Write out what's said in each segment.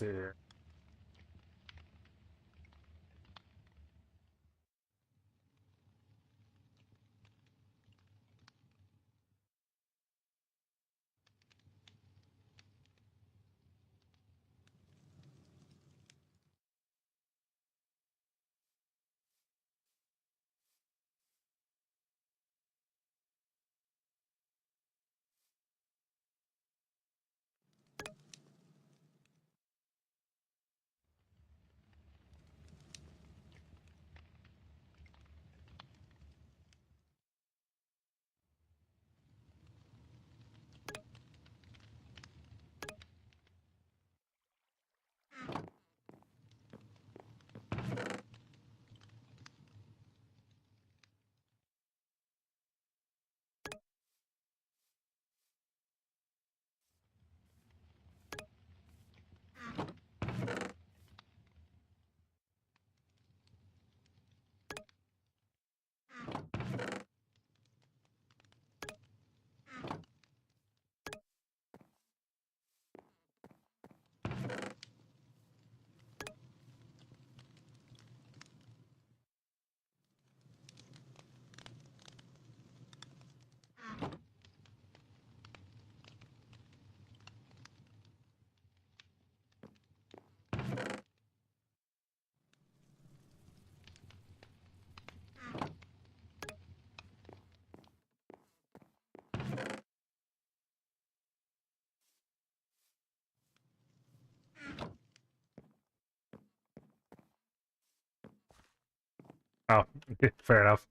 see here. Oh, fair enough.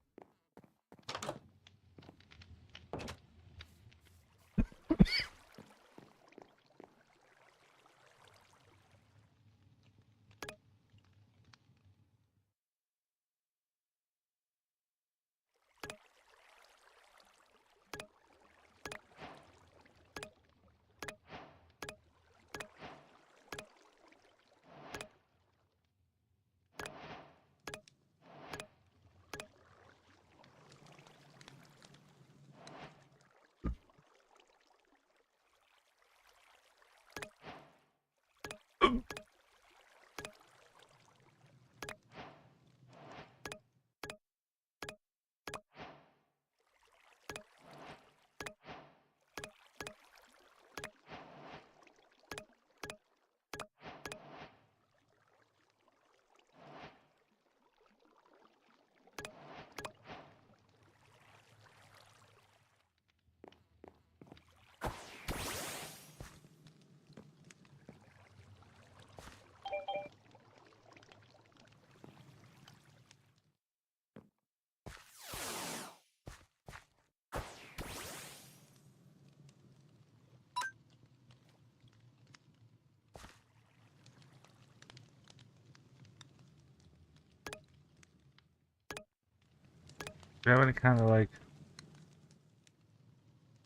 Do you have any kind of like...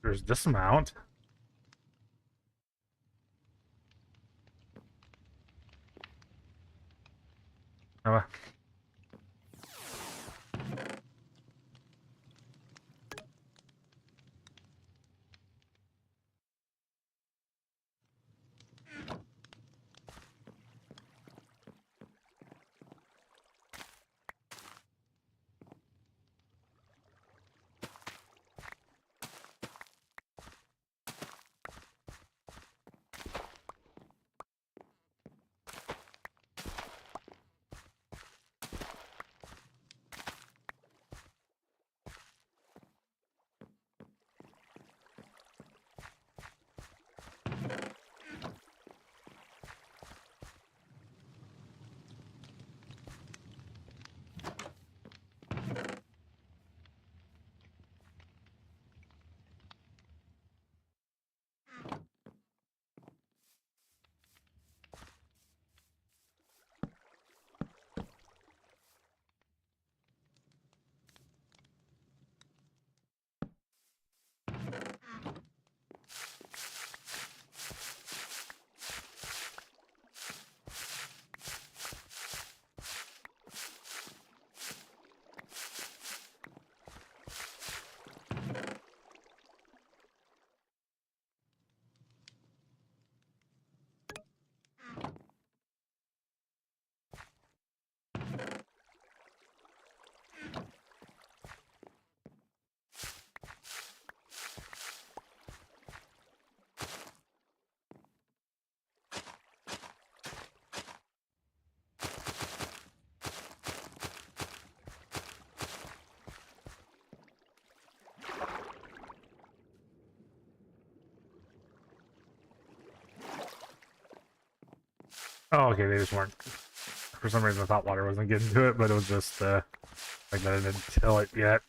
There's this amount? Oh, Oh, okay, they just weren't. For some reason, I thought water wasn't getting to it, but it was just like that I didn't till it yet.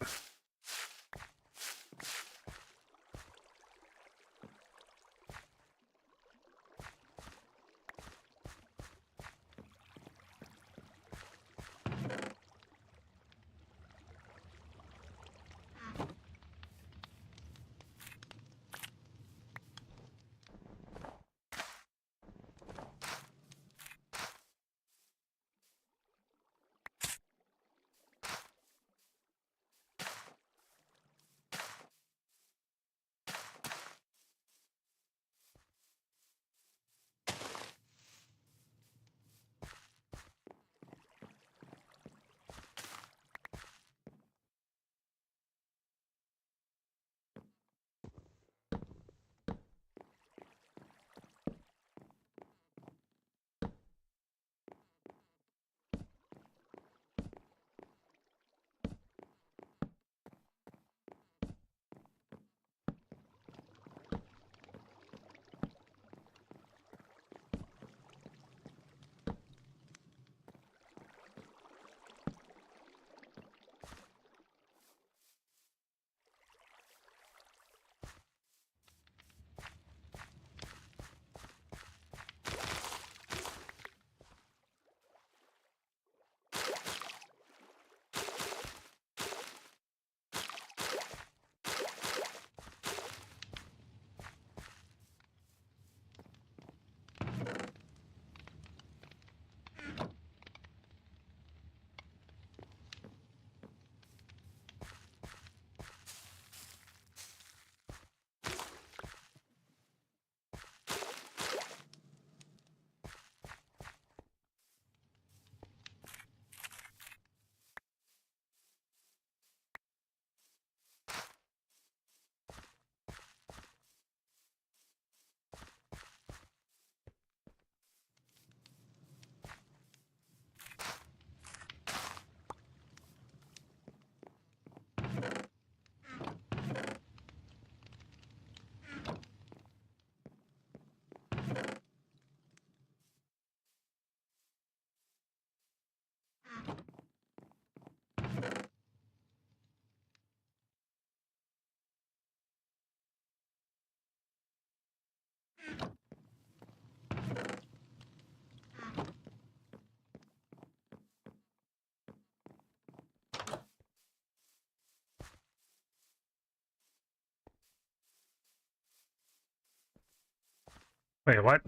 Wait, what?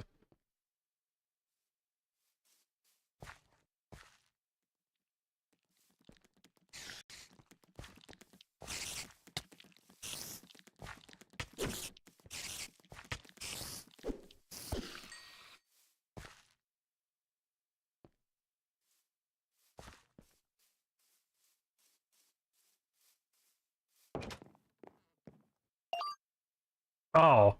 Oh.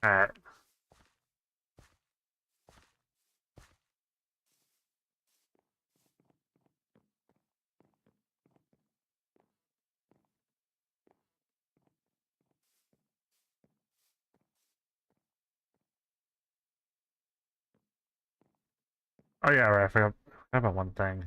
Alright. Oh yeah, right, I forgot about one thing.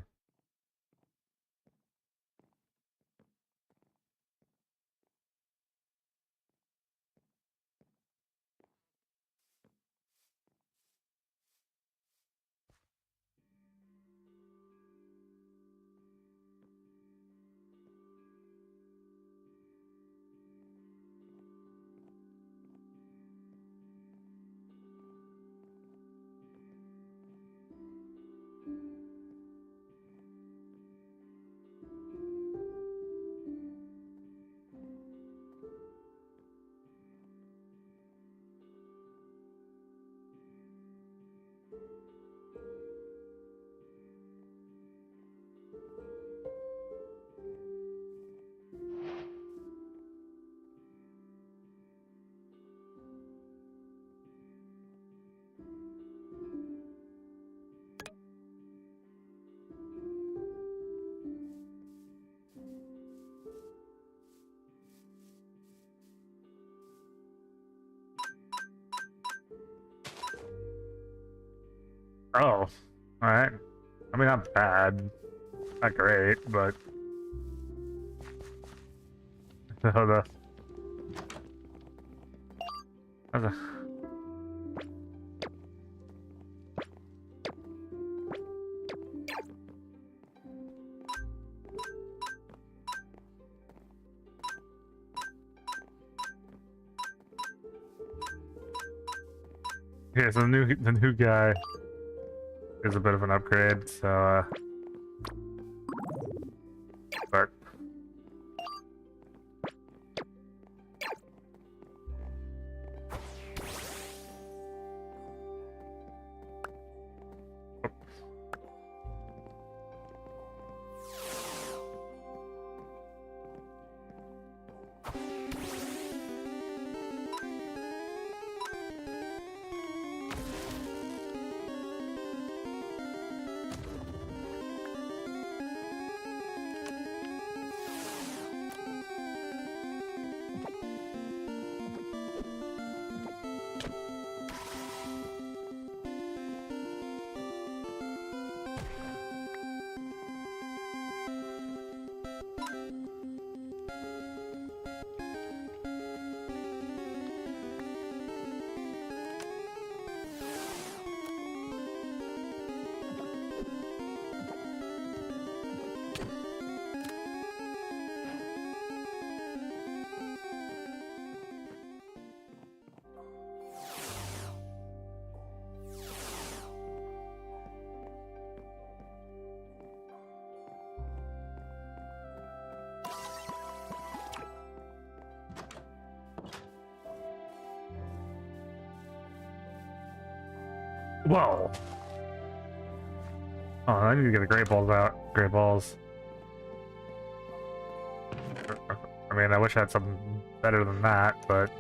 Oh, alright. I mean, not bad. Not great, but... the... the yeah, so the new guy is a bit of an upgrade, so, but... Whoa! Oh, I need to get the great balls out. Great balls. I mean, I wish I had something better than that, but...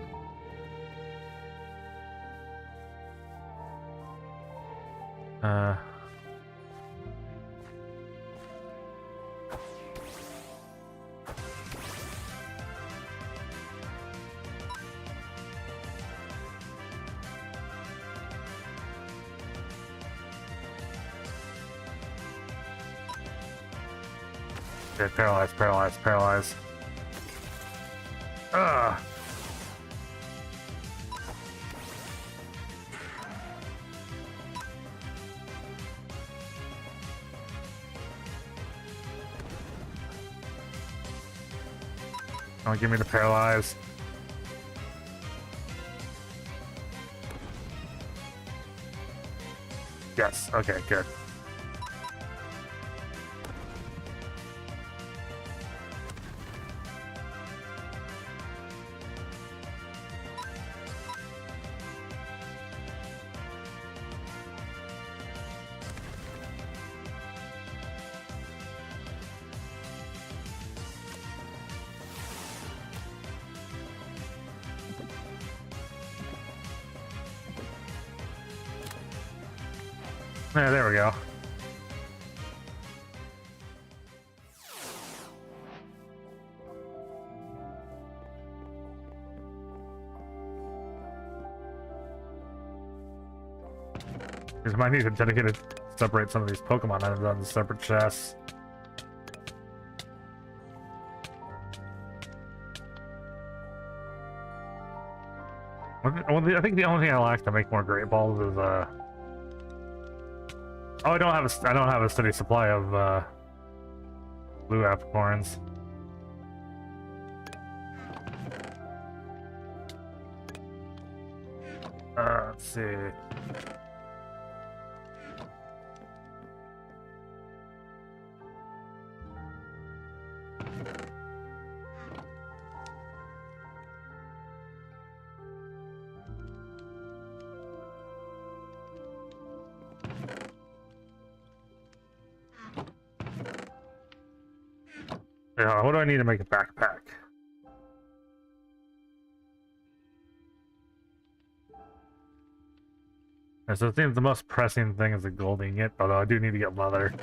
Okay, paralyze, paralyze, paralyze. Ugh! Don't give me the paralyze. Yes, okay, good. Yeah, there we go. Because might need to dedicate separate some of these Pokemon items on the separate chests. I think the only thing I like to make more Great Balls is oh, I don't have a steady supply of blue apricorns. Let's see. Yeah, what do I need to make a backpack? And so it seems the most pressing thing is the gold ingot, although I do need to get leather.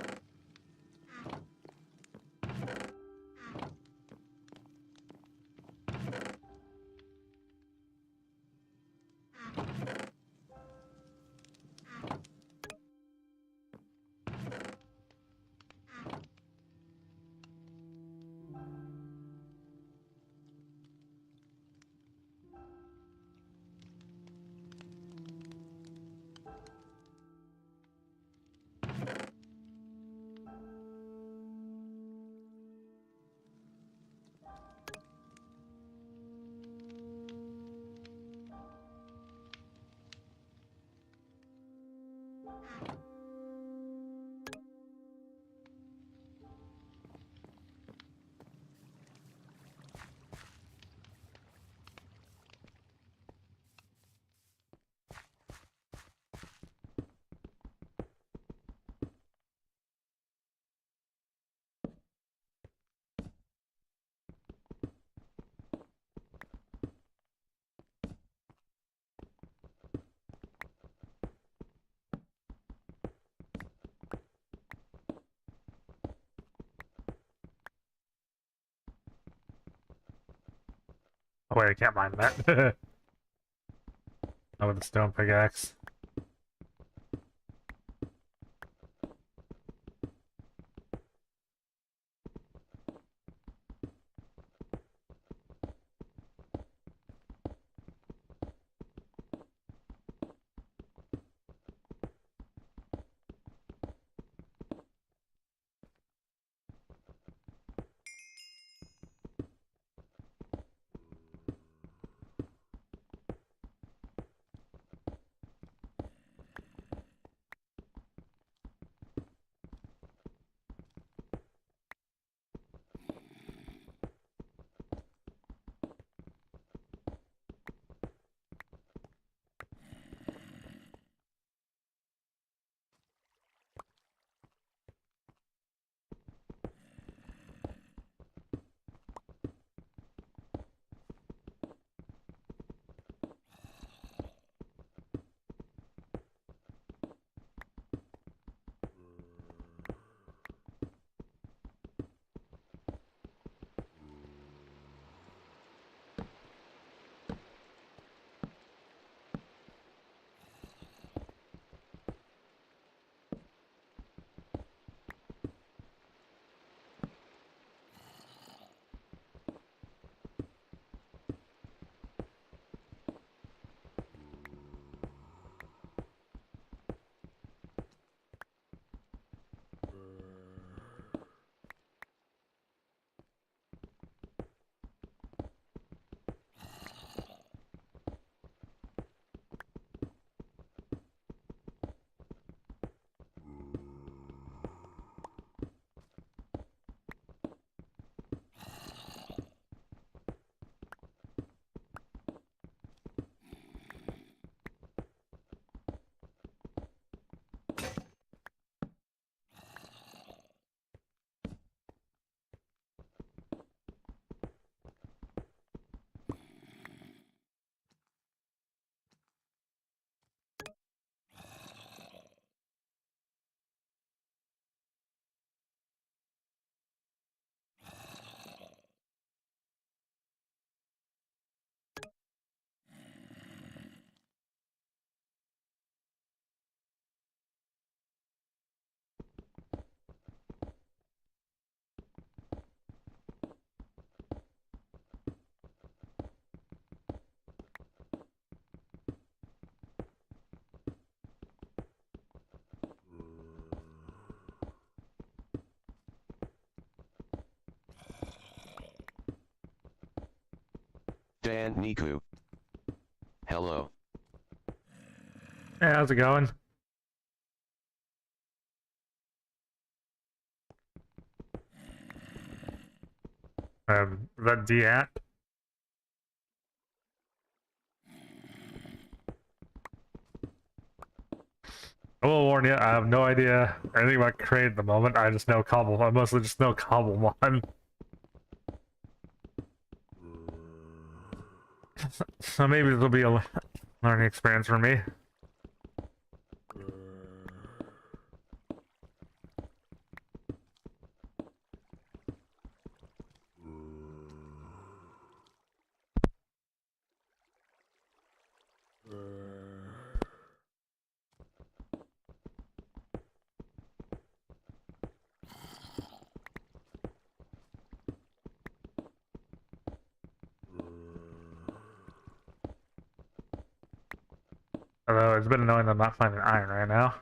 Oh wait, I can't mine that. Not with the stone pickaxe. Dan Niku. Hello. Hey, how's it going? Is that Deant? I will warn you, I have no idea anything about Crane at the moment. I just know Cobble. I mostly just know Cobblemon. So maybe this will be a learning experience for me. Although it's been annoying that I'm not finding iron right now.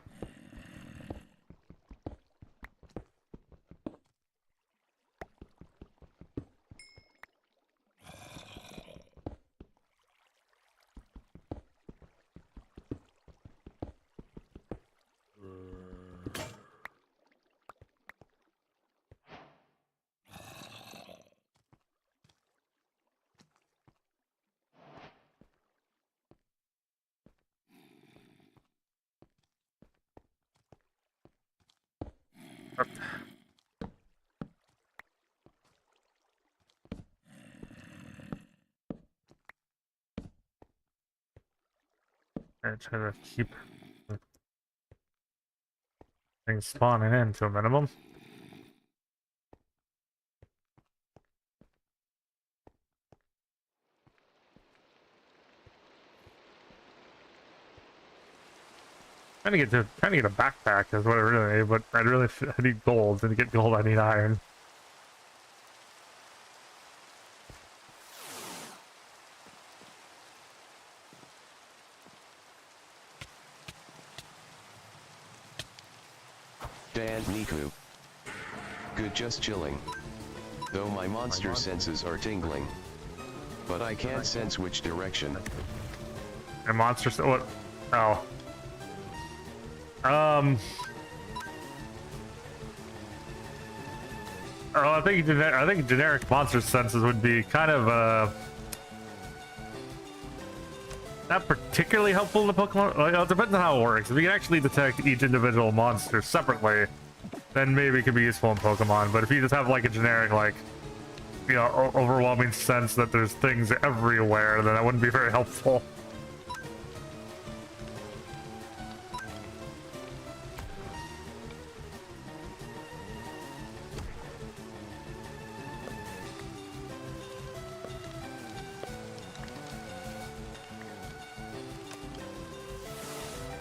I try to keep things spawning in to a minimum. Trying to get a backpack is what I really need, but I need gold, and to get gold I need iron. Dan Niku. Good, just chilling. Though my monster senses are tingling. But I can't sense which direction. And monsters, what? Oh. Oh, I think generic monster senses would be kind of not particularly helpful in the Pokemon. Well, it depends on how it works. If you can actually detect each individual monster separately, then maybe it could be useful in Pokemon. But if you just have like a generic, like, you know, overwhelming sense that there's things everywhere, then that wouldn't be very helpful.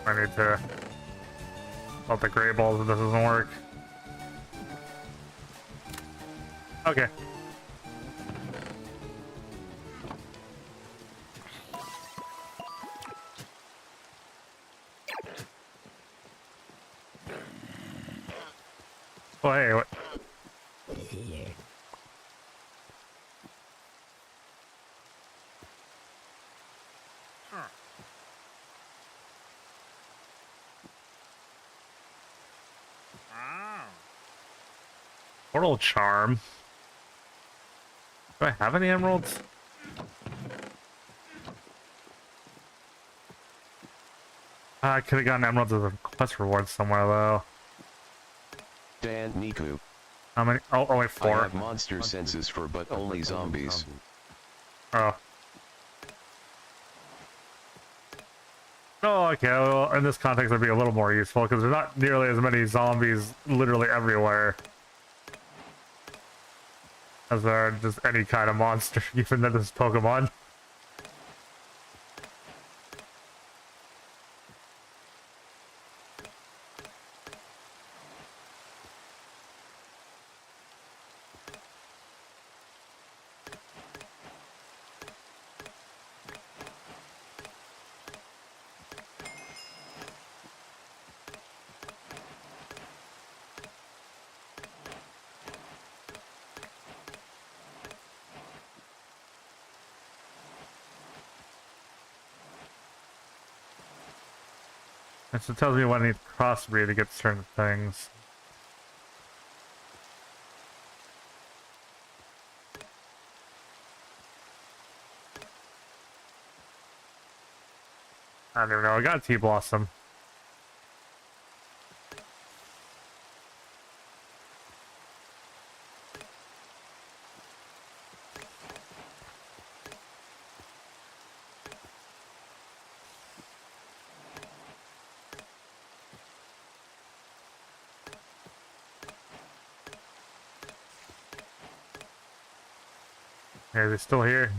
I need to let the gray balls if this doesn't work. Okay. Well, hey, what? Portal Charm. Do I have any emeralds? I could have gotten emeralds as a quest reward somewhere, though. Dan Niku. How many? Oh, only 4. I have monster senses for but only zombies. Oh. Oh, okay. Well, in this context, it'd be a little more useful because there's not nearly as many zombies literally everywhere as there are just any kind of monster, even in this Pokemon. And so it tells me when I need to crossbreed to get certain things. I don't even know. I got a T-Blossom. Are they still here?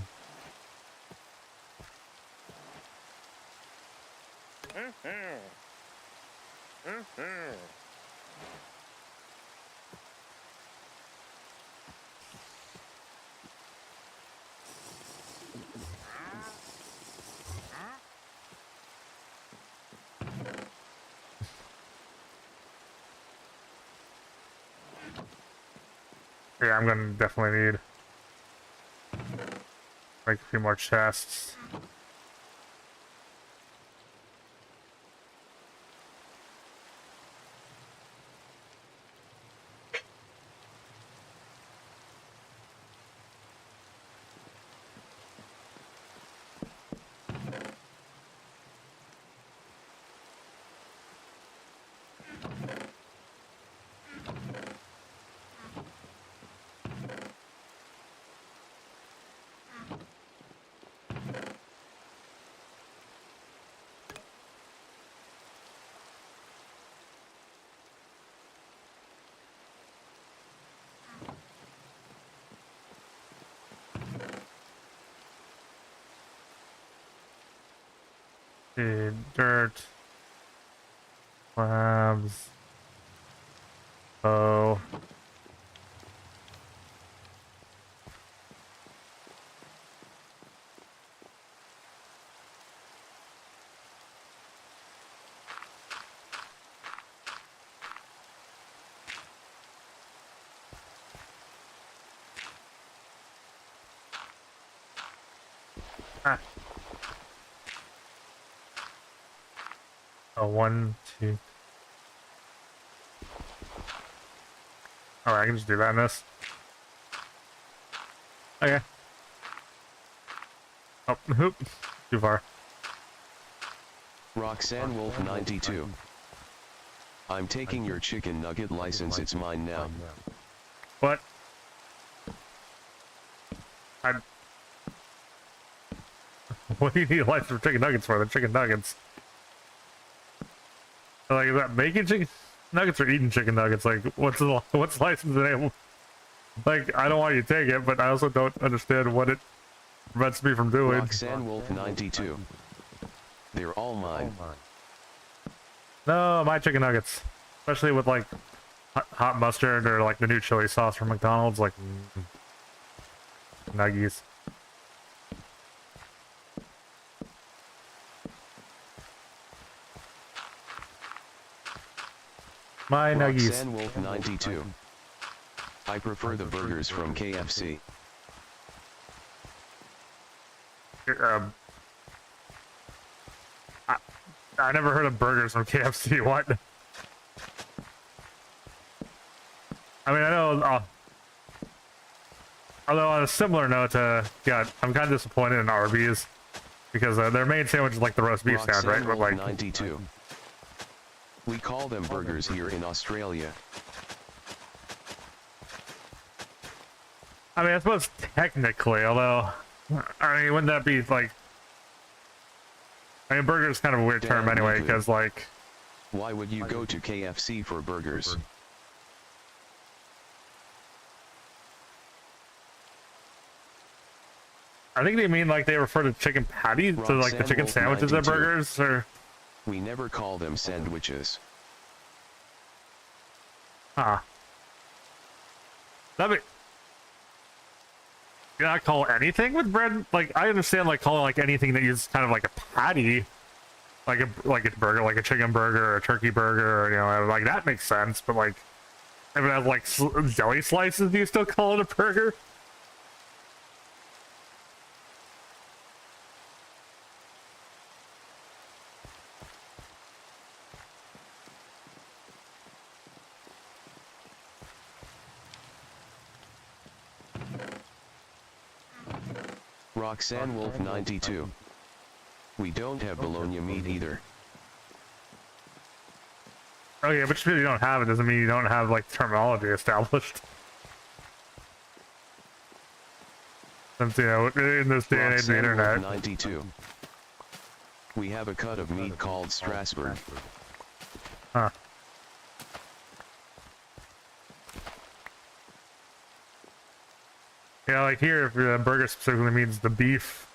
Yeah, I'm gonna definitely need like a few more chests. The dirt, slabs, oh. Ah. Oh, 1, 2. Oh, I can just do that in this. Okay. Oh, hoop. Too far. Roxanne Wolf 92. I'm taking your chicken nugget license, it's mine now. What? What do you need a license for chicken nuggets for? They're chicken nuggets. Like, is that making chicken nuggets or eating chicken nuggets? Like, what's license enabled? Like, I don't want you to take it, but I also don't understand what it prevents me from doing. Roxanne Wolf 92. They're all mine. No, my chicken nuggets. Especially with, like, hot mustard or, like, the new chili sauce from McDonald's. Like, nuggies. My nuggies. Roxanne Wolf 92. I prefer the burgers from KFC. I never heard of burgers from KFC. What? I mean, I know. Although on a similar note, God, I'm kind of disappointed in Arby's because their main sandwich is like the roast beef stand, right? But like 92. We call them burgers here in Australia. I mean, I suppose technically, although, I mean, wouldn't that be like? I mean, burger is kind of a weird term anyway, because like. Why would you go to KFC for burgers? I think they mean like they refer to chicken patties, to like the chicken sandwiches as burgers, or. We never call them sandwiches. Ah. That'd be. You not call anything with bread? Like, I understand like calling like anything that is kind of like a patty, like a burger, like a chicken burger or a turkey burger, or, you know, like that makes sense. But like, if it has like deli slices, do you still call it a burger? Roxanne Wolf 92. We don't have bologna meat either. Oh yeah, but just because you don't have it doesn't mean you don't have like terminology established. Since, you know, in this day and age of the internet. 92. We have a cut of meat called Strasbourg. Huh. Yeah, like here, if the burger specifically means the beef.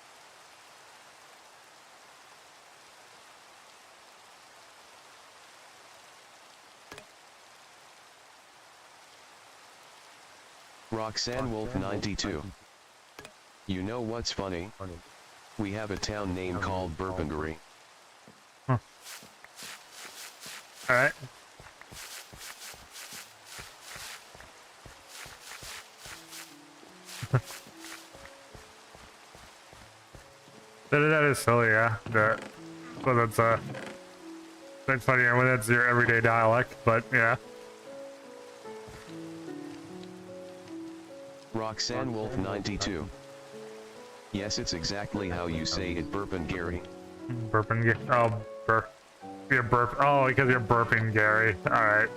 Roxanne Wolf 92. You know what's funny? We have a town name called Burpengary. Huh. Alright. That is silly, yeah. Well, that's funny when that's your everyday dialect, but yeah. Roxanne Wolf 92. Yes, it's exactly how you say it, Burpengary. Burping, oh, burp. You're burp. Oh, because you're burping, Gary. Alright.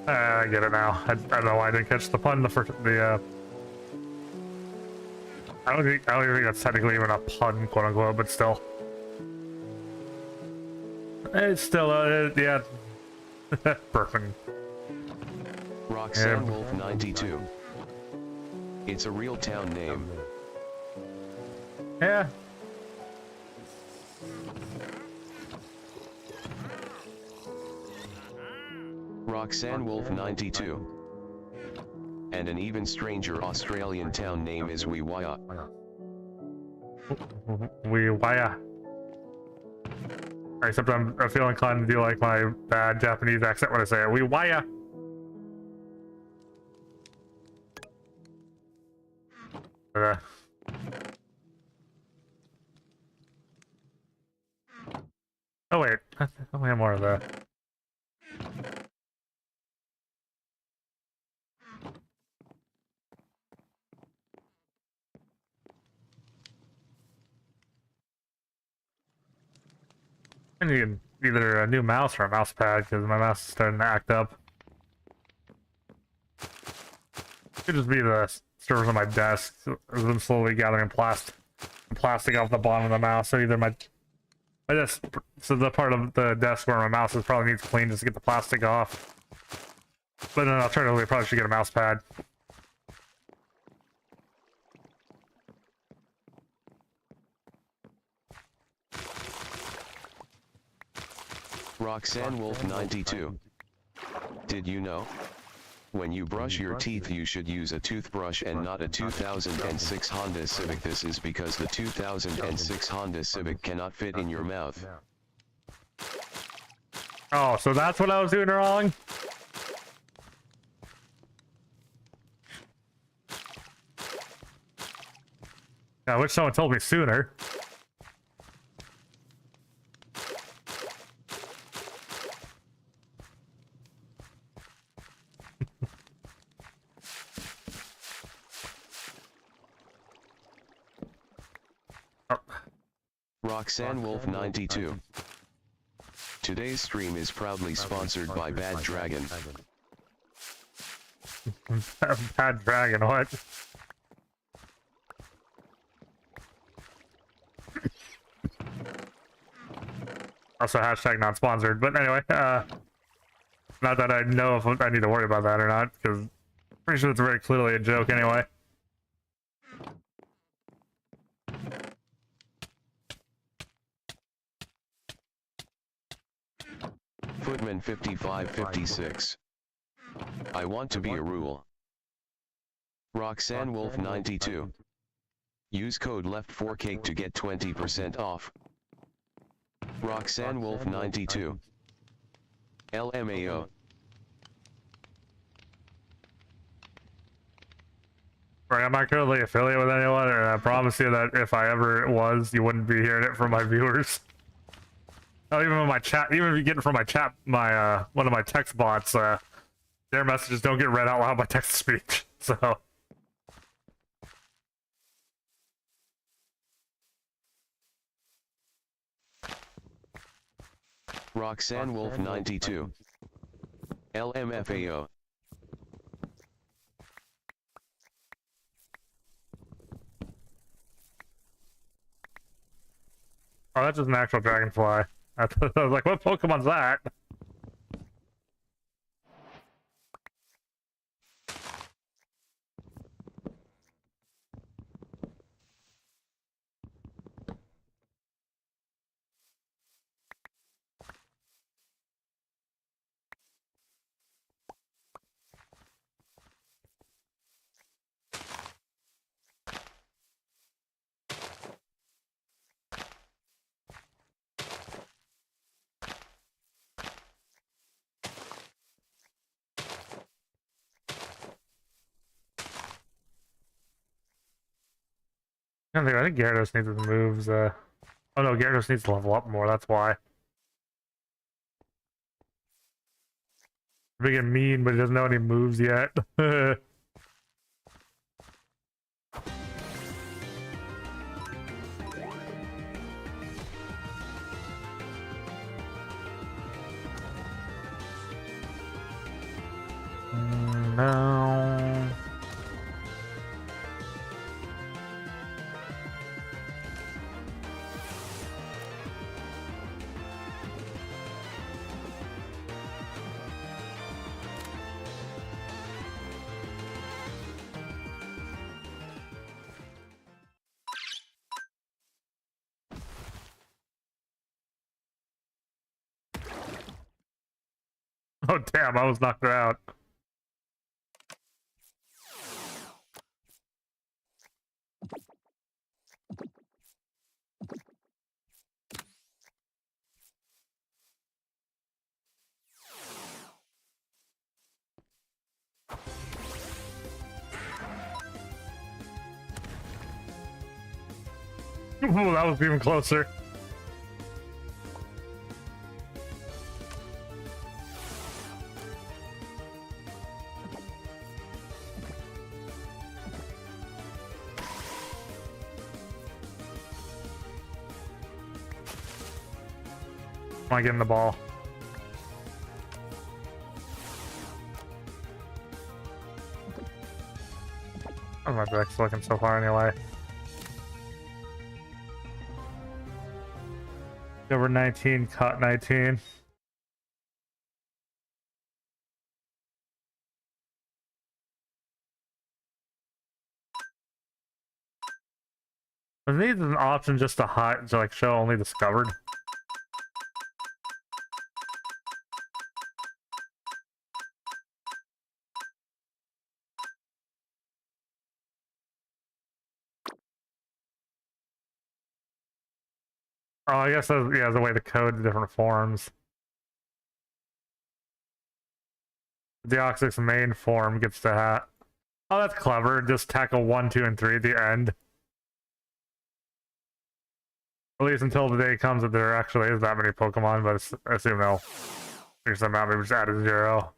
I get it now. I don't know why I didn't catch the pun. I don't even think that's technically even a pun, quote unquote, but still. It's still, yeah. Burping. Roxanne Wolf 92. It's a real town name. Yeah. Roxanne Wolf 92. And an even stranger Australian town name is Wiwaya. Wiwaya. Except I feel inclined to do like my bad Japanese accent when I say it. Wiwaya. Oh wait, we have more of that. I need either a new mouse or a mouse pad because my mouse is starting to act up. Could just be the surface of my desk. I've been slowly gathering plastic off the bottom of the mouse. So either my desk, so the part of the desk where my mouse is probably needs clean just to get the plastic off. But then alternatively, I probably should get a mouse pad. Roxanne Wolf 92. Did you know? When you brush your teeth you should use a toothbrush and not a 2006 Honda Civic. This is because the 2006 Honda Civic cannot fit in your mouth. Oh, so that's what I was doing wrong? I wish someone told me sooner. Roxanne Wolf 92. Today's stream is proudly sponsored by Bad Dragon. Bad Dragon, what? Also hashtag not sponsored, but anyway, not that I know if I need to worry about that or not, because pretty sure it's very clearly a joke anyway. Footman 5556. I want to be a rule. Roxanne Wolf 92. Use code left4cake to get 20% off. Roxanne Wolf 92. LMAO. Right, I'm not currently affiliated with anyone, and I promise you that if I ever was, you wouldn't be hearing it from my viewers. Oh, even in my chat, even if you get it from my chat, my one of my text bots, their messages don't get read out loud by text to speech. So Roxanne Wolf 92. LMFAO. Oh, that's just an actual dragonfly. I was like, what Pokemon's that? I think Gyarados needs his moves. Oh no, Gyarados needs to level up more, that's why. Big and mean, but he doesn't know any moves yet. No. Oh damn, I was knocked her out. Ooh, that was even closer. Am I getting the ball? Oh, my back's looking so far anyway. Over 19, caught 19. It needs an option just to hide, to like show only discovered. Oh, I guess that's, yeah, the way to code the different forms. Deoxys main form gets to have. Oh, that's clever. Just tackle 1, 2, and 3 at the end. At least until the day comes that there actually is that many Pokemon, but I assume they'll figure something out. Maybe just add a 0.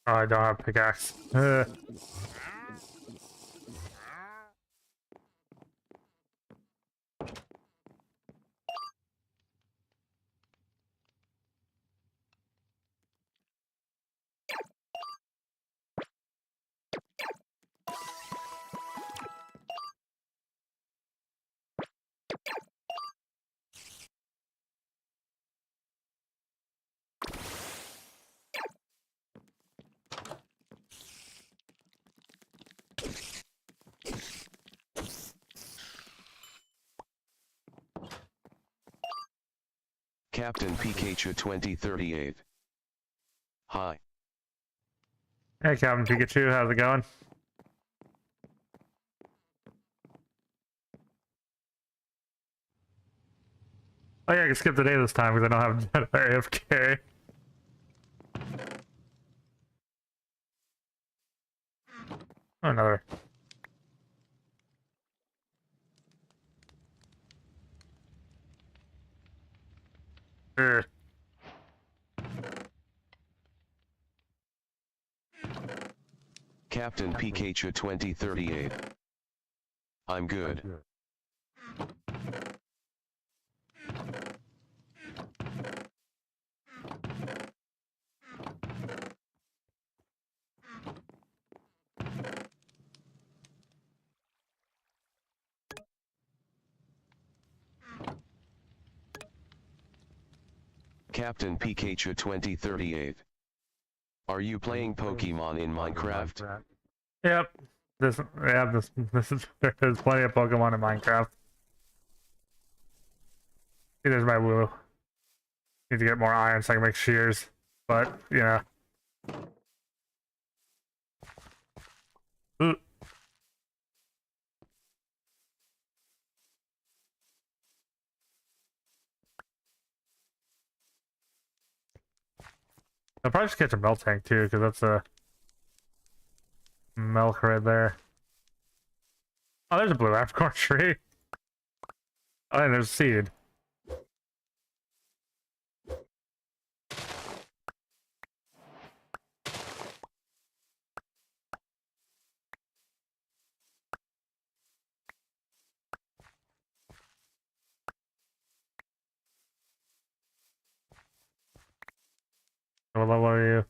Oh, I don't have a pickaxe. Captain Pikachu 2038. Hi. Hey, Captain Pikachu, how's it going? Oh yeah, I can skip the day this time because I don't have Jedi AFK. Oh, another. Ugh. Captain Pikachu 2038. I'm good. Captain Pikachu 2038. Are you playing Pokemon in Minecraft? Yep. This is there's plenty of Pokemon in Minecraft. See, there's my woo. Need to get more iron so I can make shears. But, you know. Ooh. I'll probably just catch a milk tank too, because that's a milk right there. Oh, there's a blue apricorn tree. Oh, and there's a seed. What level are you?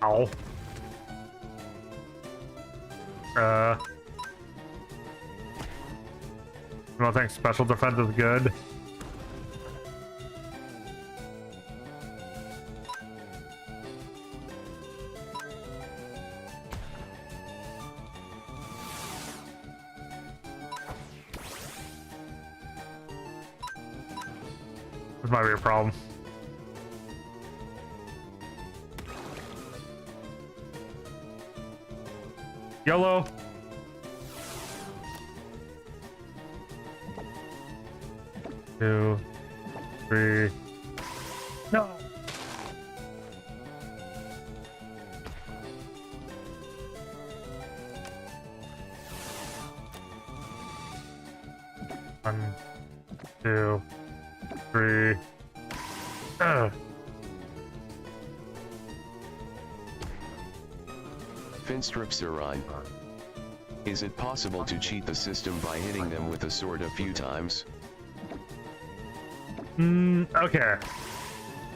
Ow. I don't think special defense is good. This might be a problem. YOLO! Two, three. No! One, two, three. Ugh. Finstripsirine. Is it possible to cheat the system by hitting them with a sword a few times? Okay.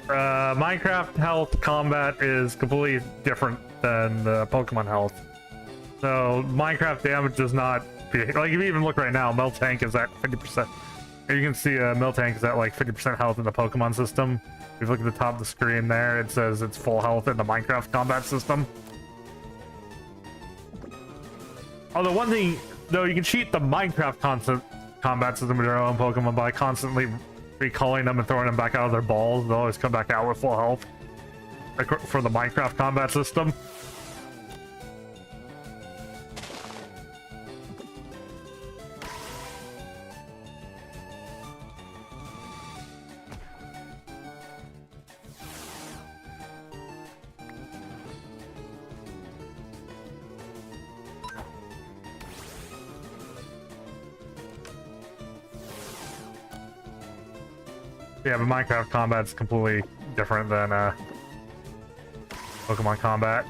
Minecraft health combat is completely different than Pokemon health. So Minecraft damage does not be like, if you even look right now, Miltank is at 50%. You can see Miltank is at like 50% health in the Pokemon system. If you look at the top of the screen there, it says it's full health in the Minecraft combat system. Although one thing, though, you can cheat the Minecraft combat system with your own Pokemon by constantly recalling them and throwing them back out of their balls. They'll always come back out with full health for the Minecraft combat system. Yeah, but Minecraft combat's completely different than Pokemon combat.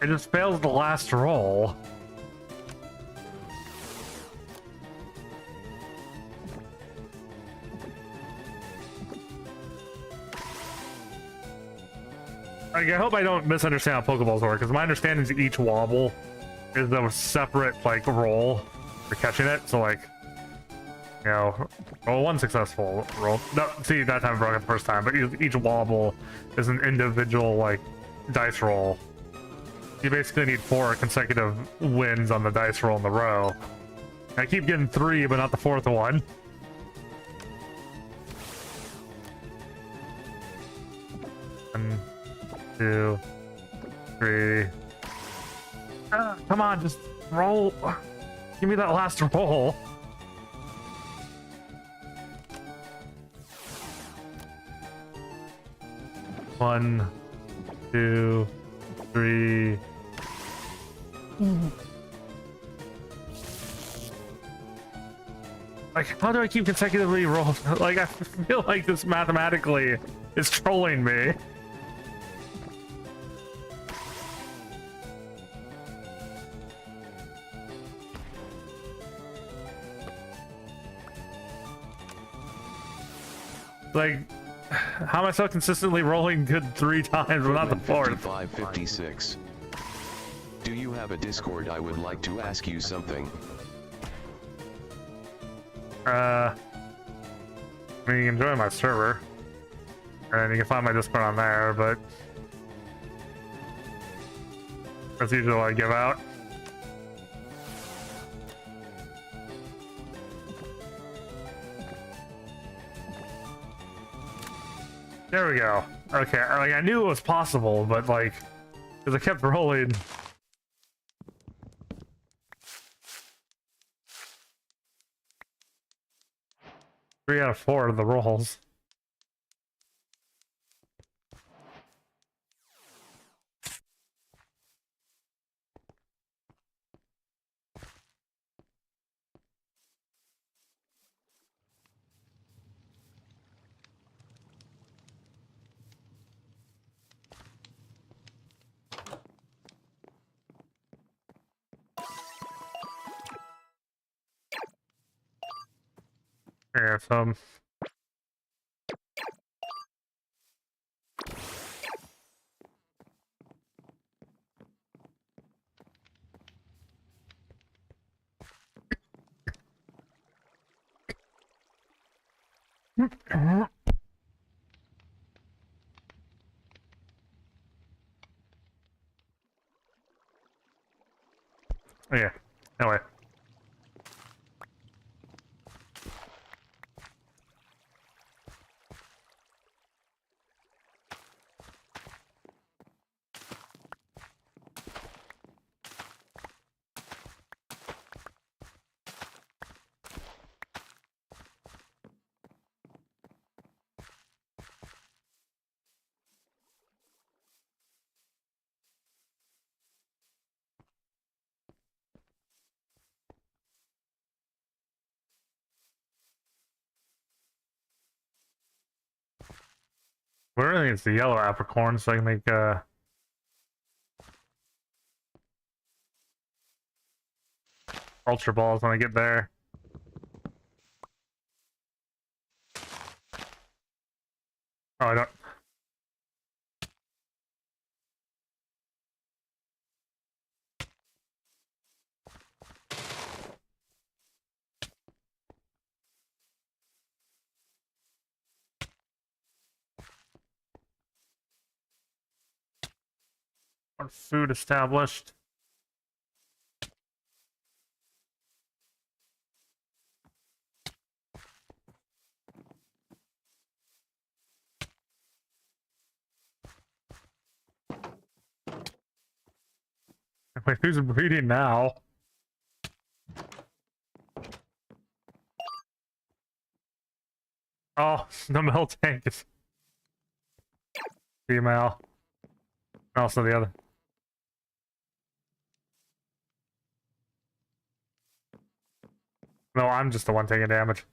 It just fails the last roll. Like, I hope I don't misunderstand how Pokeballs work, because my understanding is each wobble is a separate, like, roll for catching it. So, like, you know, roll one successful roll. No, see, that time I broke it the first time, but each wobble is an individual, like, dice roll. You basically need 4 consecutive wins on the dice roll in the row. I keep getting 3, but not the 4th one. One, 2, 3. Come on, just roll. Give me that last roll. One, 2, 3. Like, how do I keep consecutively rolling? Like, I feel like this mathematically is trolling me. Like, how am I so consistently rolling good 3 times but not the 4th? 5556. Do you have a Discord? I would like to ask you something. I mean, you can join my server, and you can find my Discord on there, but that's usually what I give out. There we go. Okay, like, I knew it was possible, but, like, because I kept rolling. Three out of 4 of the rolls. Here, some. Yeah, anyway. We're really it's the yellow apricorn, so I can make ultra balls when I get there. Oh, I don't. Food established. Wait, who's breeding now? Oh, the milk tank is female. Also the other. No, I'm just the one taking damage.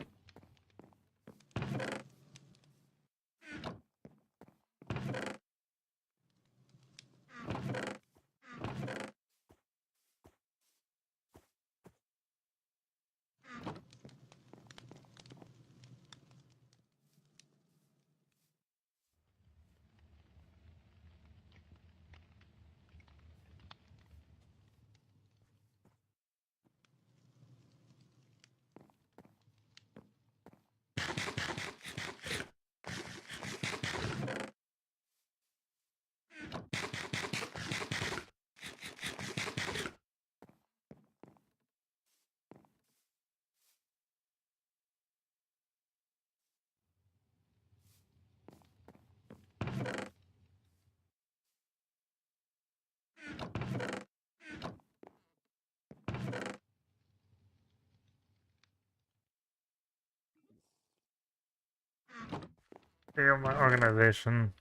Yeah, my organization.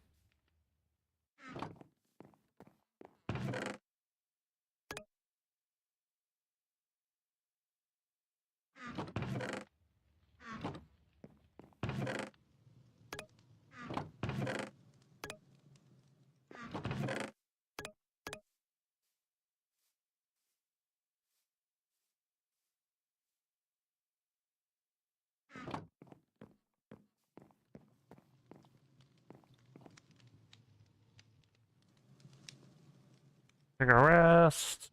Take a rest.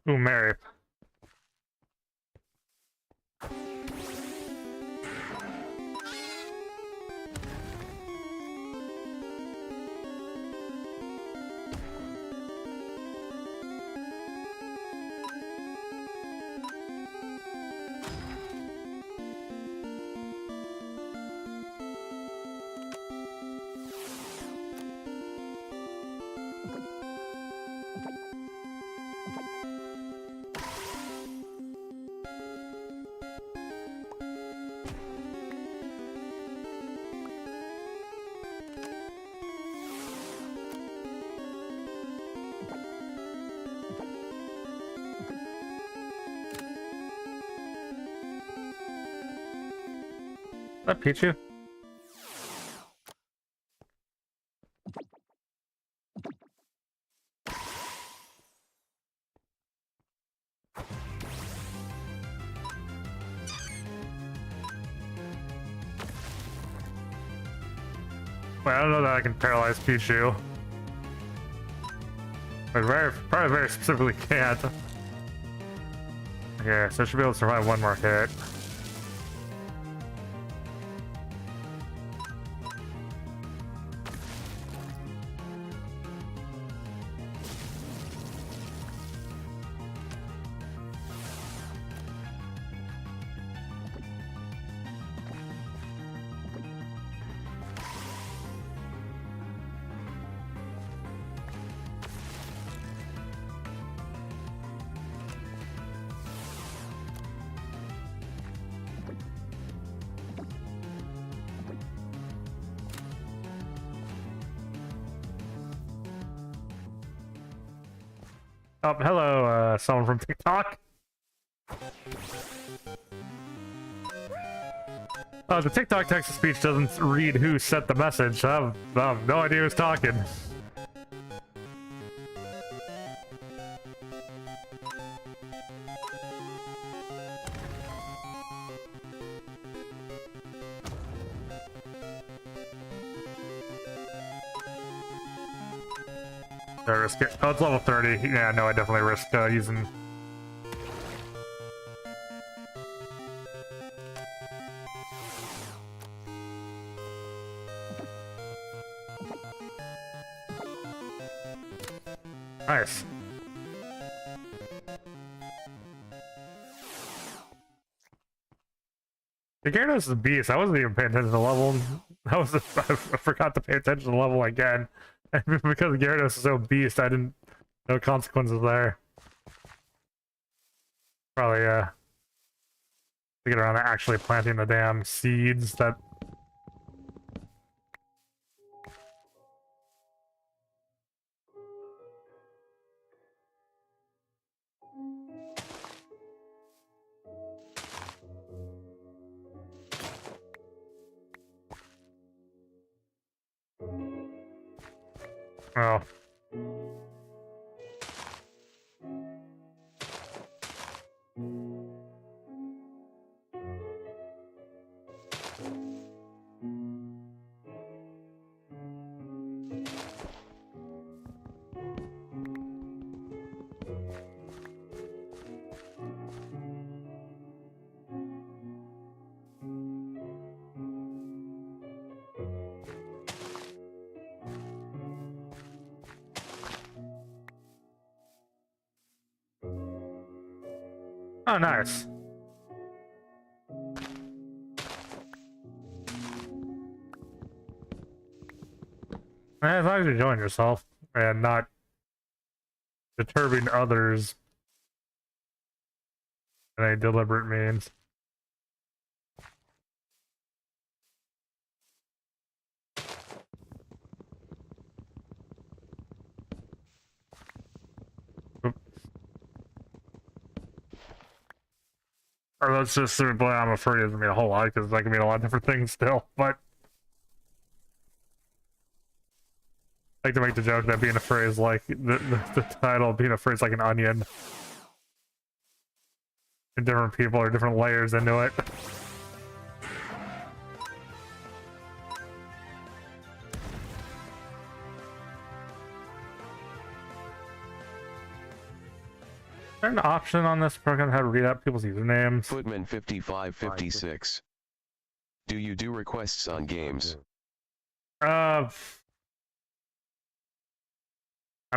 Ooh, Mary. Is that Pichu? Wait, I don't know that I can paralyze Pichu. But probably very specifically can't. Okay, so I should be able to survive one more hit. Oh, hello, someone from TikTok. Oh, the TikTok text-to-speech doesn't read who sent the message. I have no idea who's talking. I risk it. Oh, it's level 30. Yeah, no, I definitely risk using... Nice. The Gyarados is a beast. I wasn't even paying attention to the level. I forgot to pay attention to the level again. And because Gyarados is so beast, I didn't know consequences there. Probably, to get around to actually planting the damn seeds that... Oh. Oh, nice. As long as you're enjoying yourself and not disturbing others in a deliberate means. Or let's just simply, I'm afraid it doesn't mean a whole lot, because that can mean a lot of different things still, but I like to make the joke that being afraid is like, the title being afraid is like an onion. And different people are different layers into it. Is there an option on this program how to read out people's usernames? Footman 5556. Do you do requests on games? I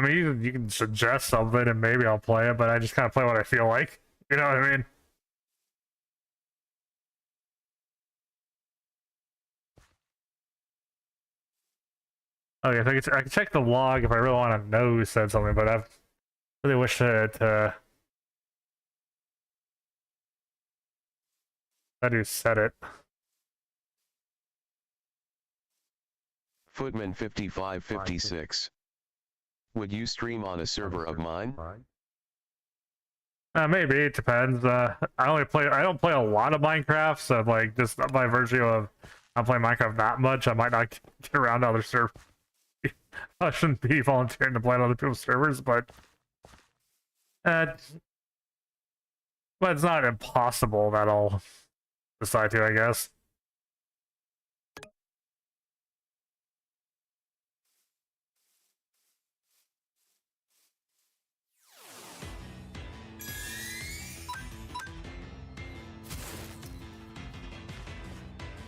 mean, you can suggest something and maybe I'll play it, but I just kind of play what I feel like. You know what I mean? Okay, so I can check the log if I really want to know who said something, but I really wish to that who said it. Footman 5556. Would you stream on a server of mine? Maybe, it depends. I don't play a lot of Minecraft, so like just by virtue of not playing Minecraft that much, I might not get around to other servers. I shouldn't be volunteering to play on other people's servers, but it's not impossible that I'll decide to, I guess.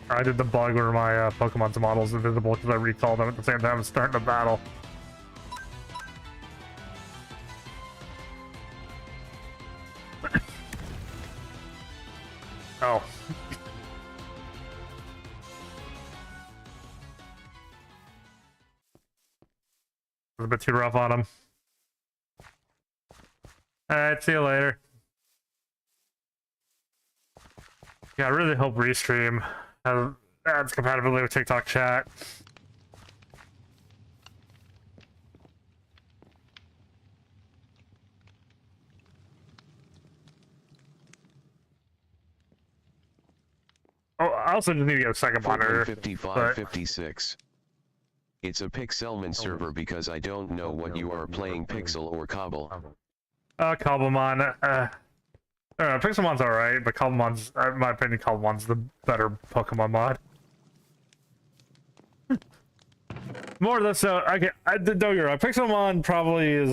I did the bug where my Pokemon's models invisible because I recall them at the same time as starting the battle. Oh. Was a bit too rough on him. Alright, see you later. Yeah, I really hope Restream adds compatibility with TikTok chat. Oh, I also just need to get a second monitor. 5556. It's a Pixelmon server because I don't know what you are playing, Pixel or Cobble. Cobblemon. Pixelmon's alright, but Cobblemon's, in my opinion, Cobblemon's the better Pokemon mod. More than so, don't get me wrong, Pixelmon probably is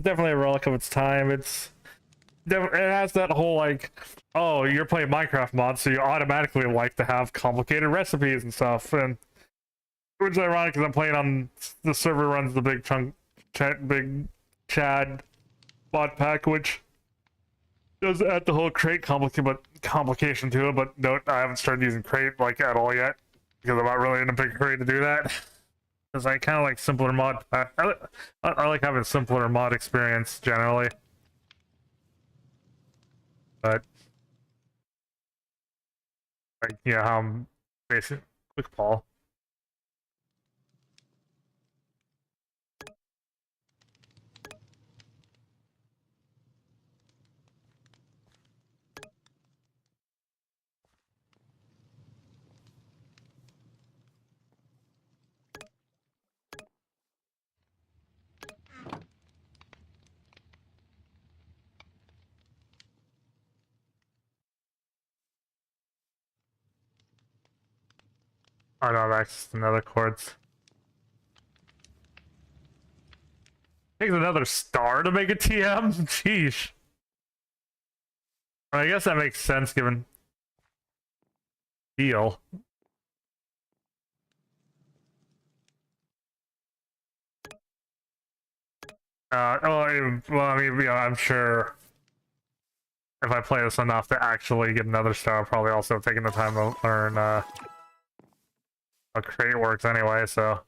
definitely a relic of its time. It has that whole like, oh, you're playing Minecraft mod, so you automatically like to have complicated recipes and stuff, and which is ironic because I'm playing on the server runs the big Chad Modpack, which does add the whole crate complication to it, but note I haven't started using crate like at all yet because I'm not really in a big hurry to do that. Because I kind of like simpler mod. I like having simpler mod experience generally, but like yeah, basic quick Paul. I don't have access to nether quartz. Takes another star to make a TM? Sheesh. I guess that makes sense given deal. Well, I mean, yeah, I'm sure if I play this enough to actually get another star, I'll probably also have taken the time to learn how crate works anyway, so.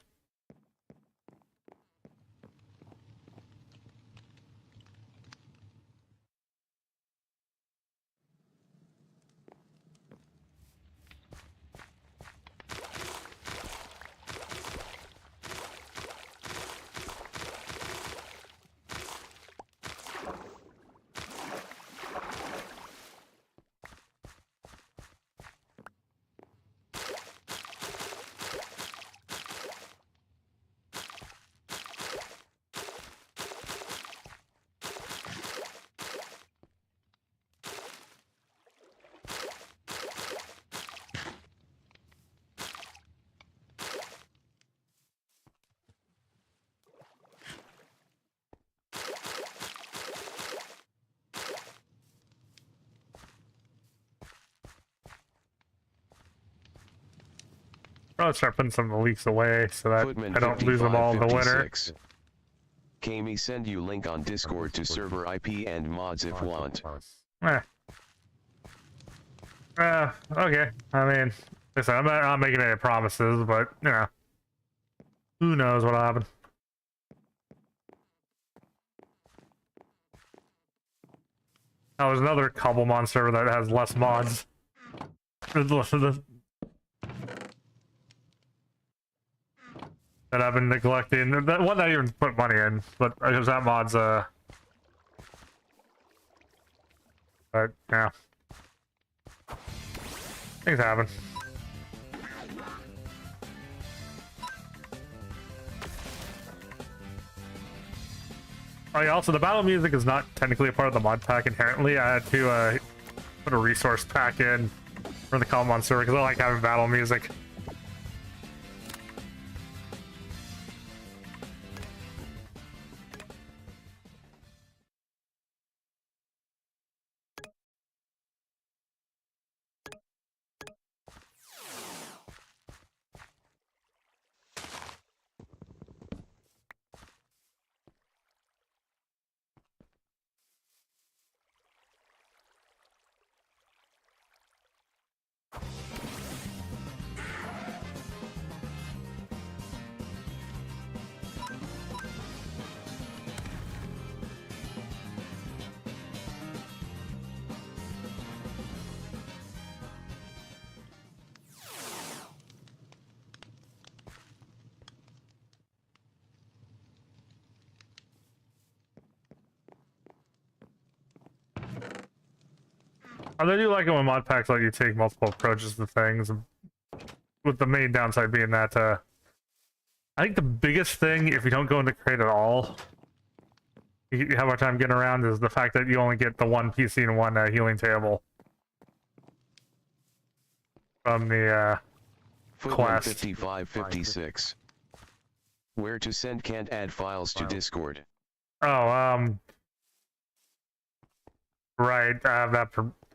Probably start putting some of the leaks away so that Footman I don't lose them all in the winter. Kami send you link on Discord to server IP and mods if want. Okay. I mean, listen, I'm not making any promises, but, you know, who knows what'll happen. Oh, there's another Cobblemon server that has less mods. That I've been neglecting. That one I even put money in, but because that mod's but yeah. Things happen. Oh yeah, also the battle music is not technically a part of the mod pack inherently. I had to put a resource pack in for the Cobblemon server because I like having battle music. I do like it when mod packs let you take multiple approaches to things, with the main downside being that I think the biggest thing, if you don't go into crate at all, you have a time getting around, is the fact that you only get the one PC and one healing table from the quest. 5556. Where to send can't add files to Discord. Oh, right. I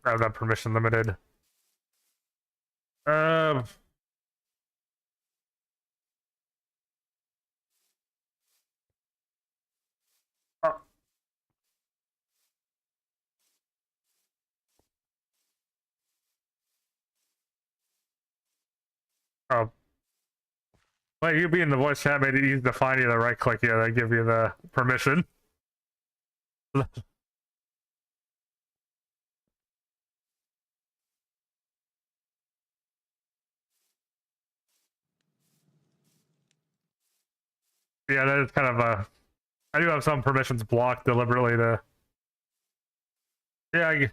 have that permission limited. Oh, well, you being the voice chat made it easy to find you the right click. Yeah, they give you the permission. Yeah, that is kind of a. I do have some permissions blocked deliberately to. Yeah,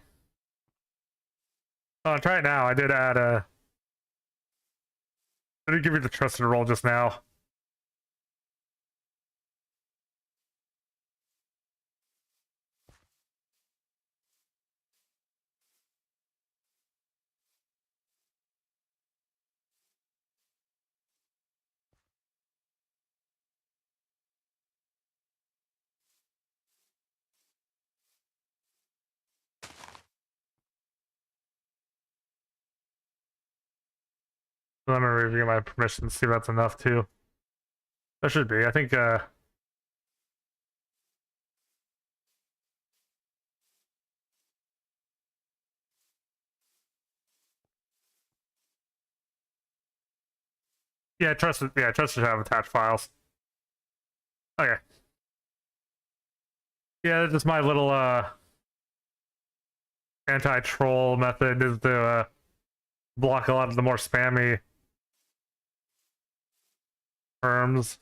try it now. I did add a. I did give you the trusted role just now. So let me review my permissions, see if that's enough too. That should be. I think. Yeah, trusted. Yeah, trusted to have attached files. Okay. Yeah, that's just my little anti-troll method is to block a lot of the more spammy terms.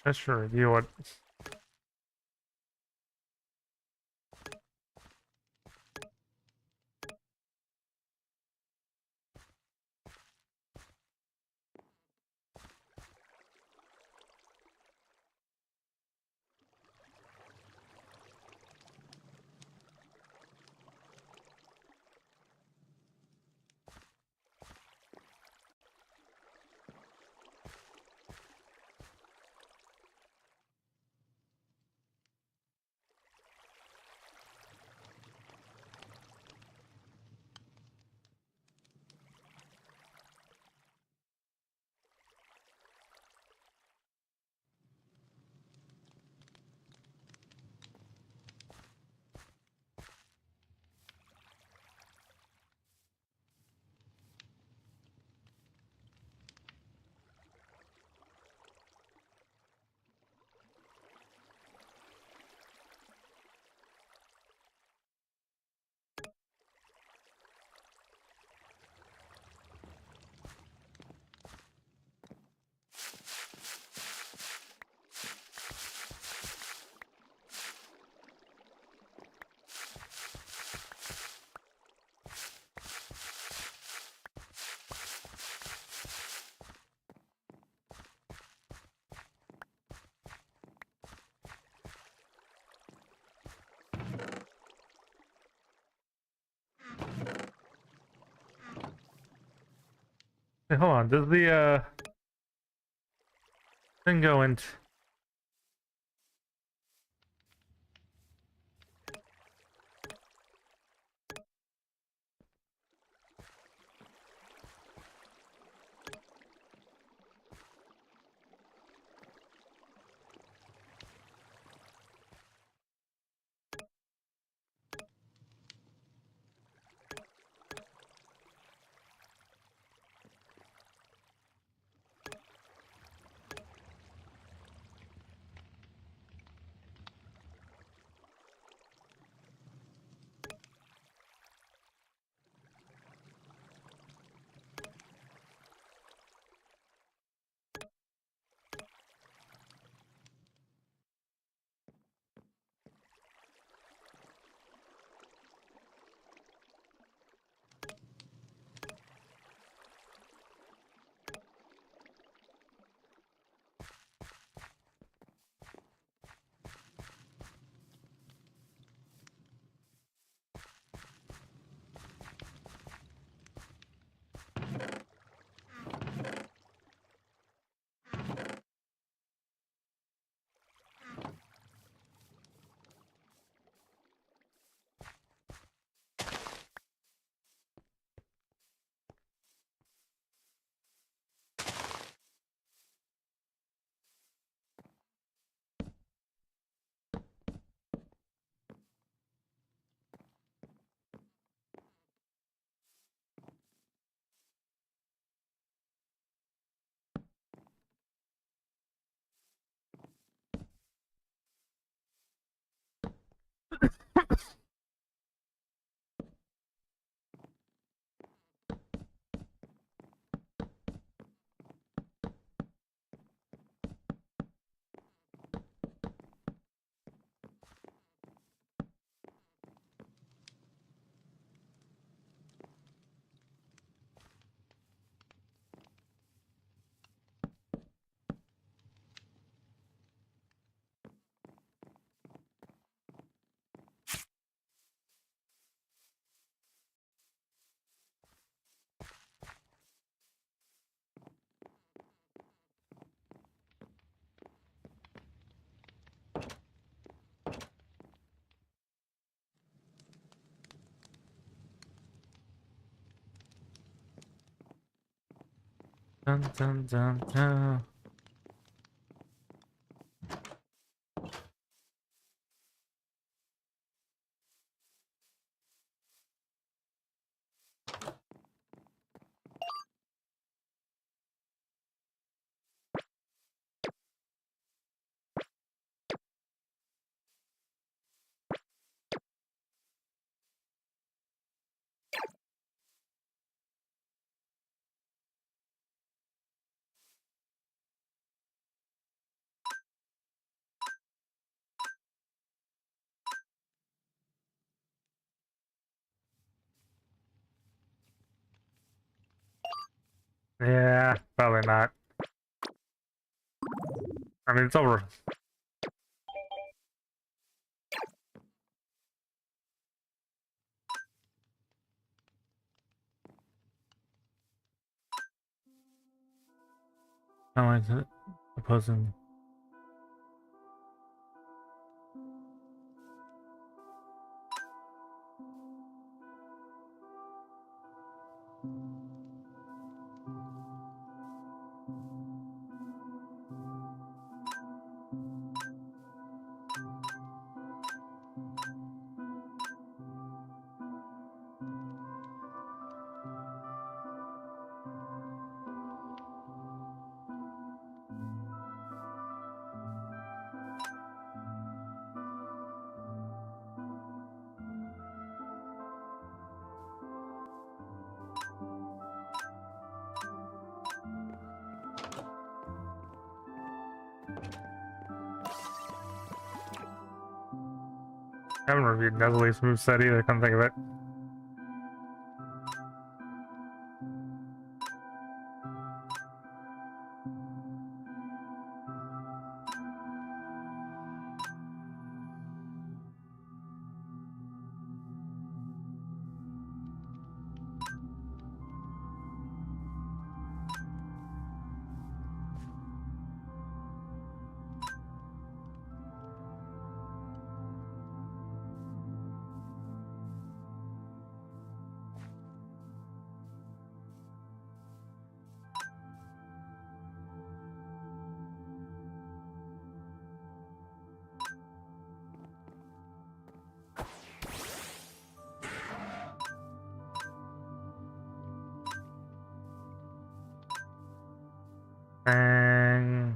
I should review it. Hey, hold on. Does the thing go into? Dun, dun, dun, dun. Yeah, probably not. I mean, it's over. I like it. Opposing. I haven't reviewed Neslie's moveset either, come think of it. And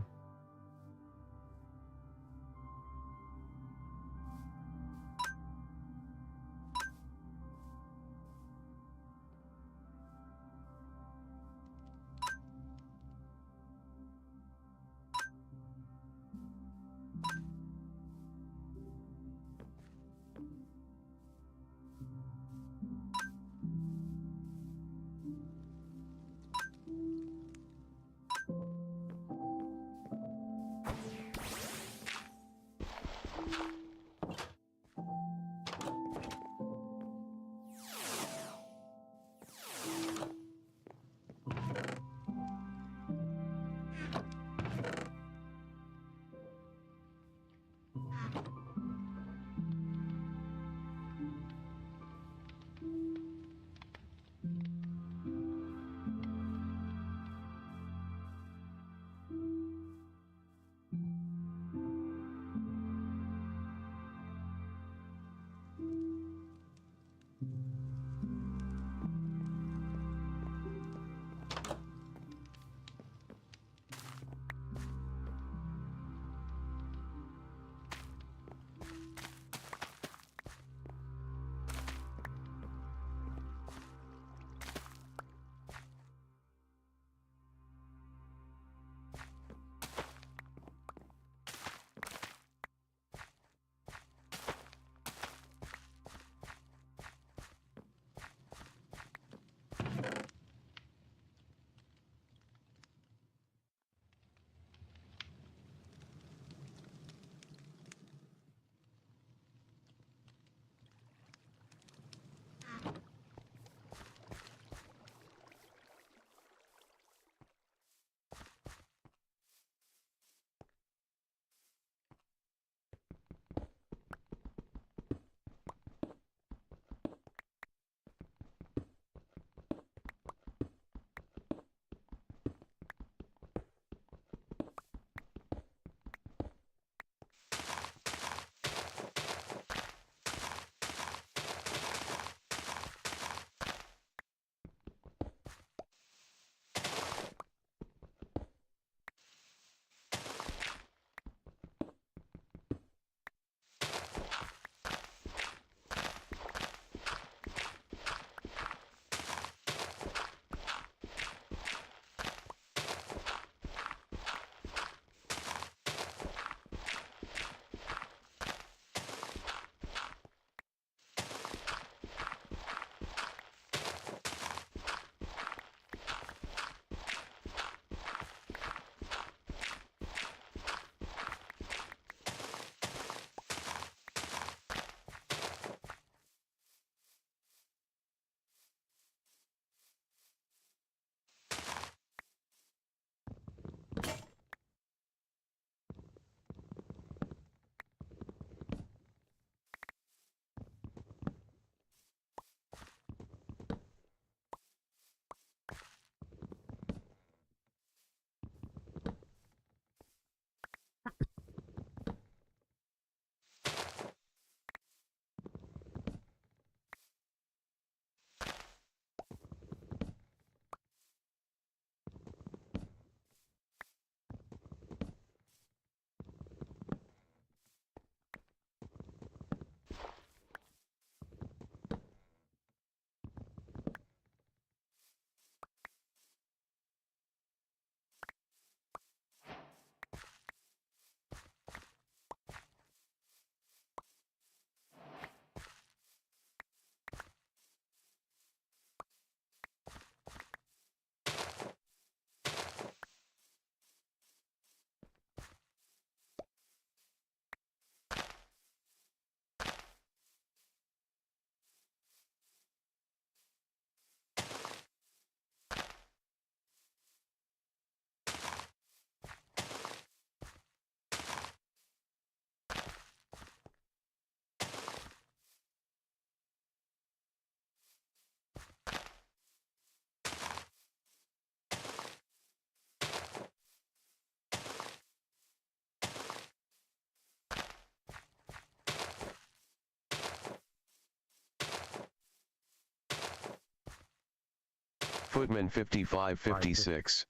Footman 5556.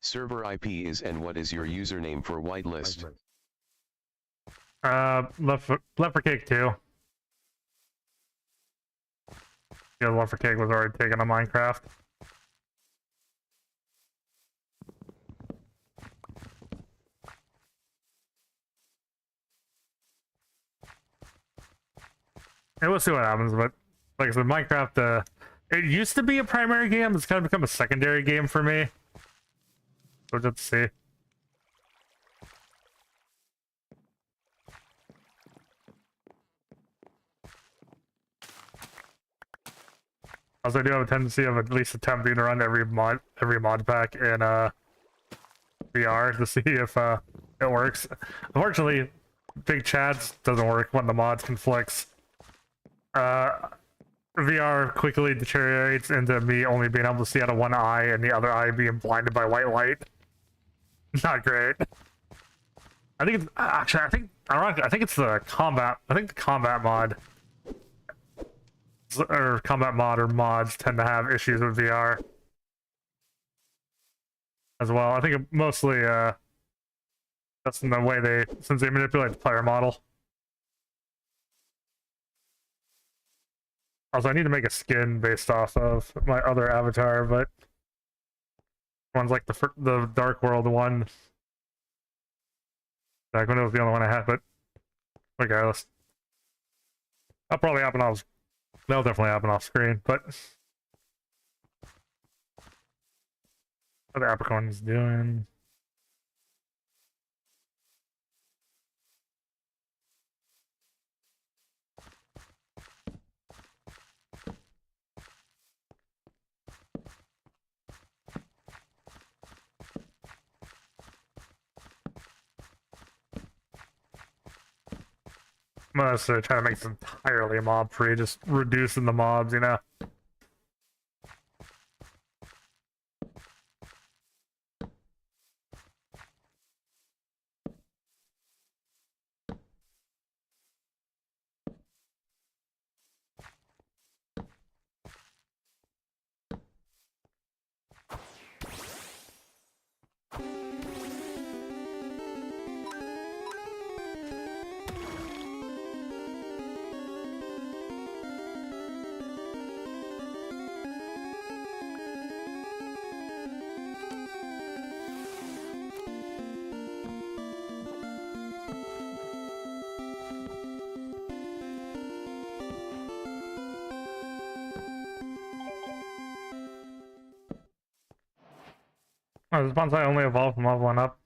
Server IP is and what is your username for whitelist? Left for cake 2. Yeah, left for cake was already taken on Minecraft. And we'll see what happens, but like I said, Minecraft, it used to be a primary game, it's kind of become a secondary game for me. So just to see. Also, I do have a tendency of at least attempting to run every mod pack in VR to see if it works. Unfortunately, Big Chad's doesn't work when the mods conflicts. VR quickly deteriorates into me only being able to see out of one eye and the other eye being blinded by white light. Not great. I think it's actually, ironically, I think it's the combat. I think the combat mod or combat mod or mods tend to have issues with VR as well. I think it mostly that's in the way since they manipulate the player model. Also, I need to make a skin based off of my other avatar, but one's like the Dark World one. Back when it was the only one I had, but regardless, that'll definitely happen off screen. But what the Apricorn's doing? I'm gonna try to make this entirely mob free, just reducing the mobs, you know. Oh, this bonsai only evolved from level 1 up.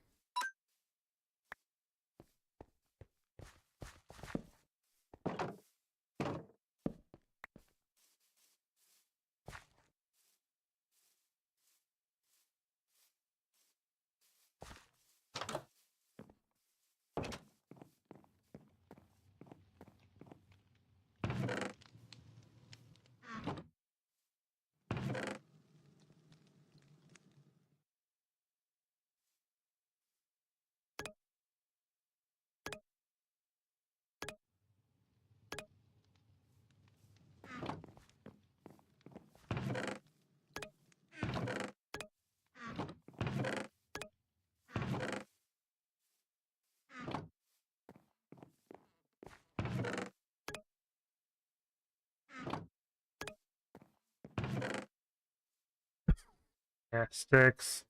Yeah, sticks.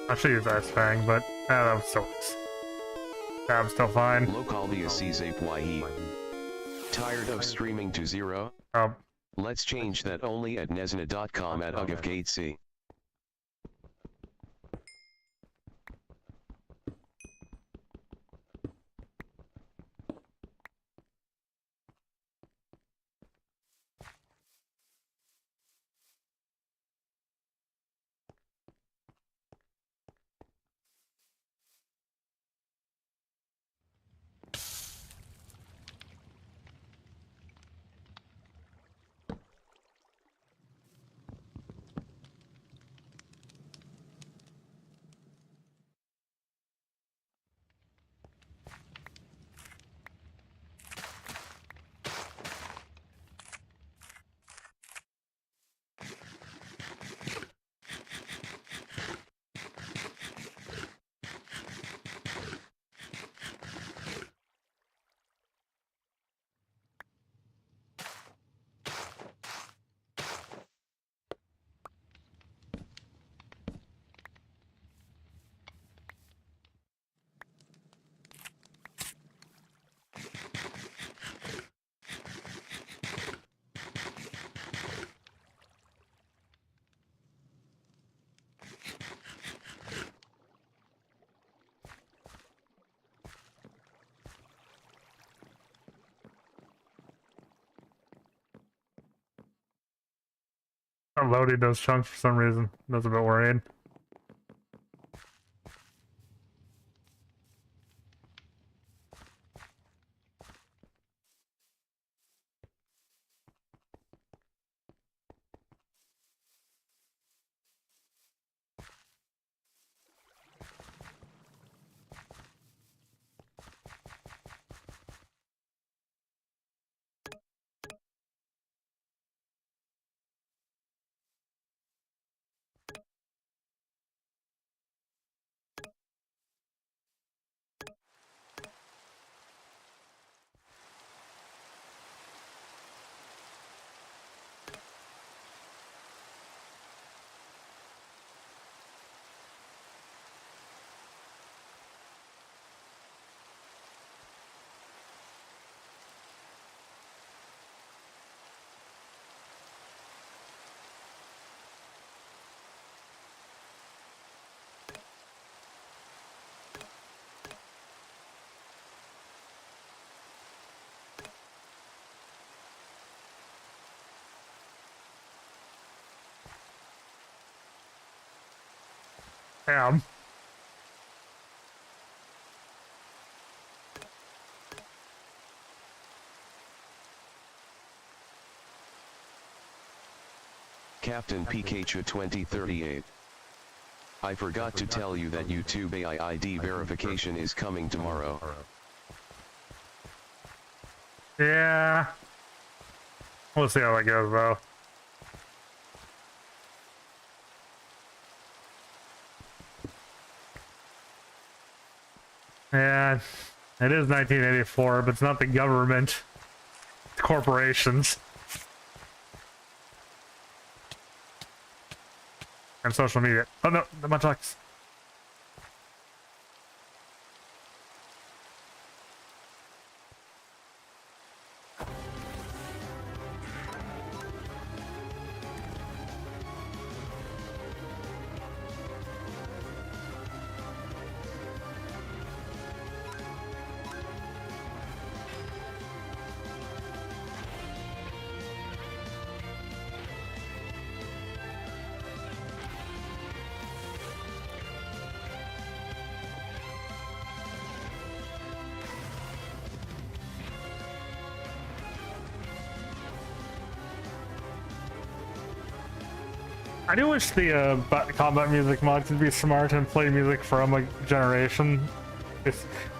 I should use Ice Fang, but that still works. I'm still fine. Localia Czapye. Tired of streaming to zero? Let's change that only at nesna.com at ugifgatec. I'm loading those chunks for some reason. That's a bit worrying. Damn. Captain Pikachu 2038. I forgot to tell you that YouTube AI ID verification is coming tomorrow. Yeah. We'll see how that goes, though. Yeah, it is 1984, but it's not the government. It's corporations. And social media. Oh no, the Munchaks. I do wish the combat music mod could be smart and play music from a generation,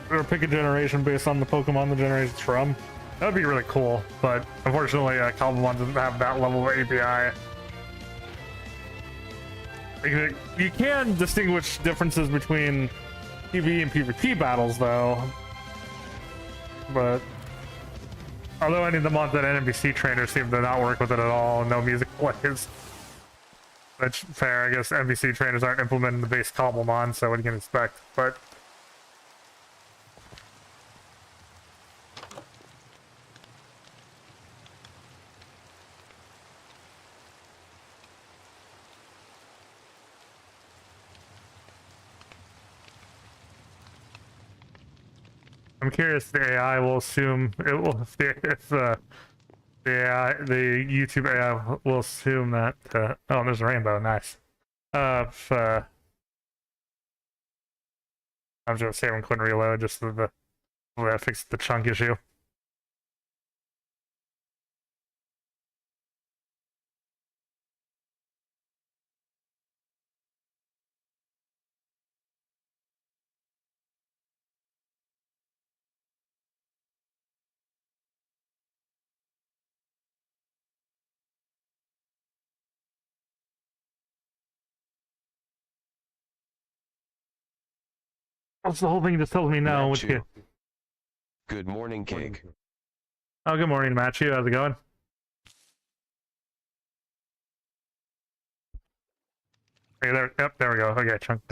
or pick a generation based on the Pokemon the generation's from. That would be really cool, but unfortunately, combat mod doesn't have that level of API. Like, you can distinguish differences between PvE and PvP battles, though. But although any of the mods that NPC trainers seem to not work with it at all, and no music plays. Which, fair, I guess NPC trainers aren't implementing the base Cobblemon, so what you can expect, but... I'm curious if the AI will assume, it will, the YouTube AI will assume that, oh, there's a rainbow, nice. If, I'm just saving couldn't reload just so that fixed the chunk issue. That's the whole thing just tells me no, which Matthew. Good morning, Cake. Oh, good morning, Matthew. How's it going? Hey, there. Yep, there we go. Okay, chunk.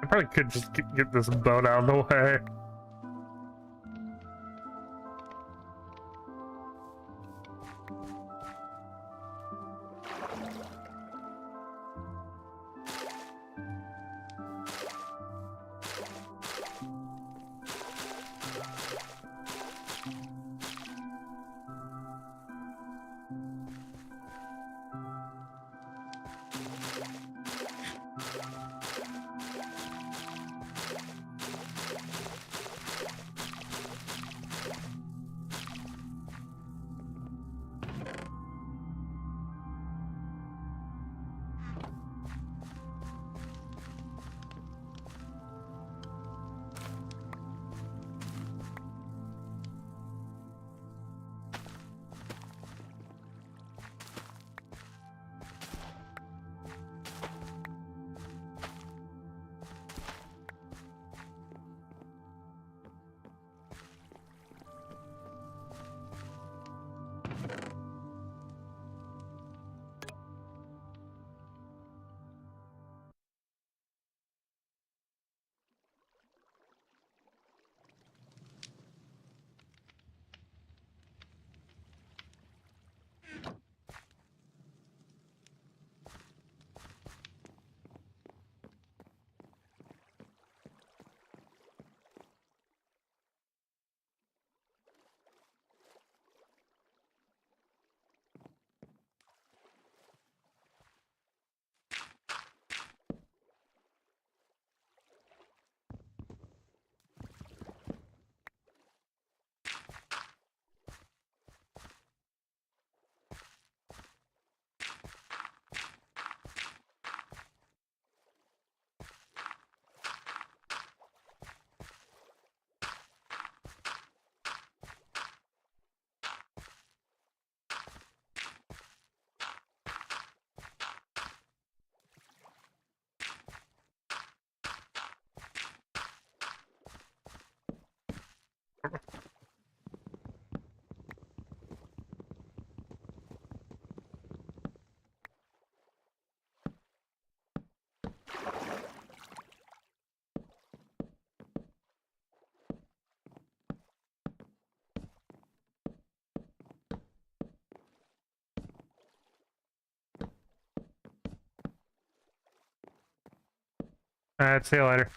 I probably could just get this boat out of the way. Alright, see you later.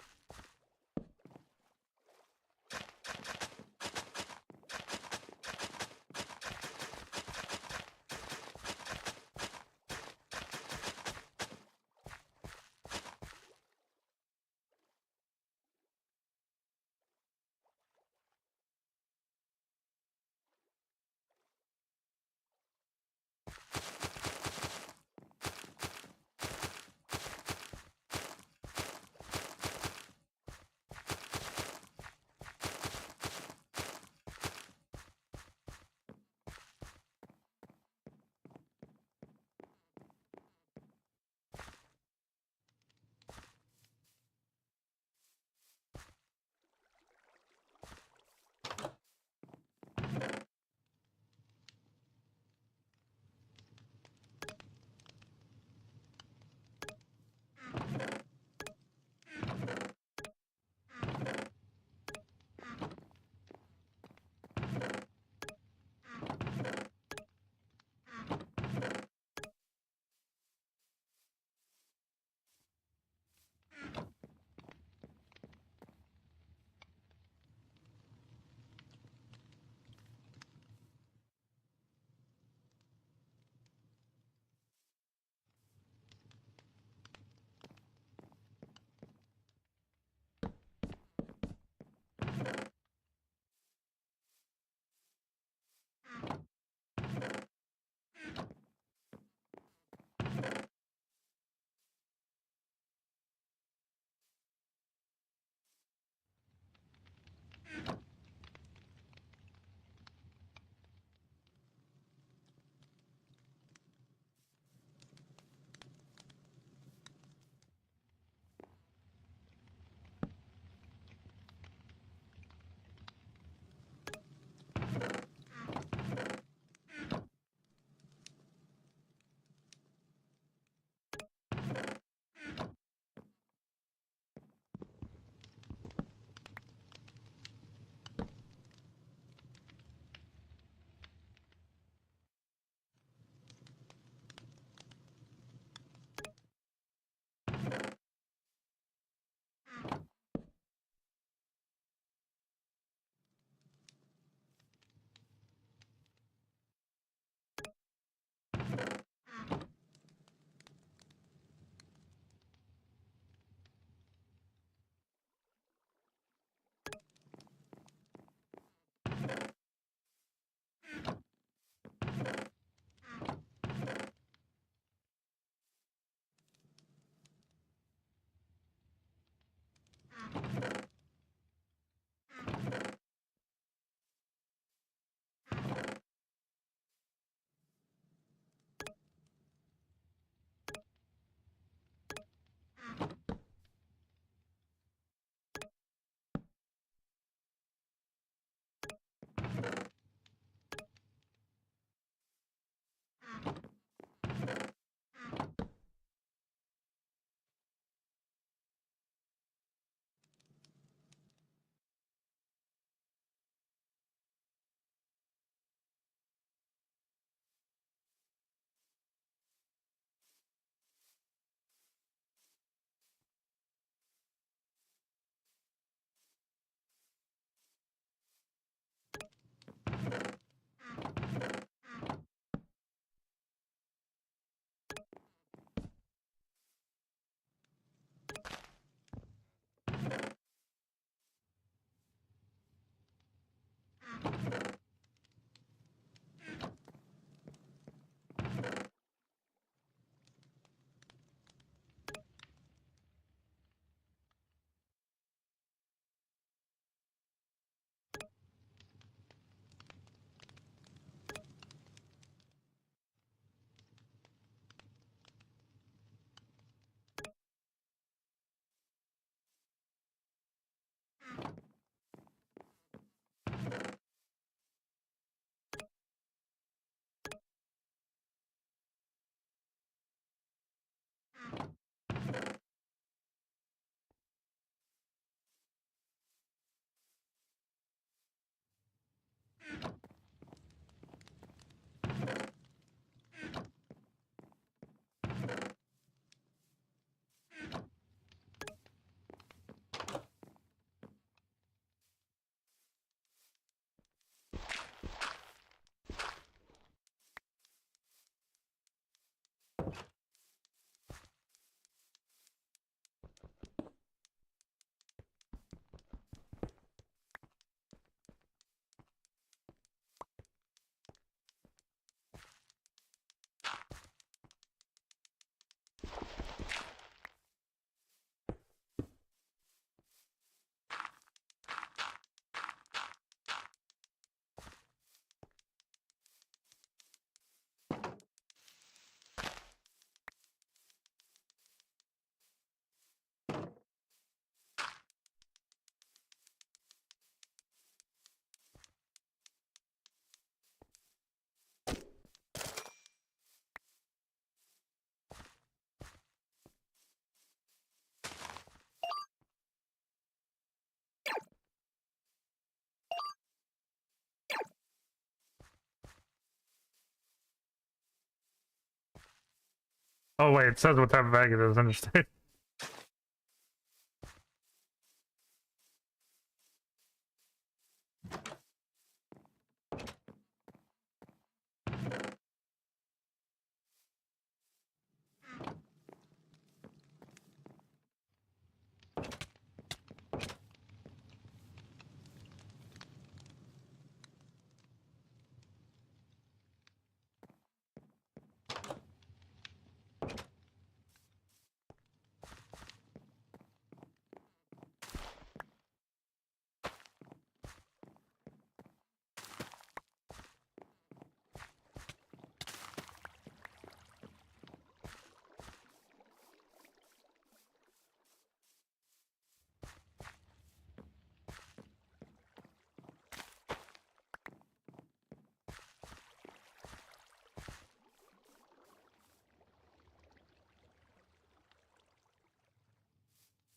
Oh wait, it says what type of bag it is. Interesting.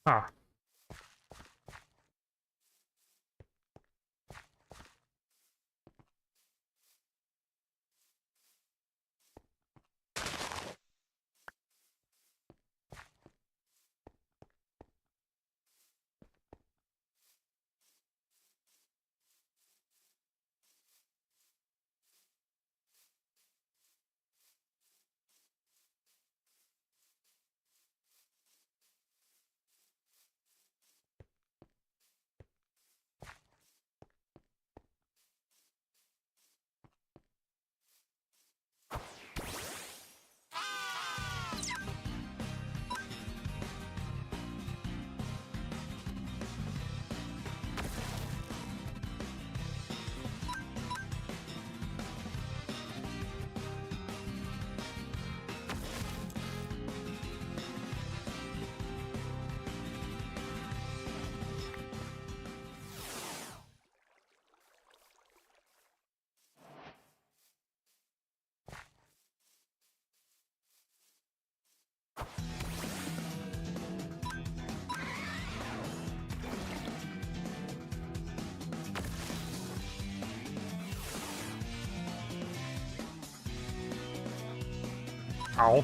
Ah. Ow.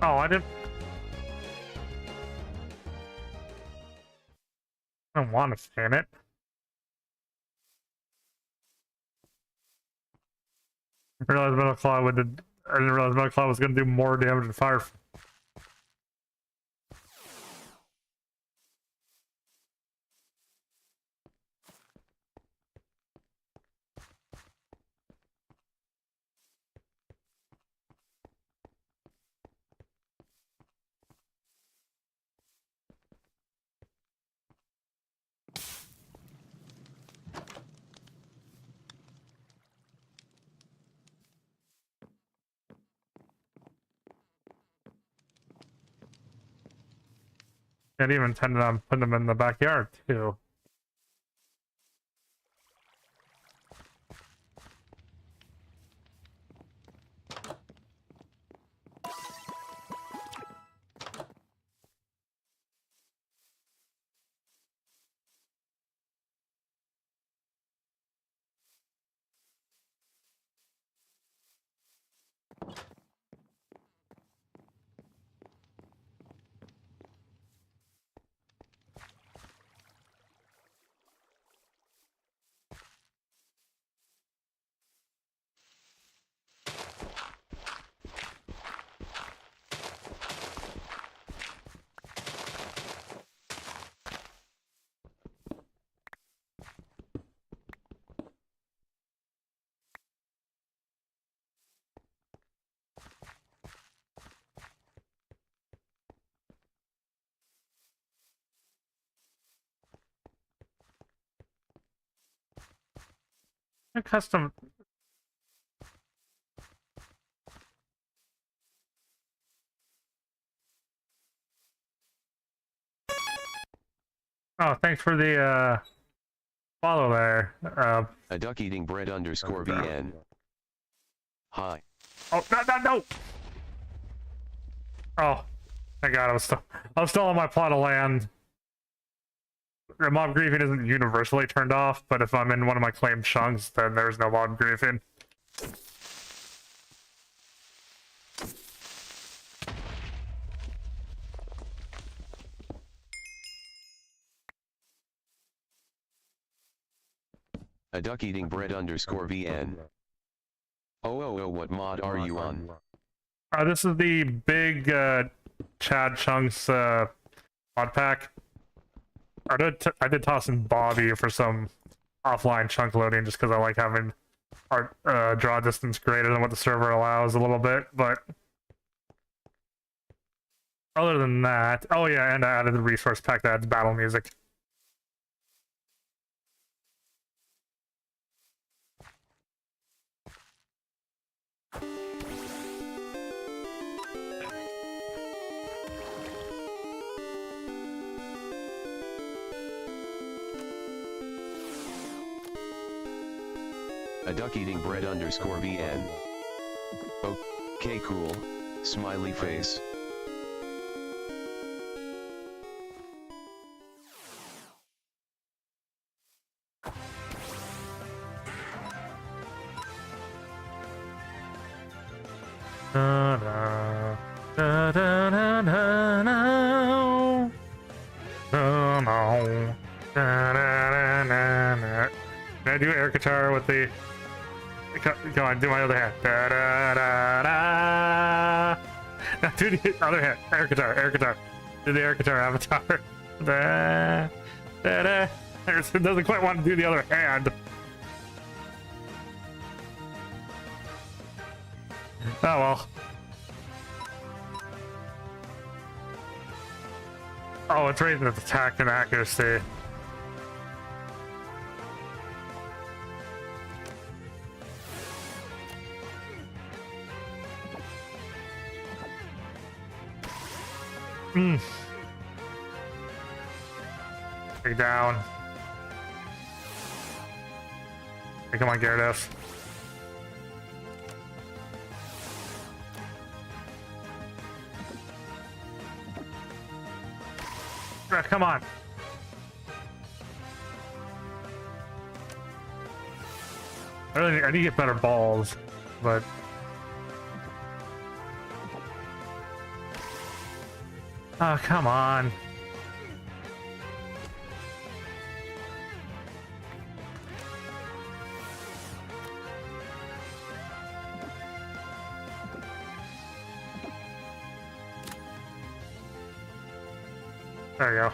Oh, I don't want to scan it. I realized Metal Claw I didn't realize Metal Claw was going to do more damage than Fire. I'd even intended on putting them in the backyard too. A custom. Oh, thanks for the follow there. A duck eating bread underscore VN. Hi. Oh, no! Oh, thank God, I was still on my plot of land. The mob griefing isn't universally turned off, but if I'm in one of my claimed chunks, then there's no mob griefing. A duck eating bread underscore VN. Oh, what mod are you on? This is the big Chad Chunks mod pack. I did toss in Bobby for some offline chunk loading just because I like having our draw distance greater than what the server allows a little bit, but other than that, oh yeah, and I added the resource pack that adds battle music. A duck eating bread underscore VN. Okay, cool. Smiley face. Da, da, da, da, da, da, da. Da, da, da, da, da, da. Can I do air guitar with the... Come on, do my other hand. Da, da, da, da. Now do the other hand. Air guitar. Do the air guitar avatar. Da, da, da. It doesn't quite want to do the other hand. Oh well. Oh, it's raising its attack and accuracy. Take down. Hey, come on, Gyarados. Come on. I need to get better balls, but oh, come on. There you go.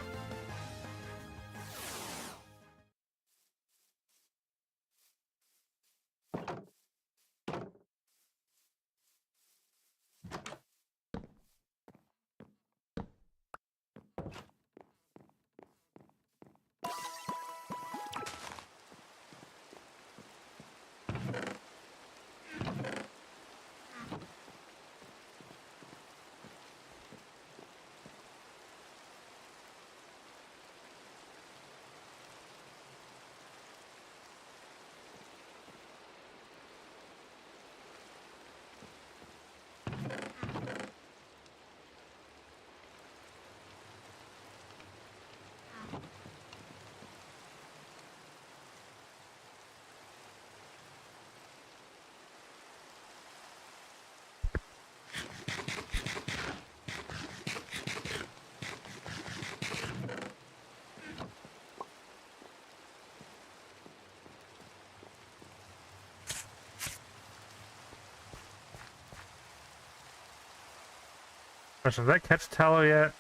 Question, did I catch Tallow yet?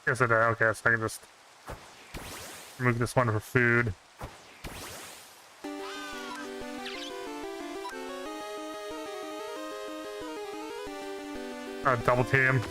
Yes, I did. Okay, so I can just remove this one for food. Double team.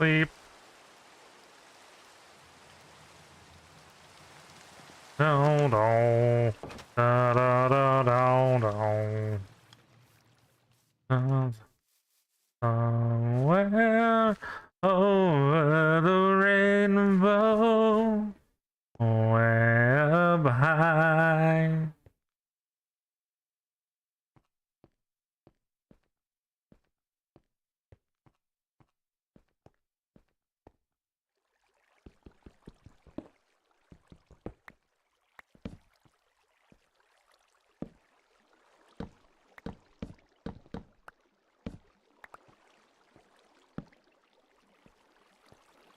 Sleep. Down, down, da da da down, down. Somewhere over the rainbow, way up high.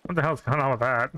What the hell's going on with that?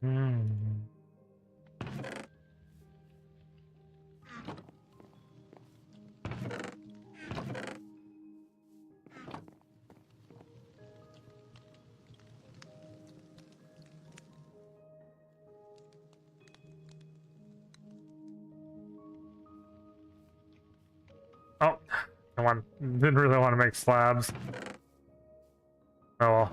Hmm. Oh, didn't really want to make slabs. Oh well.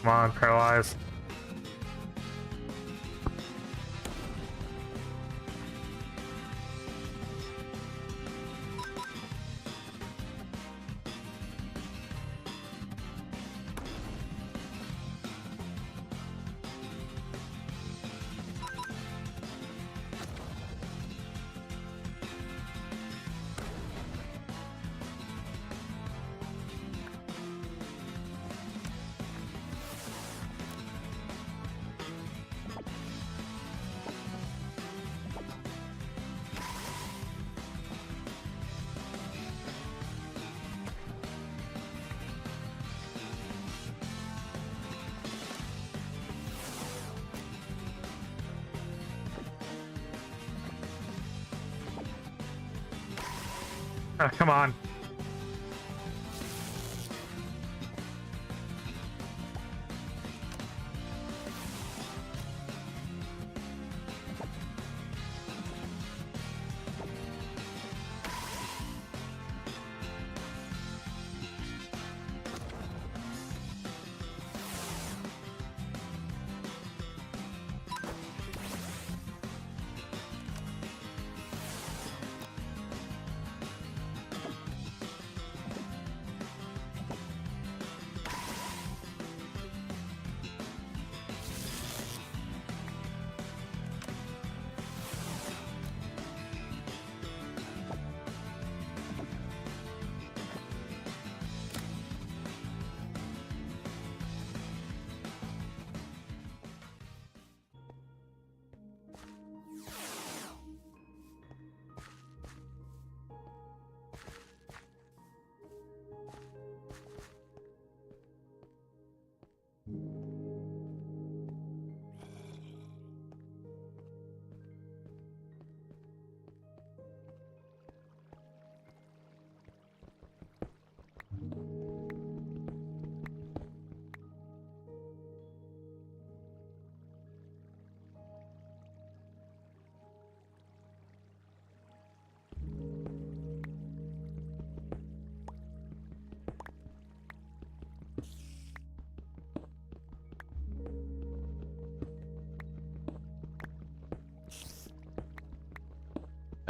Come on, paralyze. Ah, come on.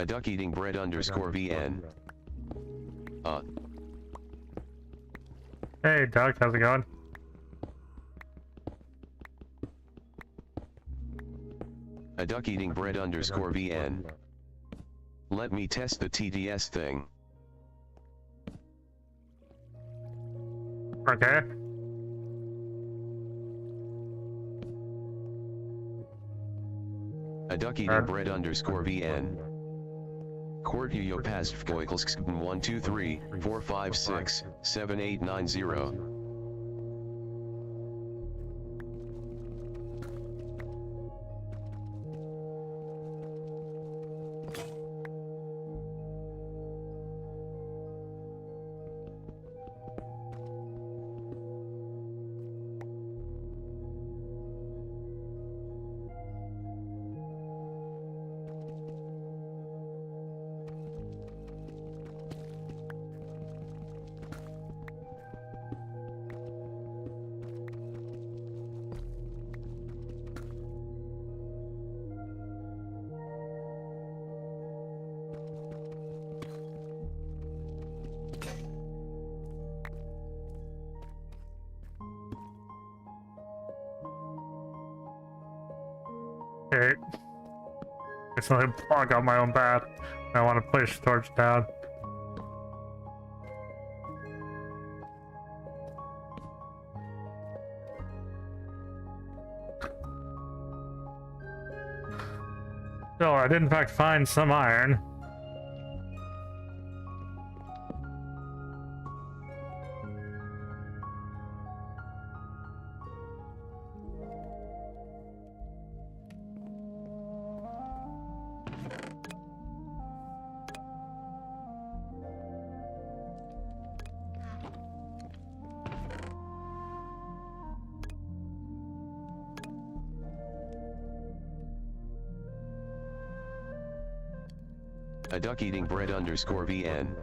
A duck eating bread underscore VN. Hey, Doug, how's it going? A duck eating bread underscore VN. Let me test the TDS thing. Okay. A duck eating bread underscore VN. Court yo past 1 2 3 4 5 6 7 8 9 0. Okay. It's not a block on my own path. I want to push torch down. So I did in fact find some iron. A duck eating bread underscore VN.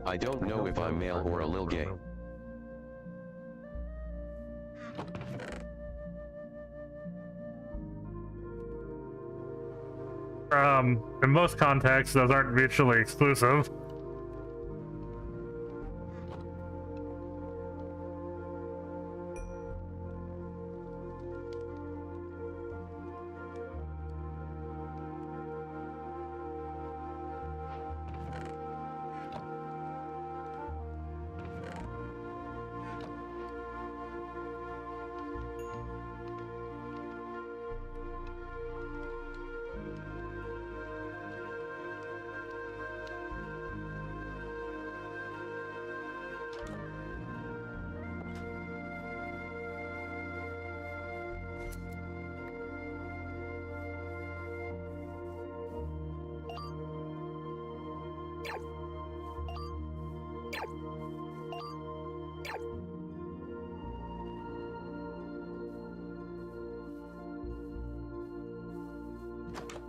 I don't know if I'm male or a lil gay. In most contexts, those aren't mutually exclusive.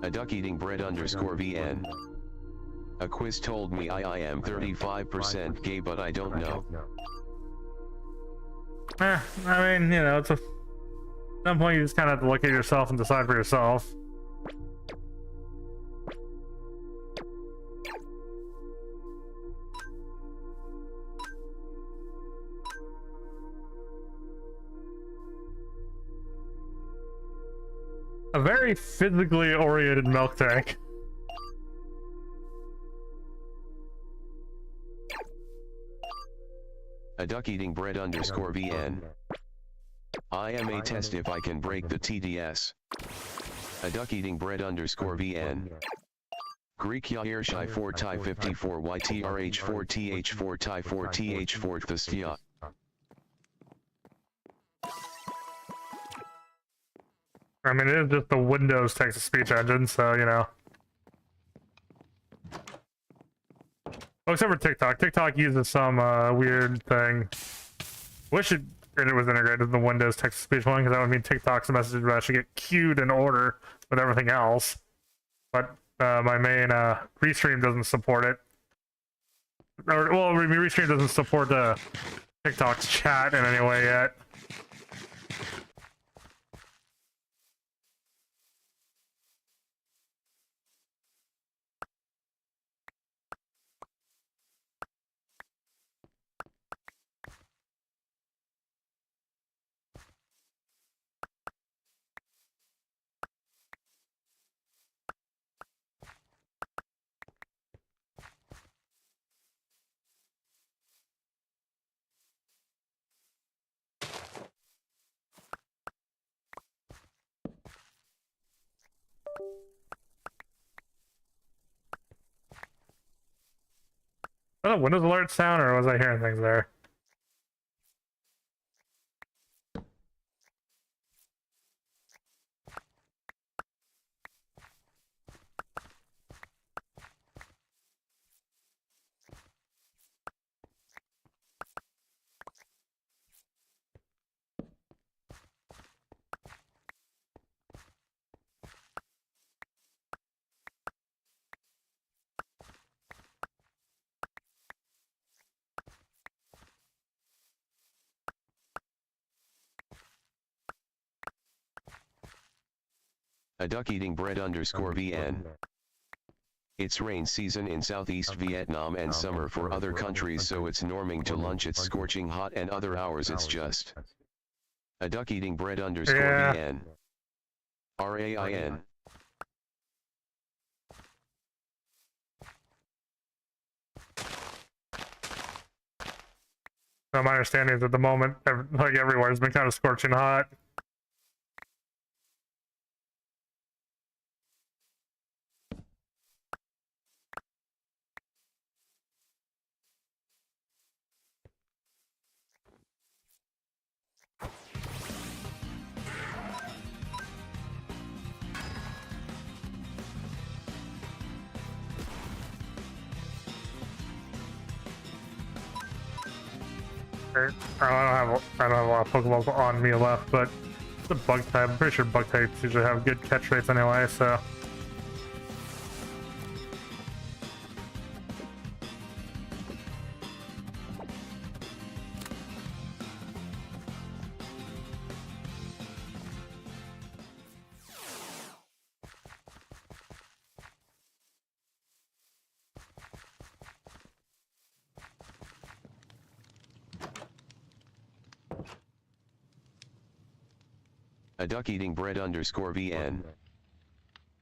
A duck eating bread underscore VN. A quiz told me I am 35% gay, but I don't know. I mean, you know, at some point you just kind of have to look at yourself and decide for yourself. A very physically oriented milk tank. A duck eating bread underscore VN. I am a test if I can break the TDS. A duck eating bread underscore VN. Greek Yair Shai 4 Ti 54 YTRH 4 TH 4 Ti 4 TH 4 Thestia. I mean, it is just the Windows text-to-speech engine, so, you know. Oh, except for TikTok. TikTok uses some weird thing. Wish it was integrated in the Windows text-to-speech one, because that would mean TikTok's message would actually get queued in order with everything else. But my main Restream doesn't support it. Or, well, Restream doesn't support TikTok's chat in any way yet. that a Windows alert sound, or was I hearing things there? A duck eating bread underscore VN. It's rain season in Southeast Vietnam and summer for other countries, so it's norming to lunch it's scorching hot and other hours it's just. A duck eating bread underscore VN. RAIN. So my understanding is at the moment, like everywhere, has been kind of scorching hot. I don't have a lot of Pokeballs on me left, but it's a bug type. I'm pretty sure bug types usually have good catch rates anyway, so. A duck eating bread underscore VN.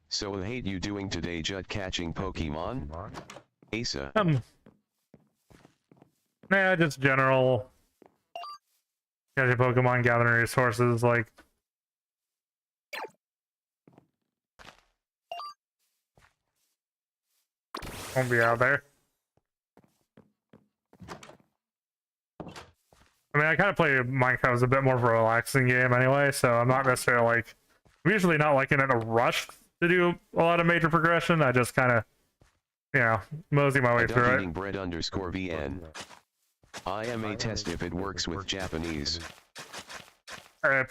So I hate you doing today just catching Pokemon? Asa. Yeah, just general catching Pokemon, gathering resources, like. Won't be out there. I mean, I kind of play Minecraft as a bit more of a relaxing game anyway, so I'm not necessarily like. I'm usually not like in a rush to do a lot of major progression. I just kind of, you know, mosey my way through Eating it. bread underscore VN. I am a test if it works with Japanese. I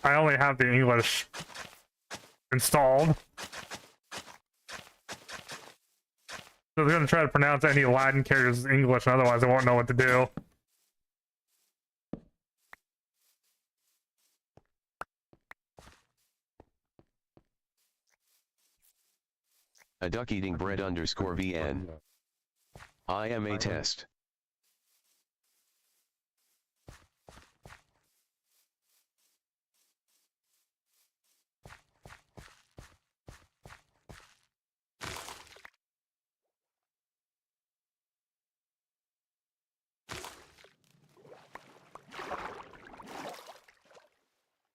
only have the English installed. So they're going to try to pronounce any Latin characters as English, and otherwise I won't know what to do. A duck eating bread underscore VN. I am a test.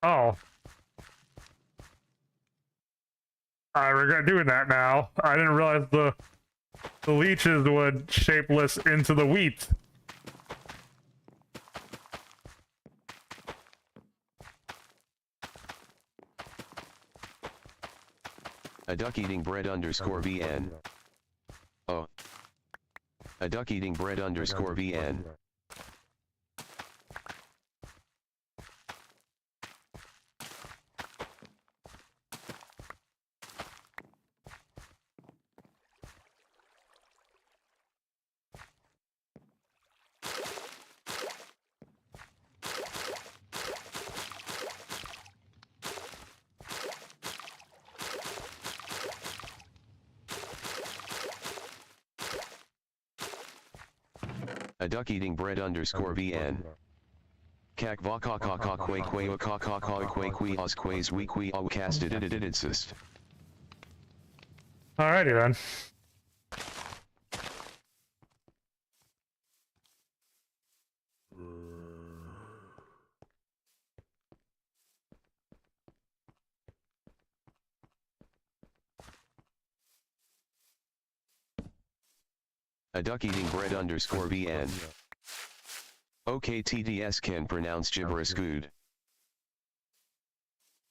Oh. I regret doing that now. I didn't realize the leeches would shapeless into the wheat. A duck eating bread underscore VN. Oh. A duck eating bread underscore VN. A duck eating bread underscore VN. Kak va ka ka ka kwe kwe ka ka ka kwe kwe os quays we kwe o casted it insist. Alrighty then. A duck eating bread underscore VN. Okay, TDS can pronounce gibberish good.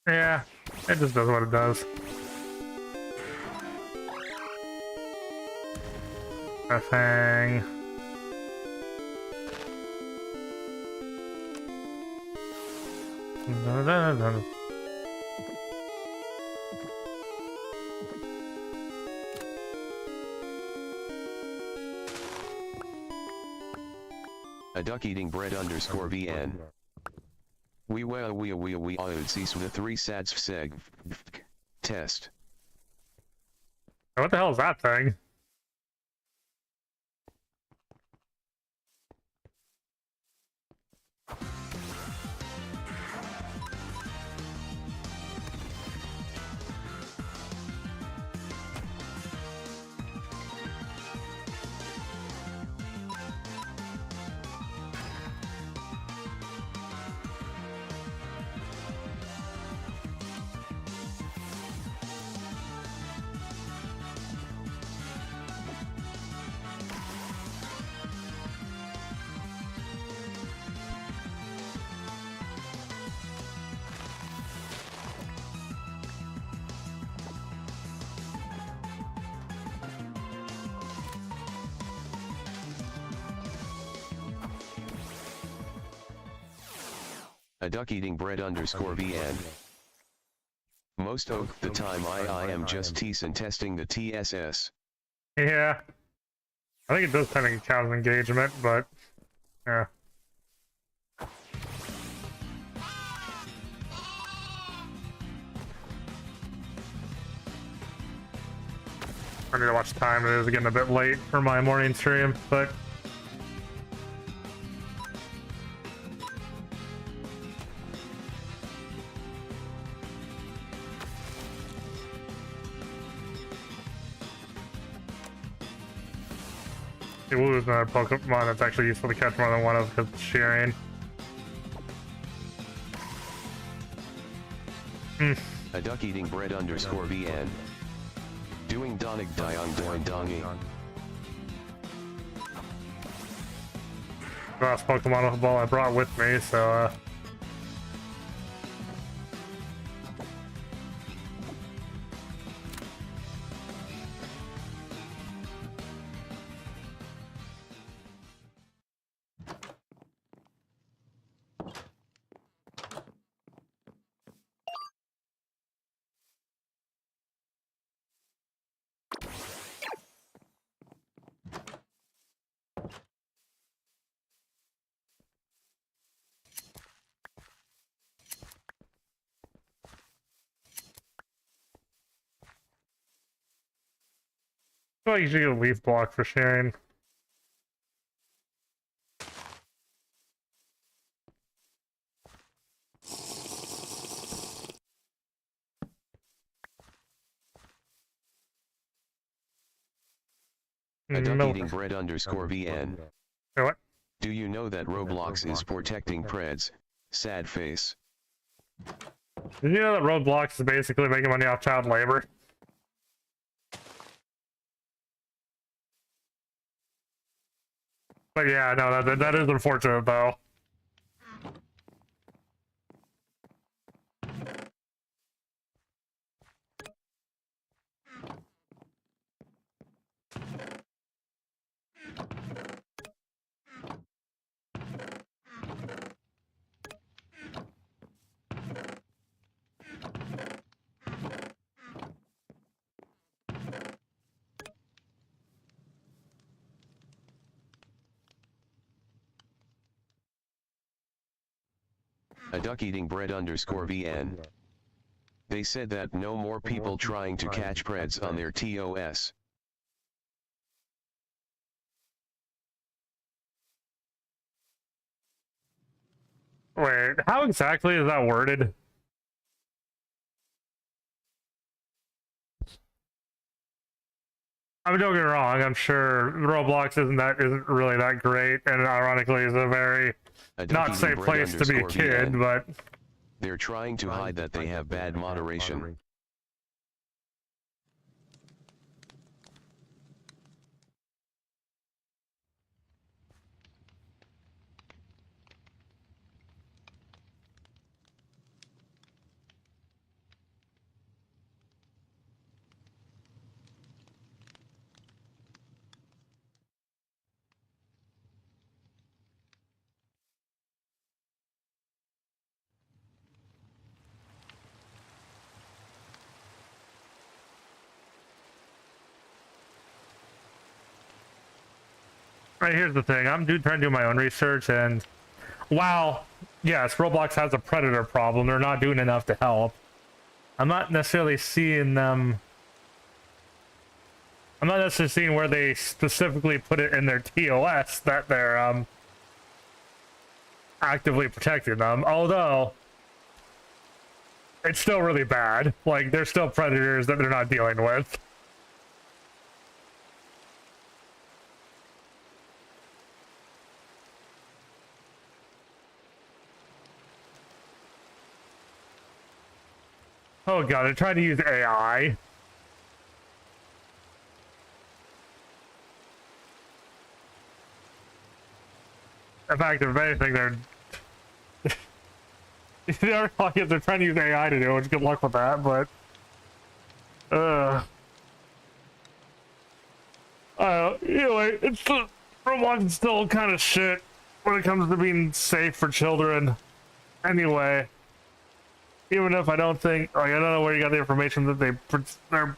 Yeah, it just does what it does. A thing. A duck eating bread underscore VN. We cease with 3 sats seg. Test. What the hell is that thing? A duck eating bread underscore VN. Most of the time I am just teasing testing the TSS. Yeah. I think it does kind of count as engagement, but yeah. I need to watch time. It is getting a bit late for my morning stream, but Woo is another Pokemon that's actually useful to catch more than one of because it's shearing. A duck eating bread underscore VN. Doing Donig Diong Doing Dongi. Last Pokemon ball I brought with me, so I feel like you should get a leaf block for sharing. A duck eating bread underscore VN. Hey, what? Do you know that Roblox is protecting Preds? Sad face. Did you know that Roblox is basically making money off child labor? But yeah, no, that is unfortunate though. A duck eating bread underscore VN. They said that no more people trying to catch Preds on their TOS. Wait, how exactly is that worded? I mean, don't get me wrong, I'm sure Roblox isn't really that great, and ironically is a very not safe place to be a kid, but they're trying to hide that they have bad moderation. Right, here's the thing. I'm trying to do my own research, and while, yes, Roblox has a predator problem, they're not doing enough to help. I'm not necessarily seeing them... I'm not necessarily seeing where they specifically put it in their TOS that they're actively protecting them, although it's still really bad. Like, there's still predators that they're not dealing with. Oh god, they're trying to use AI. In fact, if anything, they're trying to use AI to do it. Good luck with that, but anyway, it's Roblox is still kind of shit when it comes to being safe for children. Anyway, even if I don't think, like, I don't know where you got the information that they're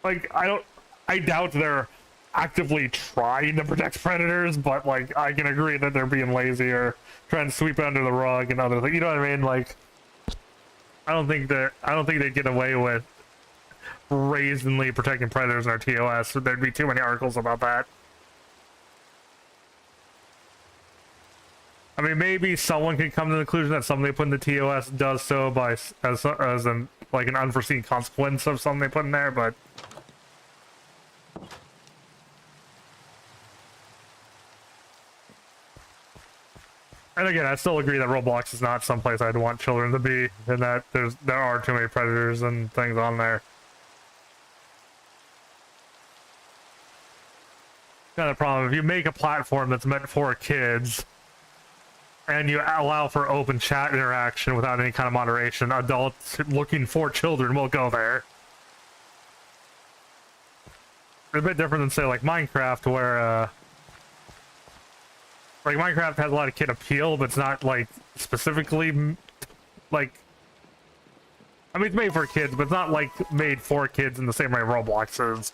like, I doubt they're actively trying to protect predators, but like, I can agree that they're being lazy or trying to sweep it under the rug and other things. You know what I mean? Like, I don't think they'd get away with brazenly protecting predators in our TOS. So there'd be too many articles about that. I mean, maybe someone could come to the conclusion that something they put in the TOS does so by as an like an unforeseen consequence of something they put in there, but and again, I still agree that Roblox is not someplace I'd want children to be, and that there are too many predators and things on there. Kind of problem, if you make a platform that's meant for kids, and you allow for open chat interaction without any kind of moderation, adults looking for children will go there. It's a bit different than, say, like Minecraft, where like, Minecraft has a lot of kid appeal, but it's not, like, specifically, like... I mean, it's made for kids, but it's not, like, made for kids in the same way Roblox is.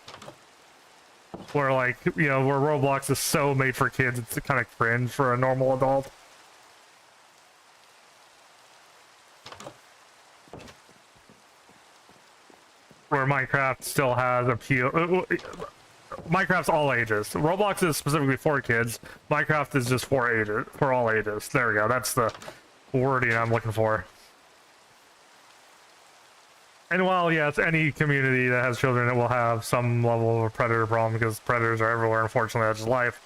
Where, like, you know, where Roblox is so made for kids, it's kind of cringe for a normal adult. Where Minecraft still has appeal... Minecraft's all ages. Roblox is specifically for kids. Minecraft is just for all ages. There we go. That's the wording I'm looking for. And while, yes, any community that has children, it will have some level of a predator problem because predators are everywhere. Unfortunately, that's just life.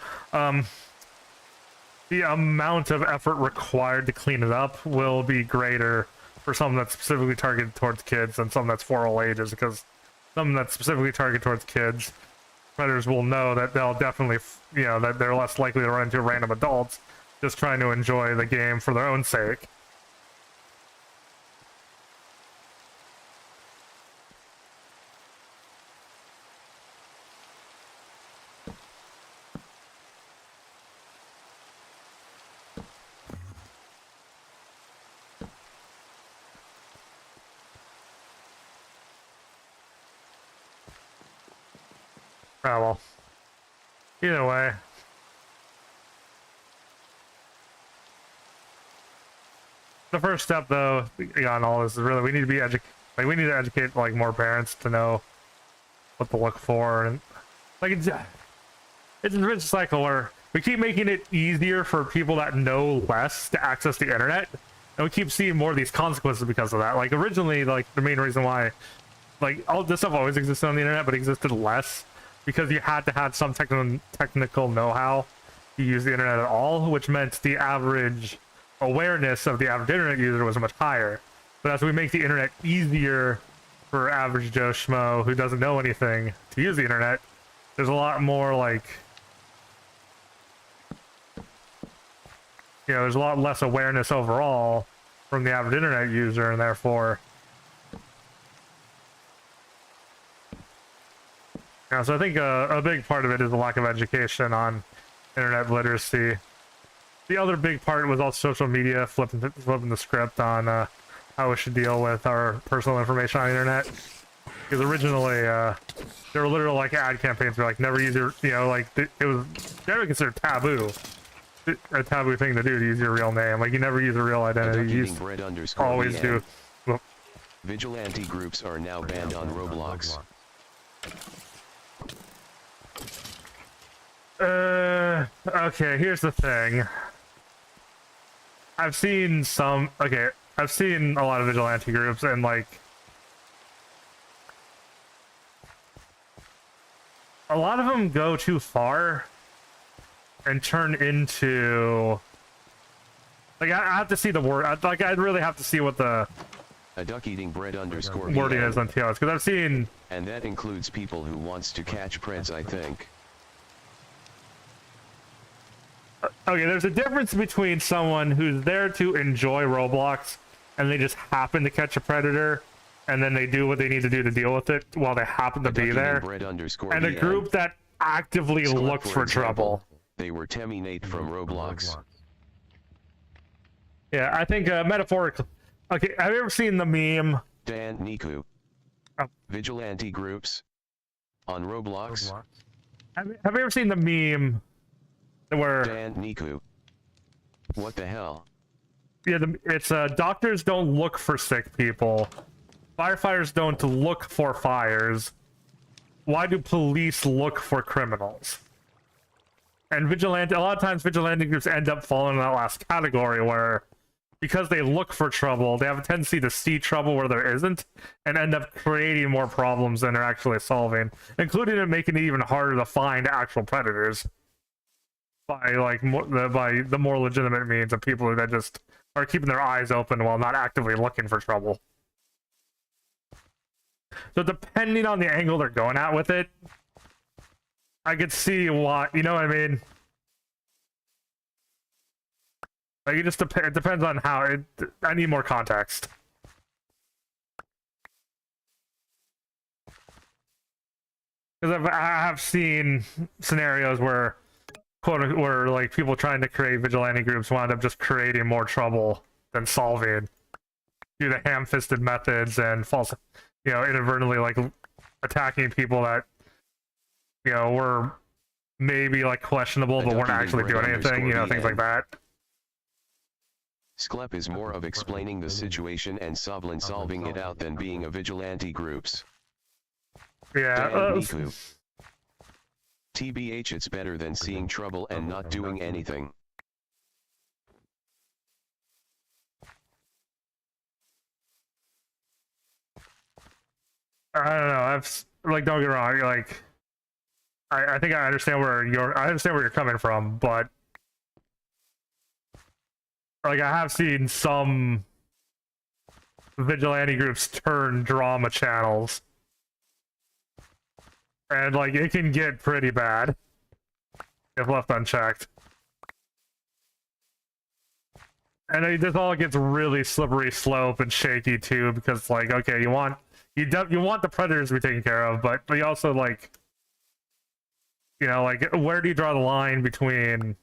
The amount of effort required to clean it up will be greater for something that's specifically targeted towards kids than something that's for all ages, because something that's specifically targeted towards kids, predators will know that they'll definitely, you know, that they're less likely to run into random adults just trying to enjoy the game for their own sake. Oh well. Either way. The first step, though, on all this is really we need to be we need to educate like more parents to know what to look for, and like it's a vicious cycle where we keep making it easier for people that know less to access the internet, and we keep seeing more of these consequences because of that. Like originally, like the main reason why, like all this stuff always existed on the internet, but existed less because you had to have some technical know-how to use the internet at all, which meant the average awareness of the average internet user was much higher. But as we make the internet easier for average Joe Schmo who doesn't know anything to use the internet, there's a lot more like, you know, there's a lot less awareness overall from the average internet user, and therefore, you know, so I think a big part of it is the lack of education on internet literacy. The other big part was also social media flipping the script on how we should deal with our personal information on the internet. Because originally, there were literal like ad campaigns where like never use your, you know, like it was generally considered taboo, a taboo thing to do to use your real name. Like you never use a real identity. You always do. Well, vigilante groups are now banned on Roblox. Okay, here's the thing. I've seen some, okay, I've seen a lot of vigilante groups and like, a lot of them go too far and turn into, like, I have to see the word, I'd really have to see what the a duck eating bread underscore wording is on TLS, because I've seen, and that includes people who wants to catch preds, I think. okay, there's a difference between someone who's there to enjoy Roblox and they just happen to catch a predator and then they do what they need to do to deal with it while they happen to be there, and a group that actively looks for trouble. They were terminated from Roblox. Yeah, I think metaphorically. Okay, have you ever seen the meme? Dan Niku. Oh. Vigilante groups on Roblox. Have you ever seen the meme where Dan Niku? What the hell? Yeah, it's doctors don't look for sick people. Firefighters don't look for fires. Why do police look for criminals? And vigilante, a lot of times vigilante groups end up falling in that last category where, because they look for trouble, they have a tendency to see trouble where there isn't and end up creating more problems than they're actually solving, including it making it even harder to find actual predators by like by the more legitimate means of people that just are keeping their eyes open while not actively looking for trouble. So depending on the angle they're going at with it, I could see why, you know what I mean? Like it just it depends on how it. I need more context. Because I have seen scenarios where, where like people trying to create vigilante groups wound up just creating more trouble than solving due to ham-fisted methods and false, you know, inadvertently like attacking people that, you know, were maybe like questionable but weren't actually doing anything, you know, things like that. Sklep is more of explaining the situation and Soblin solving it out than being a vigilante groups. Yeah. TBH, it's better than seeing trouble and not doing anything. I don't know. I've like, don't get me wrong. Like, I think I understand where you're coming from, but like I have seen some vigilante groups turn drama channels, and like it can get pretty bad if left unchecked. And this all gets really slippery slope and shaky too, because like, okay, you want the predators to be taken care of, but you also like, you know, like where do you draw the line between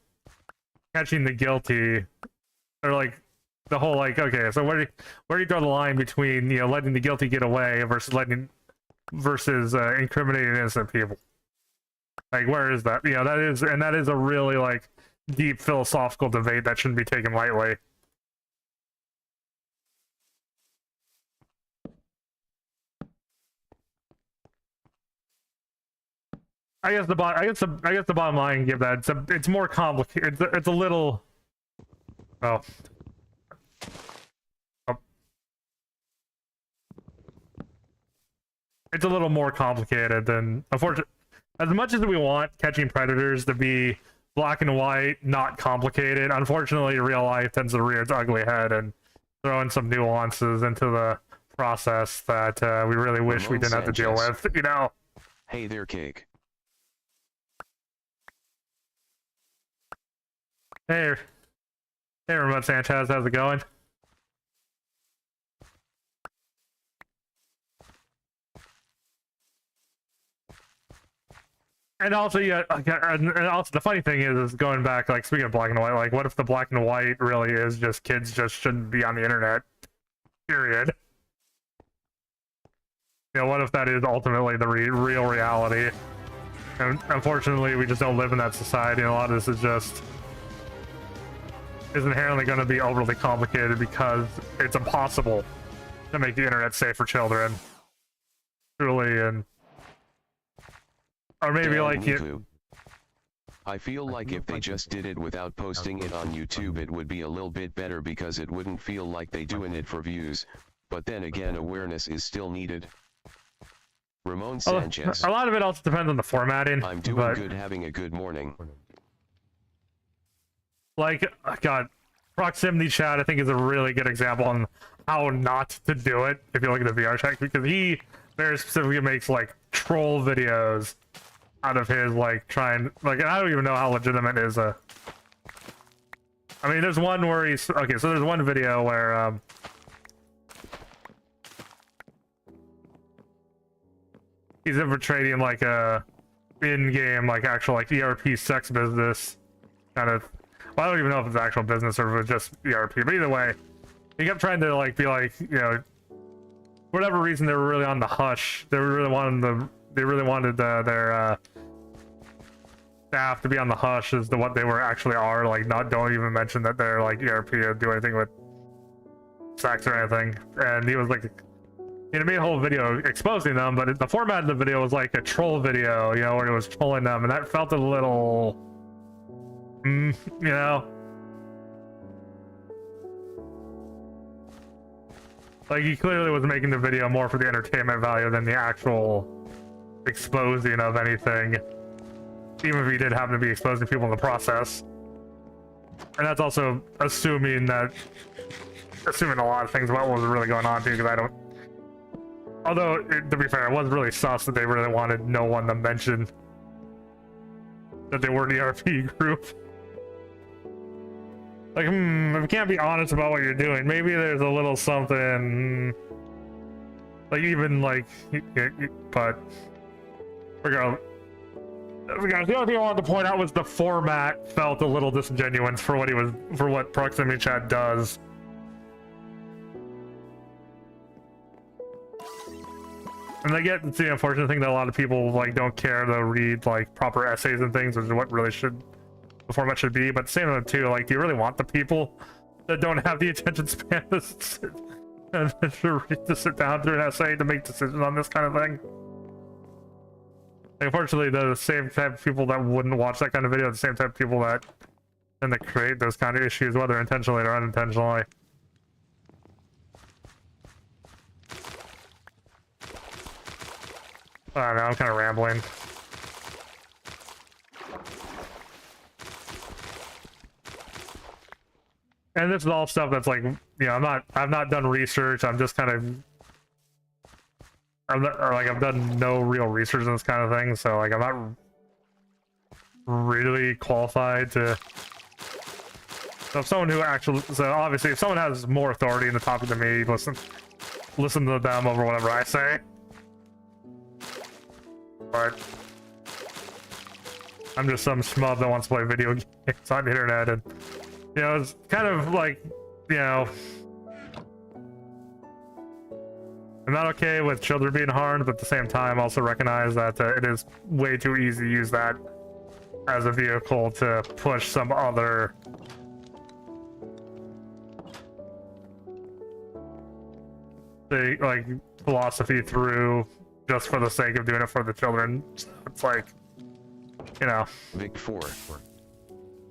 catching the guilty, or like the whole like, okay, so where do you draw the line between, you know, letting the guilty get away versus incriminating innocent people? Like where is that? You know, that is a really like deep philosophical debate that shouldn't be taken lightly. I guess the bottom line, give that it's more complicated. It's a little, well, it's a little more complicated than, unfortunately, as much as we want catching predators to be black and white, not complicated, unfortunately real life tends to rear its ugly head and throw in some nuances into the process that we really wish we didn't have to deal with, you know. Hey there, Cake. Hey, Remote Sanchez, how's it going? And also, yeah, and also the funny thing is going back, like speaking of black and white, like what if the black and white really is just kids just shouldn't be on the internet? Period. You know, what if that is ultimately the real reality? And unfortunately, we just don't live in that society, and a lot of this is inherently going to be overly complicated because it's impossible to make the internet safe for children. Truly, and or maybe like you. I feel like if they just did it without posting it on YouTube, it would be a little bit better because it wouldn't feel like they doing it for views. But then again, awareness is still needed. Ramon Sanchez. A lot of it also depends on the formatting. I'm doing good, having a good morning. Like, God, proximity chat, I think, is a really good example on how not to do it if you look at the VR chat, because he very specifically makes like troll videos out of his like trying, like, and I don't even know how legitimate is a. I mean, there's one where he's okay. So there's one video where he's infiltrating like a in-game like actual like ERP sex business kind of. Well, I don't even know if it's actual business or if it's just ERP, but either way, he kept trying to like be like, you know, for whatever reason they were really on the hush. They really wanted their staff to be on the hush as to what they were actually are. Like, don't even mention that they're like ERP or do anything with sex or anything. And he was like, he made a whole video exposing them, but the format of the video was like a troll video, you know, where it was trolling them, and that felt a little, you know, like he clearly was making the video more for the entertainment value than the actual exposing of anything, even if he did happen to be exposing people in the process. And that's also assuming a lot of things about what was really going on too, because I don't. Although, to be fair, it was really sus that they really wanted no one to mention that they were an ERP group. Like, if you can't be honest about what you're doing, maybe there's a little something, like, even, like, but, regardless, the only thing I wanted to point out was the format felt a little disingenuous for what proximity chat does. And I get the unfortunate thing that a lot of people like don't care to read like proper essays and things, which is what really the format should be. But same with too, like, do you really want the people that don't have the attention span to sit down through an essay to make decisions on this kind of thing? Like, unfortunately, the same type of people that wouldn't watch that kind of video are the same type of people that tend to create those kind of issues, whether intentionally or unintentionally. I don't know, I'm kind of rambling. And this is all stuff that's like, you know, I've not done research. I'm just kind of, I've done no real research on this kind of thing. So like, I'm not really qualified to. So if someone who actually, so obviously if someone has more authority in the topic than me, listen to them over whatever I say. But I'm just some schmub that wants to play video games on the internet, and you know, it's kind of like, you know, I'm not okay with children being harmed, but at the same time also recognize that it is way too easy to use that as a vehicle to push some other like philosophy through just for the sake of doing it for the children. So it's like, you know. Vic 4.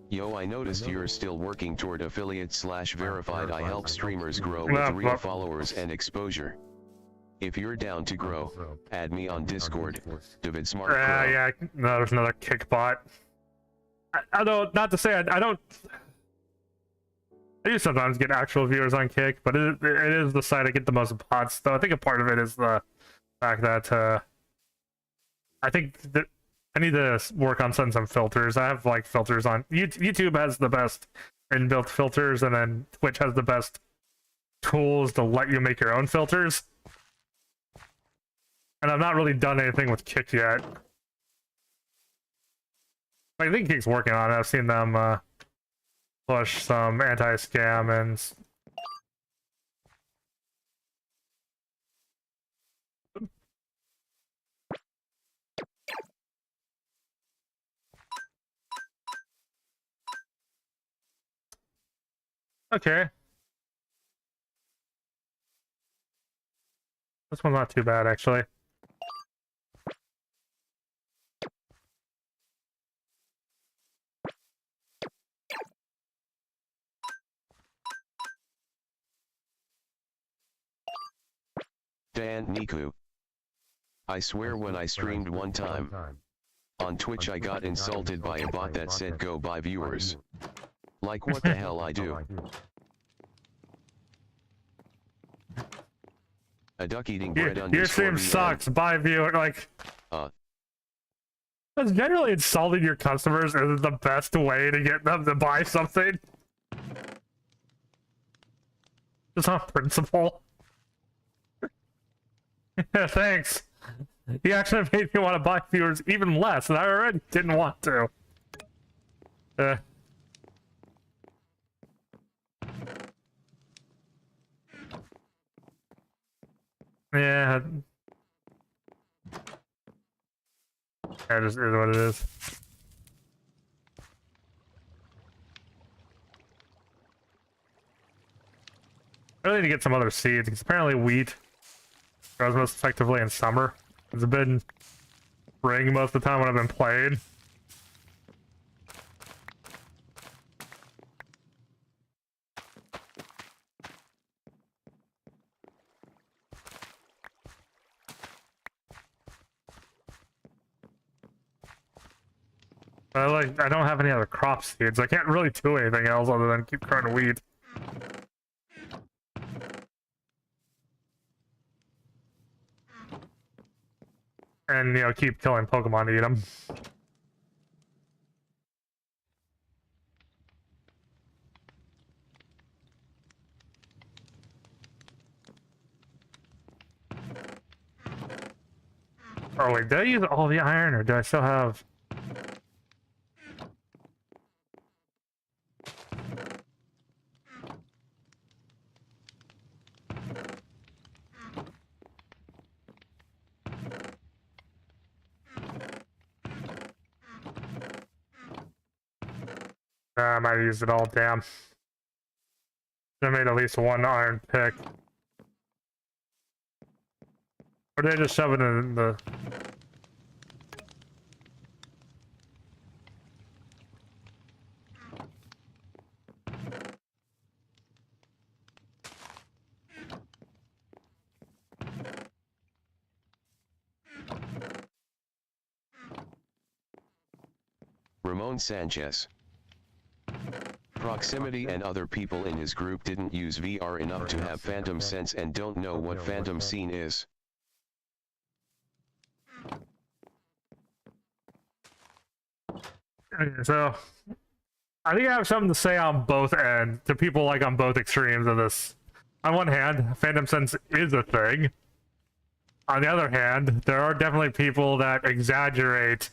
Yo, I noticed you're still working toward affiliate/verified. I help streamers grow with real followers and exposure. If you're down to grow, add me on Discord. David Smart. Yeah, no, there's another kickbot. Although, not to say I don't. I do sometimes get actual viewers on Kick, but it is the site I get the most bots. Though I think a part of it is the fact that I think that I need to work on setting some filters. I have like filters on YouTube has the best inbuilt filters, and then Twitch has the best tools to let you make your own filters. And I've not really done anything with Kick yet. I think Kick's working on it. I've seen them push some anti-scam and Okay. This one's not too bad, actually. Dan Niku. I swear when I streamed one time, on Twitch I got insulted by a bot that said go buy viewers. Like what the hell I do? A duck eating bread Your stream sucks. Buy viewer, like... That's generally insulting your customers is the best way to get them to buy something. It's not principle. Yeah, thanks. He actually made me want to buy viewers even less, and I already didn't want to. Yeah. That just is what it is. I really need to get some other seeds, because apparently wheat grows most effectively in summer. It's been spring most of the time when I've been playing. I don't have any other crop seeds. I can't really do anything else other than keep growing wheat. And, you know, keep killing Pokemon to eat them. Oh wait, did I use all the iron, or do I still have... I might have used it all, damn. I made at least one iron pick. Or did I just shove it in the... Ramon Sanchez. Proximity and other people in his group didn't use VR enough to have phantom sense and don't know what phantom scene is. Okay, so... I think I have something to say on both ends, to people like on both extremes of this. On one hand, phantom sense is a thing. On the other hand, there are definitely people that exaggerate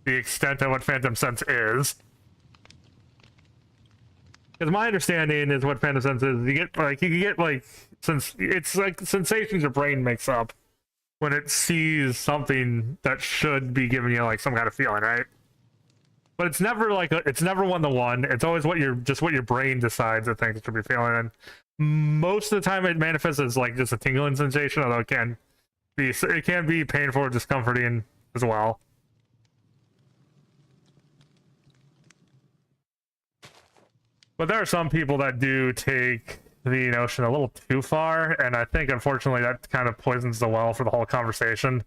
the extent of what phantom sense is. Because my understanding is what phantom sense is, you can get since it's like sensations your brain makes up when it sees something that should be giving you like some kind of feeling, right? But it's never it's never one-to-one. It's always what your brain decides it thinks it should be feeling. And most of the time it manifests as like just a tingling sensation, although it can be painful or discomforting as well. But there are some people that do take the notion a little too far, and I think unfortunately that kind of poisons the well for the whole conversation.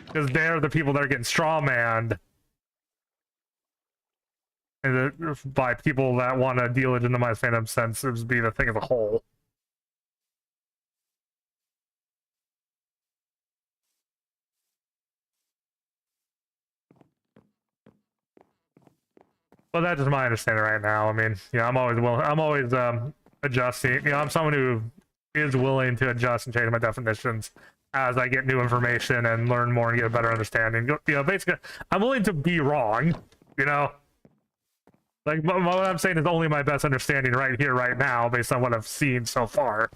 Because they're the people that are getting strawmanned by people that want to delegitimize phantom sense as being a thing as a whole. Well, that's just my understanding right now. I mean, yeah, I'm always adjusting. You know, I'm someone who is willing to adjust and change my definitions as I get new information and learn more and get a better understanding. You know, basically, I'm willing to be wrong, you know? Like, what I'm saying is only my best understanding right here, right now, based on what I've seen so far.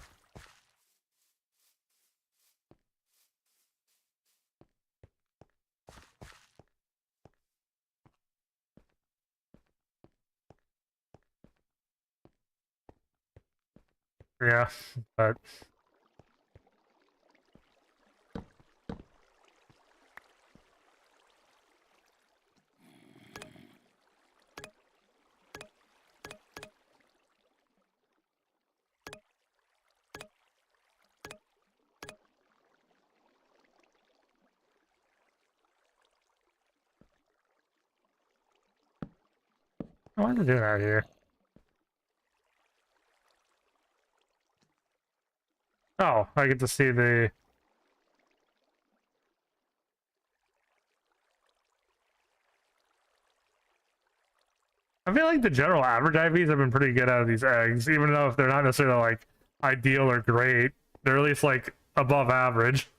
Yeah, but why is it doing out here? Oh, I get to see the. I feel like the general average IVs have been pretty good out of these eggs, even though if they're not necessarily like ideal or great, they're at least like above average.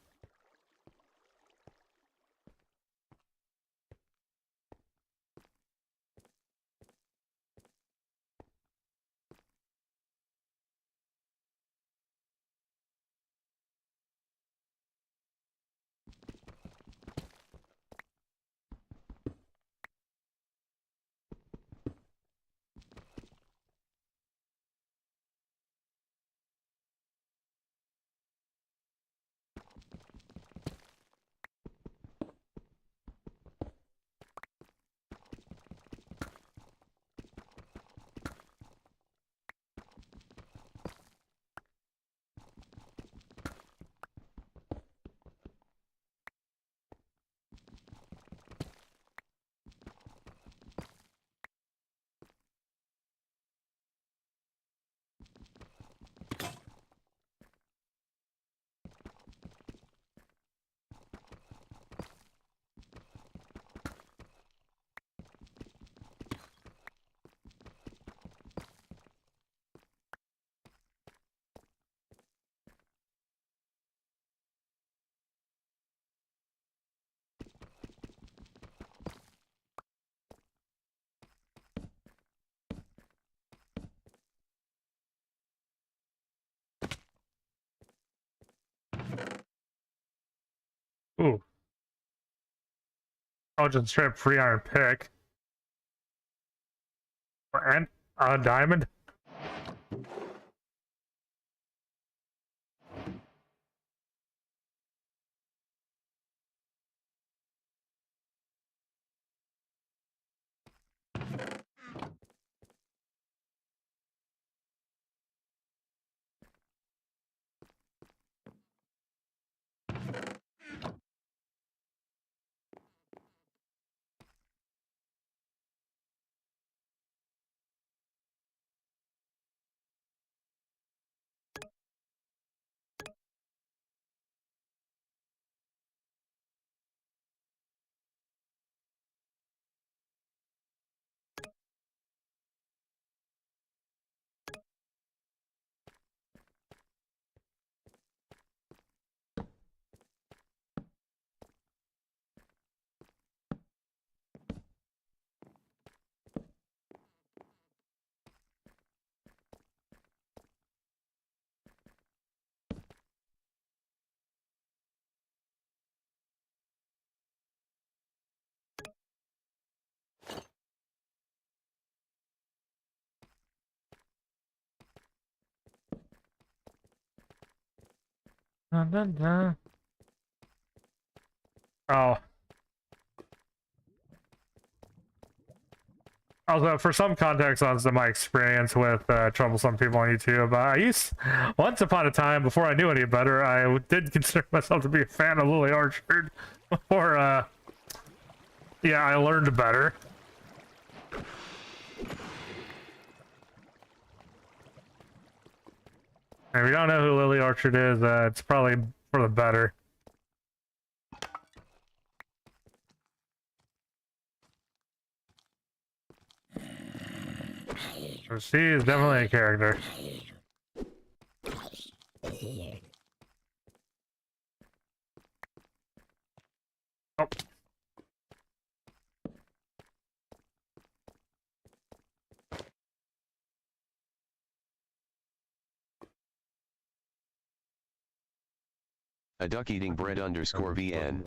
Ooh. Oh, just straight up free iron pick. And a diamond. Dun, dun, dun. Oh. Also, for some context on my experience with troublesome people on YouTube, once upon a time, before I knew any better, I did consider myself to be a fan of Lily Orchard. Before, yeah, I learned better. And if you don't know who Lily Orchard is, it's probably for the better. So she is definitely a character. Oh. A duck eating bread underscore VN.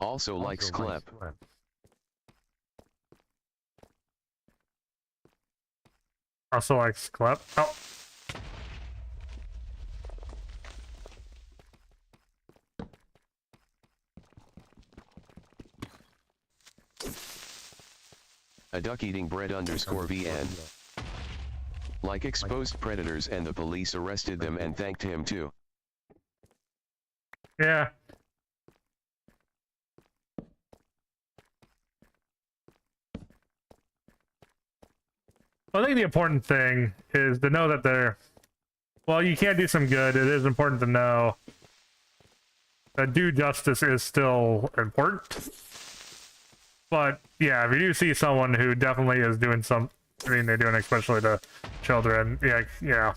Also likes Clep. Also likes Clep. Oh. A duck eating bread underscore VN. Like exposed predators and the police arrested them and thanked him too. Yeah. I think the important thing is to know that they're, well, you can't do some good. It is important to know that due justice is still important. But yeah, if you do see someone who definitely is doing something they're doing, especially to children, yeah, yeah.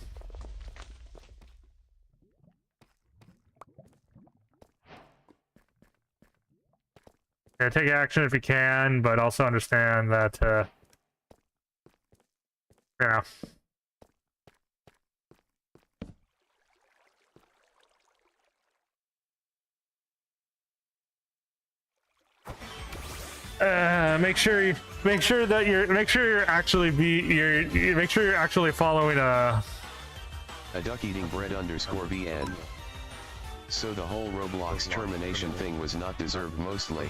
Yeah, take action if you can, but also understand that, yeah. Make sure you're actually following A duck eating bread underscore VN. So the whole Roblox termination thing was not deserved mostly.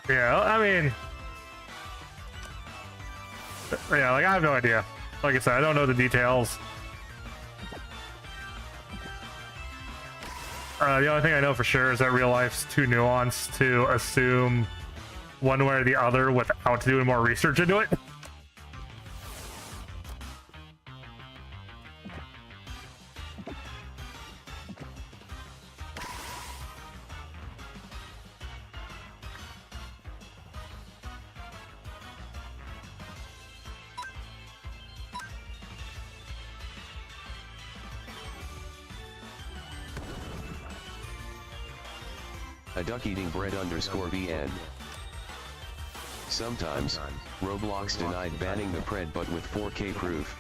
Yeah, I mean, yeah, like I have no idea. Like I said, I don't know the details. The only thing I know for sure is that real life's too nuanced to assume one way or the other without doing more research into it. A duck eating bread underscore VN. Sometimes, Roblox denied banning the pred but with 4K proof.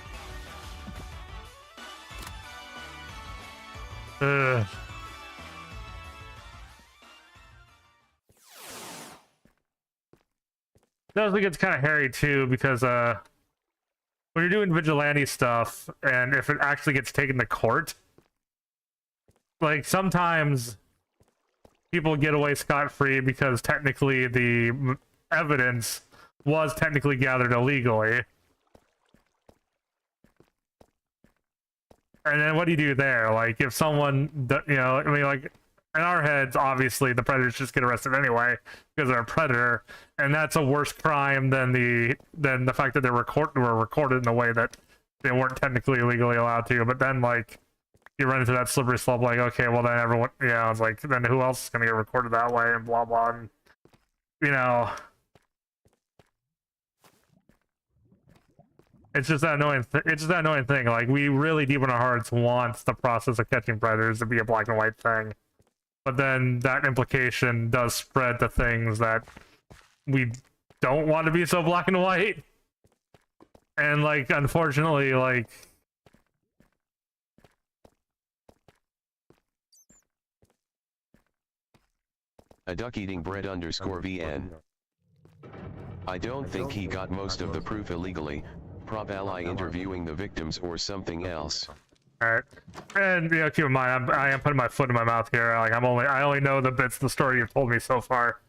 That gets kind of hairy too, because when you're doing vigilante stuff, and if it actually gets taken to court, like sometimes people get away scot-free because technically the evidence was technically gathered illegally. And then what do you do there? Like, if someone, you know, I mean, like, in our heads, obviously, the predators just get arrested anyway because they're a predator, and that's a worse crime than the fact that were recorded in a way that they weren't technically legally allowed to. But then, like, you run into that slippery slope, like, okay, well, then everyone, yeah, it's like, then who else is going to get recorded that way, and blah, blah, and, you know, it's just that annoying, thing, like, we really, deep in our hearts, want the process of catching predators to be a black and white thing, but then that implication does spread to things that we don't want to be so black and white, and, like, unfortunately, like, A duck eating bread underscore VN. I don't think he got most of the proof illegally, prop ally interviewing the victims or something else. Alright, and you know, keep in mind, I am putting my foot in my mouth here. Like, I only know the bits of the story you've told me so far,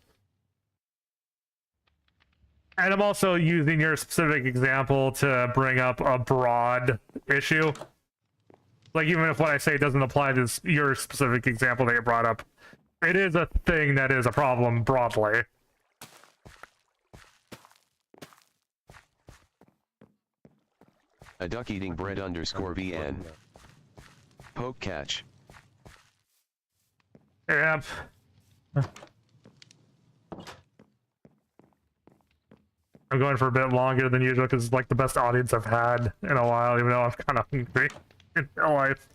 and I'm also using your specific example to bring up a broad issue. Like, even if what I say doesn't apply to your specific example that you brought up, it is a thing that is a problem broadly. A duck eating bread underscore VN. Poke catch. Yep. I'm going for a bit longer than usual because it's like the best audience I've had in a while, even though I'm kind of hungry in real life.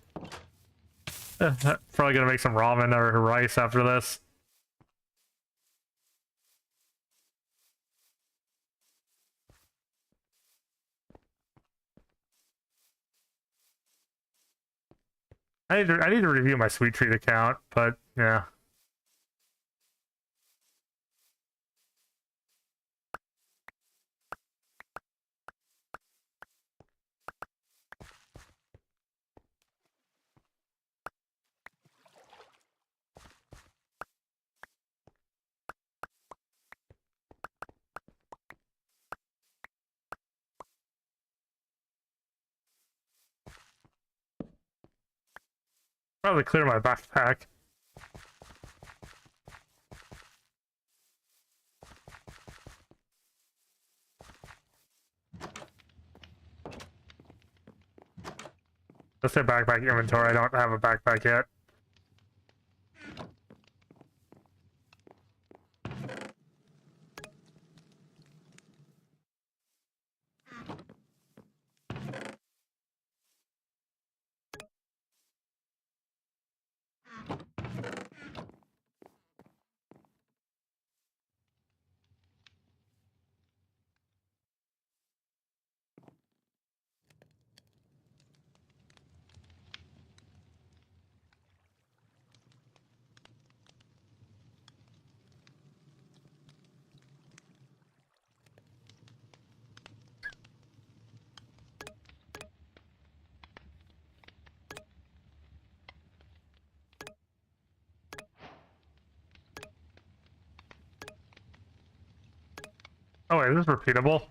Probably gonna make some ramen or rice after this. I need to review my Sweet Treat account, but yeah. Probably clear my backpack. Just say backpack inventory. I don't have a backpack yet. Oh wait, this is repeatable.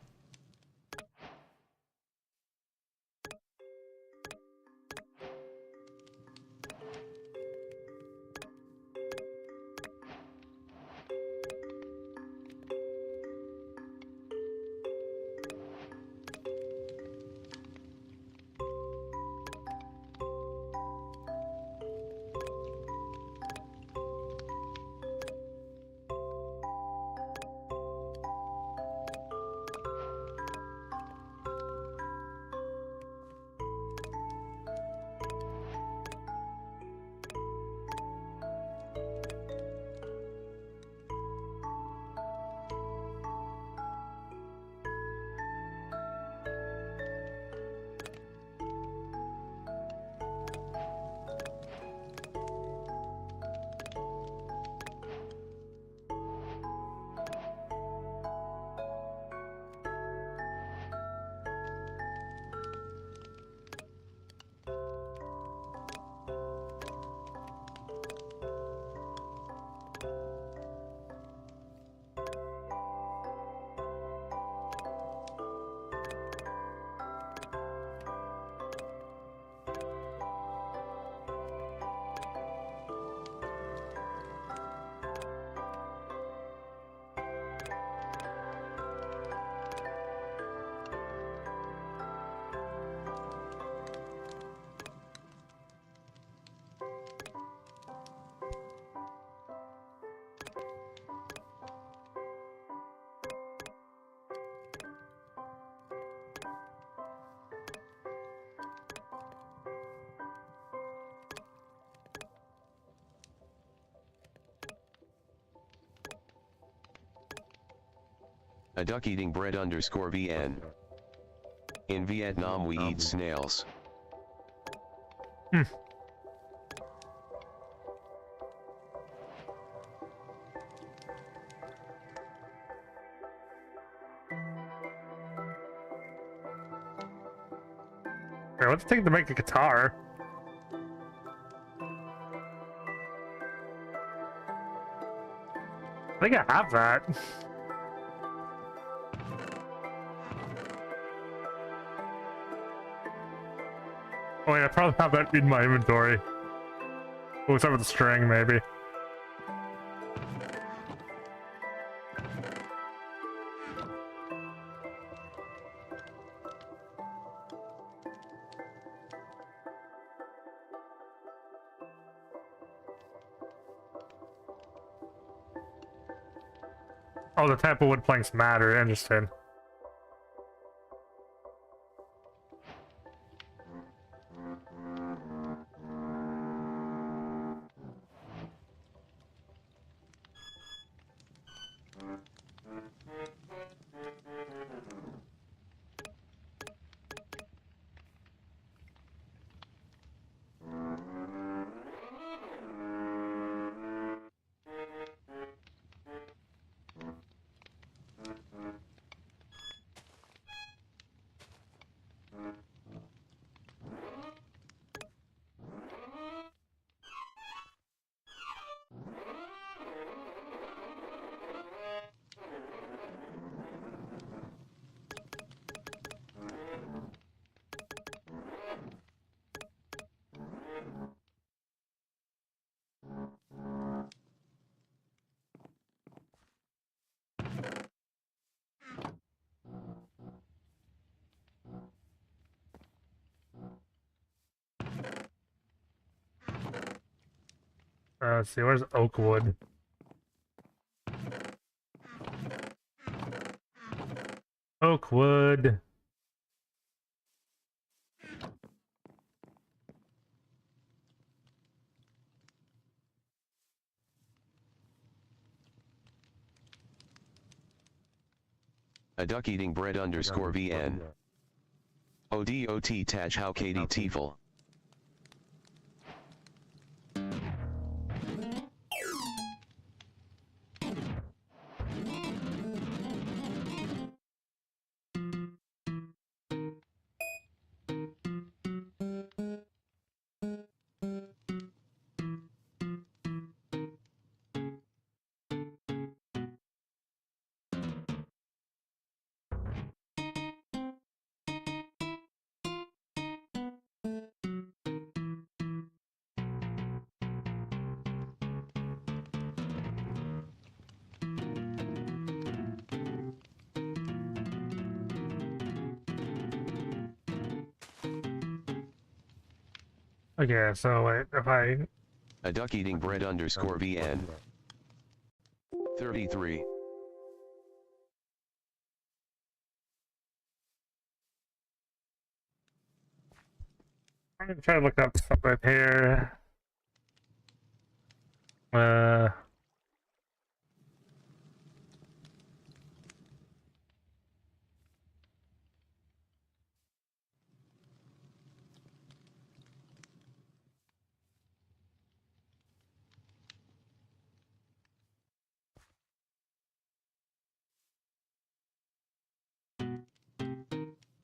A duck eating bread underscore VN. In Vietnam we eat snails. Hmm. Okay, what's it take to make a guitar? I think I have that. Oh wait, I probably have that in my inventory. Oh, it's over the string, maybe. Oh, the type of wood planks matter. Interesting. Let's see, where's Oakwood? Oakwood. A duck eating bread underscore VN. ODOT Taj how Katie Tiefel. Okay, so wait, if I... A duck eating bread underscore VN. 33. I'm gonna try to look up something here.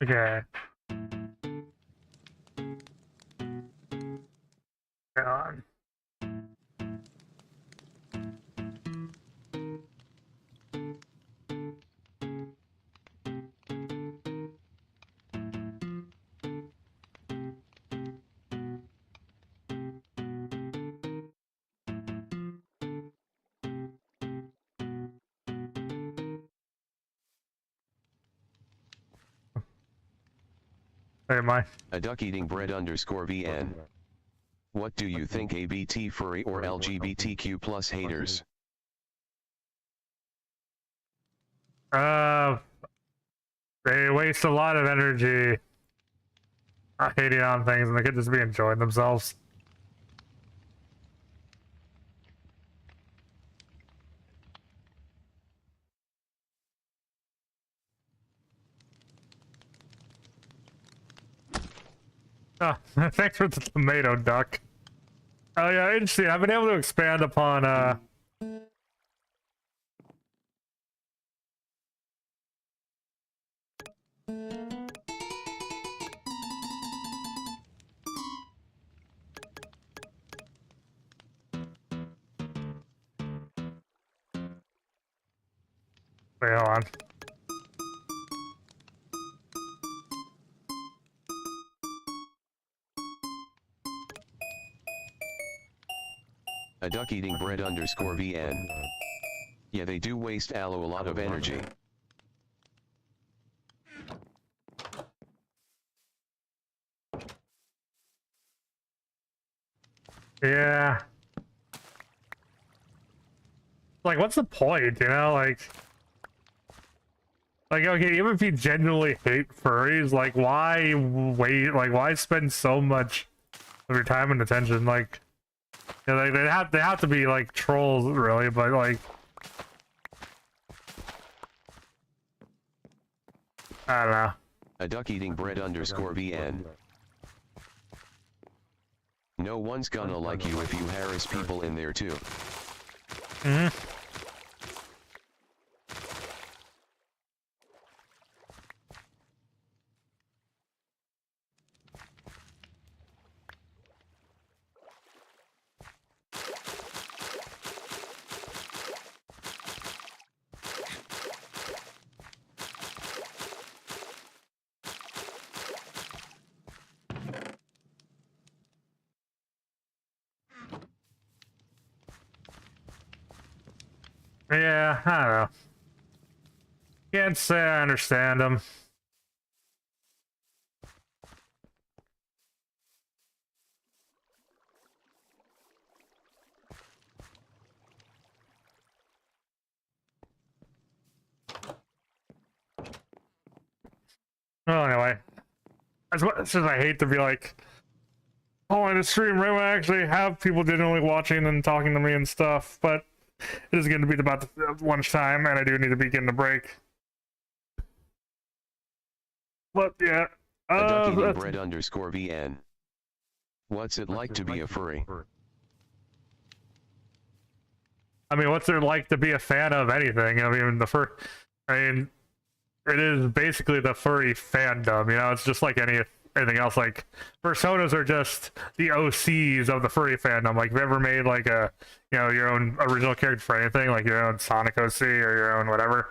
Okay. Hang on. Wait, am I? A duck eating bread underscore VN. What do you think ABT furry or LGBTQ plus haters? They waste a lot of energy hating on things, and they could just be enjoying themselves. Oh, thanks for the tomato duck. Oh yeah, interesting. I've been able to expand upon wait, hold on. A duck eating bread underscore VN. Yeah, they do waste aloe a lot of energy. Yeah. Like, what's the point, you know? Like, okay, even if you genuinely hate furries, like, why wait? Like, why spend so much of your time and attention? Like, you know, they have to be like trolls, really, but like, I don't know. A duck eating bread underscore VN. No one's gonna like you if you harass people in there too. Mm-hmm. Yeah, I don't know. Can't say I understand them. as much as I hate to be like, oh, in a stream, right when I actually have people genuinely watching and talking to me and stuff, but it is going to be about the lunchtime, and I do need to be getting a break. But yeah, A duck eating bread underscore VN. What's it like to be a furry? I mean, what's it like to be a fan of anything? I mean, it is basically the furry fandom, you know? It's just like anything else. Like, personas are just the OCs of the furry fandom. Like, have you ever made, like, your own original character for anything? Like, your own Sonic OC or your own whatever?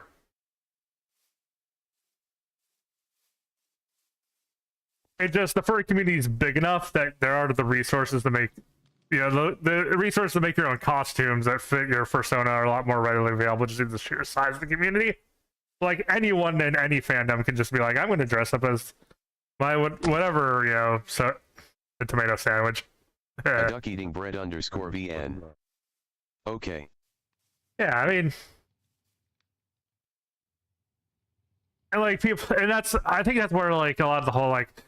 The furry community is big enough that there are the resources to make, the resources to make your own costumes that fit your persona are a lot more readily available just due to the sheer size of the community. Like, anyone in any fandom can just be like, I'm going to dress up as my whatever, so a tomato sandwich. A duck eating bread underscore VN. Okay. Yeah, I mean, and like people, and I think that's where like a lot of the whole like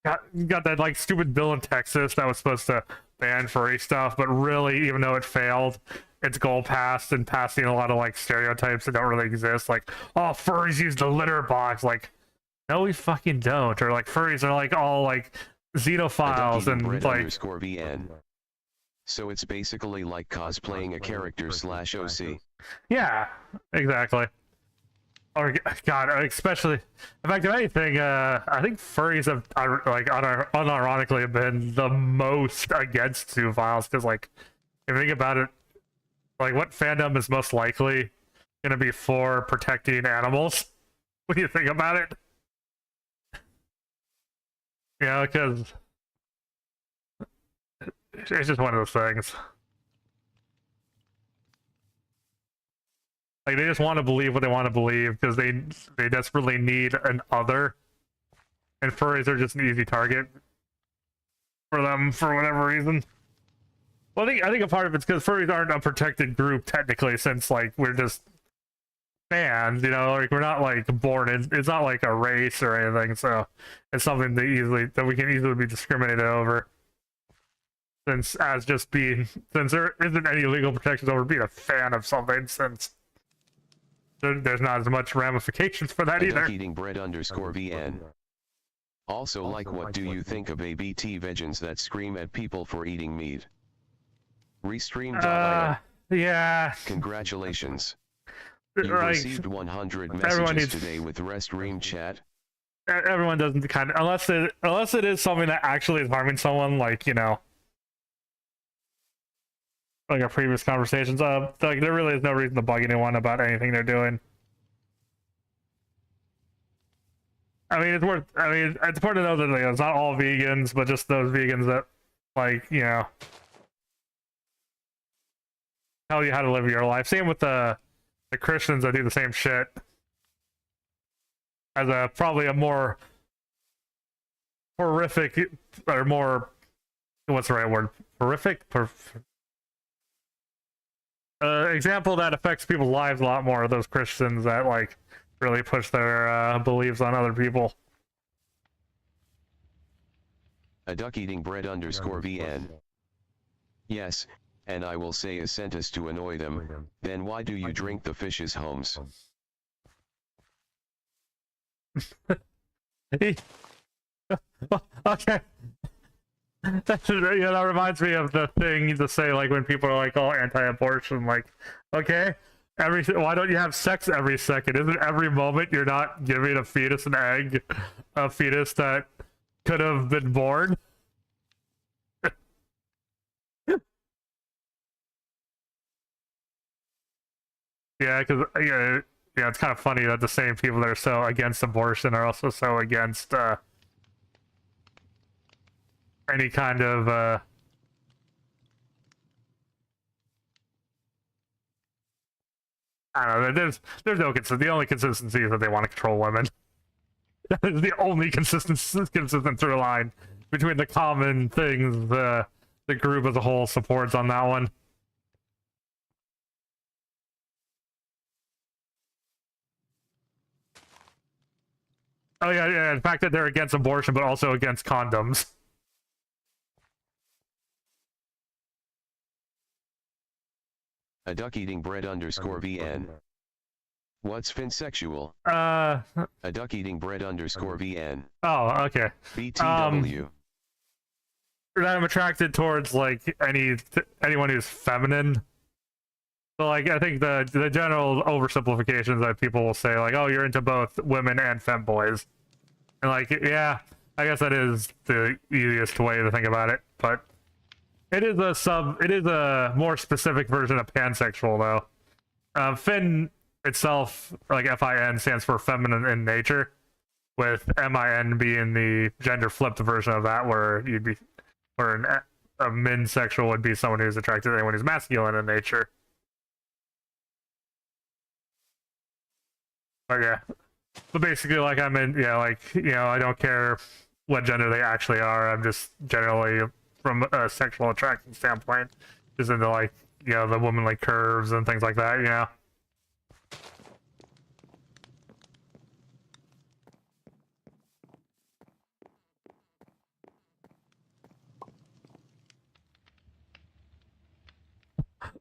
got that like stupid bill in Texas that was supposed to ban furry stuff, but really, even though it failed, its goal passed and passing a lot of like stereotypes that don't really exist. Like, oh, furries use the litter box. Like, no, we fucking don't. Or like furries are like all like xenophiles and like underscore VN. So it's basically like cosplaying a character / OC. Yeah, exactly. Or God, especially in fact, if anything, I think furries have like unironically been the most against zoophiles because, like, if you think about it, like, what fandom is most likely gonna be for protecting animals? When you think about it, because it's just one of those things. Like, they just want to believe what they want to believe because they desperately need an other, and furries are just an easy target for them for whatever reason. Well, I think a part of it's because furries aren't a protected group technically, since like we're just fans, like we're not like born in. It's not like a race or anything, so it's something that we can easily be discriminated over. Since there isn't any legal protections over being a fan of something, since there's not as much ramifications for that either. Eating bread underscore VN. Also, like, what do you think of ABT vegans that scream at people for eating meat? Restream.io. Yeah. Congratulations. You received 100 messages today with Restream chat. Everyone doesn't unless it is something that actually is harming someone, like, like our previous conversations. Like, there really is no reason to bug anyone about anything they're doing. I mean, it's important to know that it's not all vegans, but just those vegans that, like, tell you how to live your life. Same with the Christians that do the same shit. As probably a more horrific, or more, what's the right word? Horrific? Example that affects people's lives a lot more are those Christians that, like, really push their beliefs on other people. A duck eating bread underscore VN. Yes, and I will say a sentence to annoy them. Then why do you drink the fishes, Holmes? Okay. That reminds me of the thing to say, like, when people are like all anti-abortion, like, okay, why don't you have sex every second? Isn't every moment you're not giving a fetus an egg, a fetus that could have been born? Yeah, because it's kind of funny that the same people that are so against abortion are also so against any kind of I don't know. There's no consistency. The only consistency is that they want to control women. That is the only consistent through line between the common things the group as a whole supports on that one. Oh yeah, yeah. The fact that they're against abortion, but also against condoms. A duck eating bread underscore VN. What's finsexual? A duck eating bread underscore VN. Oh, okay. BTW. That I'm attracted towards like anyone who's feminine. So like I think the general oversimplifications that people will say like, oh, you're into both women and femboys, and like yeah, I guess that is the easiest way to think about it. But it is a more specific version of pansexual though. Fin itself, like FIN, stands for feminine in nature, with MIN being the gender flipped version of that, where you'd be, or a minsexual would be someone who's attracted to anyone who's masculine in nature. But yeah, but basically, like I'm in, yeah, like I don't care what gender they actually are. I'm just generally, from a sexual attraction standpoint, just into like the womanly curves and things like that.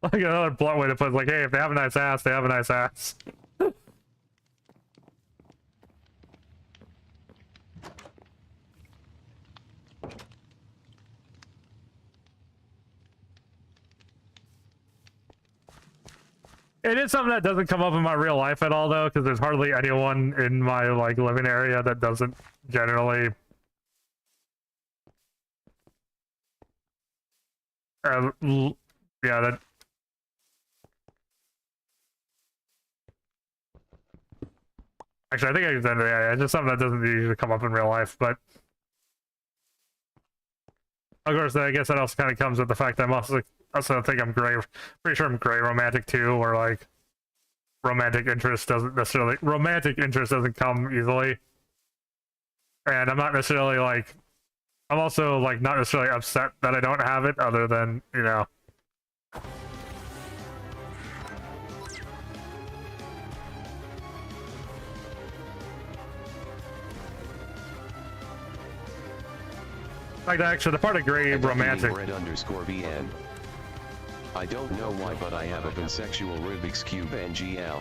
Like another blunt way to put it, like, hey, if they have a nice ass, they have a nice ass. It is something that doesn't come up in my real life at all, though, because there's hardly anyone in my like living area that doesn't generally yeah, that actually I think I said yeah, it's just something that doesn't usually come up in real life, but of course I guess that also kind of comes with the fact that I'm also think I'm gray. Pretty sure I'm gray romantic too, where like romantic interest doesn't come easily, and I'm not necessarily like, I'm also like not necessarily upset that I don't have it, other than like actually the part of gray romantic. Bread underscore VN. I don't know why, but I have a pansexual Rubik's Cube NGL.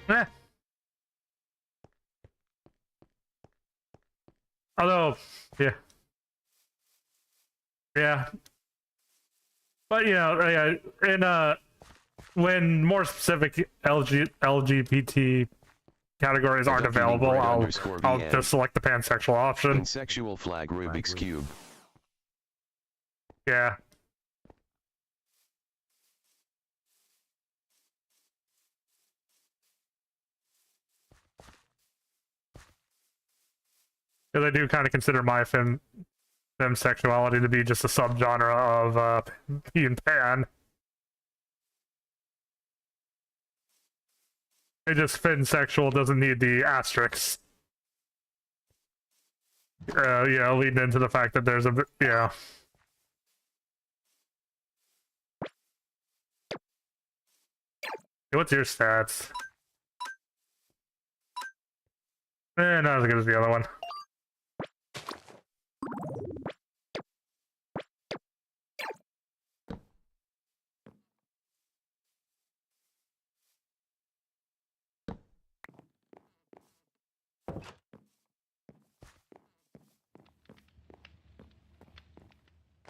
Eh. Although, yeah, but in when more specific LGBT categories aren't available, I'll just select the pansexual option. Pansexual flag Rubik's Cube. Yeah. Because I do kind of consider my femsexuality to be just a subgenre of being pan. It just finsexual doesn't need the asterisks. Leading into the fact that there's a What's your stats? Not as good as the other one.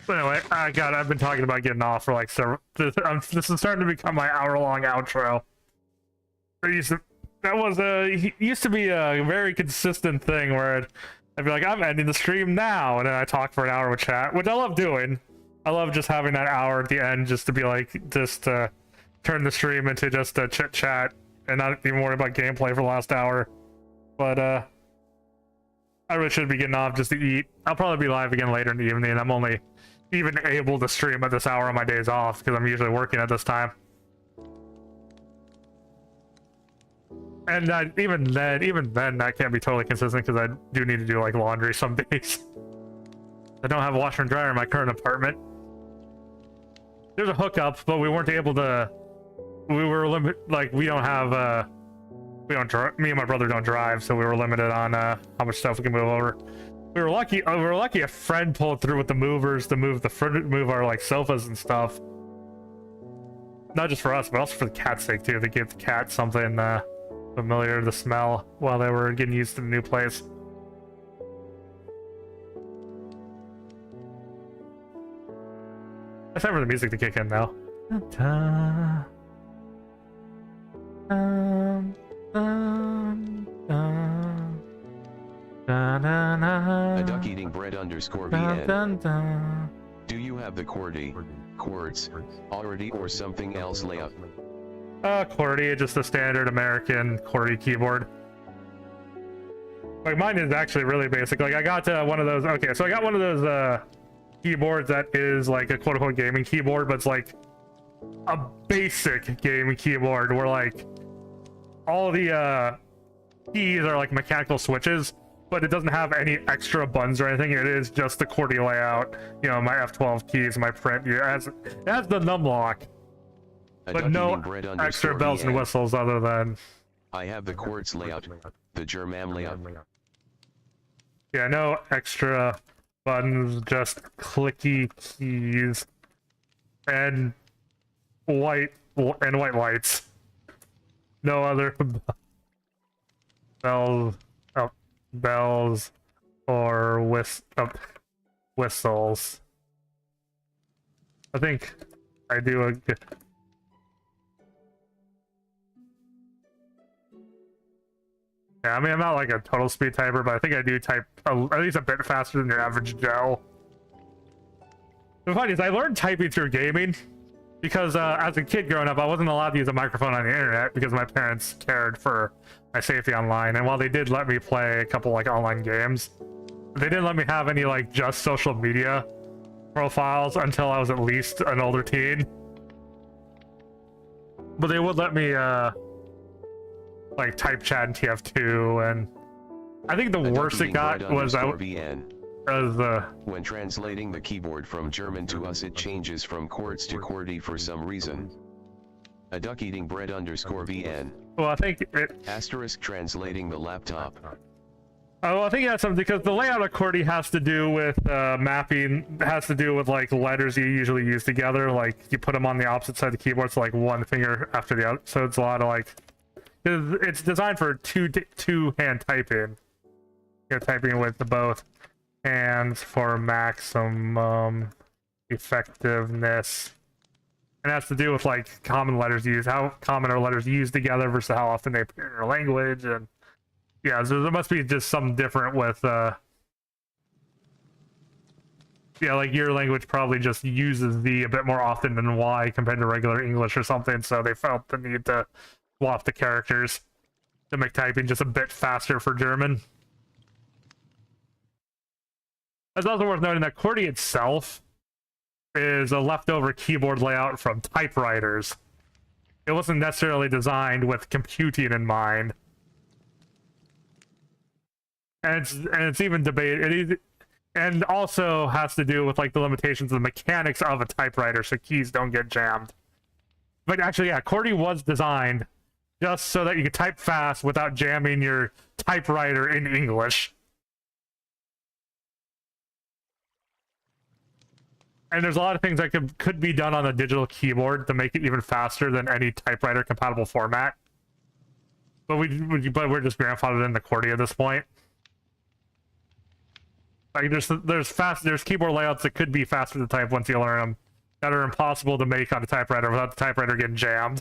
But anyway, God, I've been talking about getting off for like several. This is starting to become my hour-long outro. Used to be a very consistent thing where I'd be like, I'm ending the stream now, and then I talk for an hour with chat, which I love doing. I love just having that hour at the end, just to be like, just to turn the stream into just a chit chat and not even worry about gameplay for the last hour. But I really should be getting off just to eat. I'll probably be live again later in the evening. I'm only even able to stream at this hour on my days off because I'm usually working at this time. And even then, that can't be totally consistent because I do need to do like laundry some days. I don't have a washer and dryer in my current apartment. There's a hookup, but we weren't able to. We were we don't have We don't me and my brother don't drive, so we were limited on how much stuff we can move over. We were lucky a friend pulled through with the movers to move our like sofas and stuff. Not just for us, but also for the cat's sake too. They gave the cat something familiar to smell while they were getting used to the new place. It's time for the music to kick in now. A duck eating bread underscore VN. Do you have the chords already or something else layout? QWERTY, just a standard American QWERTY keyboard. Like mine is actually really basic. Like I got one of those. Okay, so I got one of those keyboards that is like a quote-unquote gaming keyboard, but it's like a basic gaming keyboard where like all the keys are like mechanical switches, but it doesn't have any extra buttons or anything. It is just the QWERTY layout. You know, my F12 keys, my print. It has the num lock, but no extra bells and whistles other than. I have the chords layout, the German layout. Yeah, no extra buttons, just clicky keys and white lights. No other bells or whistles. I think I do a good. Yeah, I mean, I'm not like a total speed typer, but I think I do type at least a bit faster than your average Joe. The funny is, I learned typing through gaming because as a kid growing up, I wasn't allowed to use a microphone on the internet because my parents cared for my safety online. And while they did let me play a couple like online games, they didn't let me have any like just social media profiles until I was at least an older teen. But they would let me like type chat in TF2, and I think the worst it got was when translating the keyboard from German to us, it changes from chords to QWERTY for some reason. A duck eating bread underscore VN. Well, I think it asterisk translating the laptop. Oh, I think that's something because the layout of QWERTY has to do with mapping, has to do with like letters you usually use together, like you put them on the opposite side of the keyboard, so like one finger after the other. So it's a lot of like, it's designed for two-hand typing. You're typing with both hands for maximum effectiveness. And it has to do with like common letters used, how common are letters used together versus how often they appear in your language. And yeah, so there must be just something different with yeah, like your language probably just uses the a bit more often than Y compared to regular English or something, so they felt the need to swap the characters to make typing just a bit faster for German. It's also worth noting that QWERTY itself is a leftover keyboard layout from typewriters. It wasn't necessarily designed with computing in mind. And it's even debated, and also has to do with like the limitations of the mechanics of a typewriter, so keys don't get jammed. But actually, yeah, QWERTY was designed just so that you could type fast without jamming your typewriter in English. And there's a lot of things that could be done on a digital keyboard to make it even faster than any typewriter compatible format. But we're just grandfathered into QWERTY at this point. Like there's keyboard layouts that could be faster to type once you learn them, that are impossible to make on a typewriter without the typewriter getting jammed.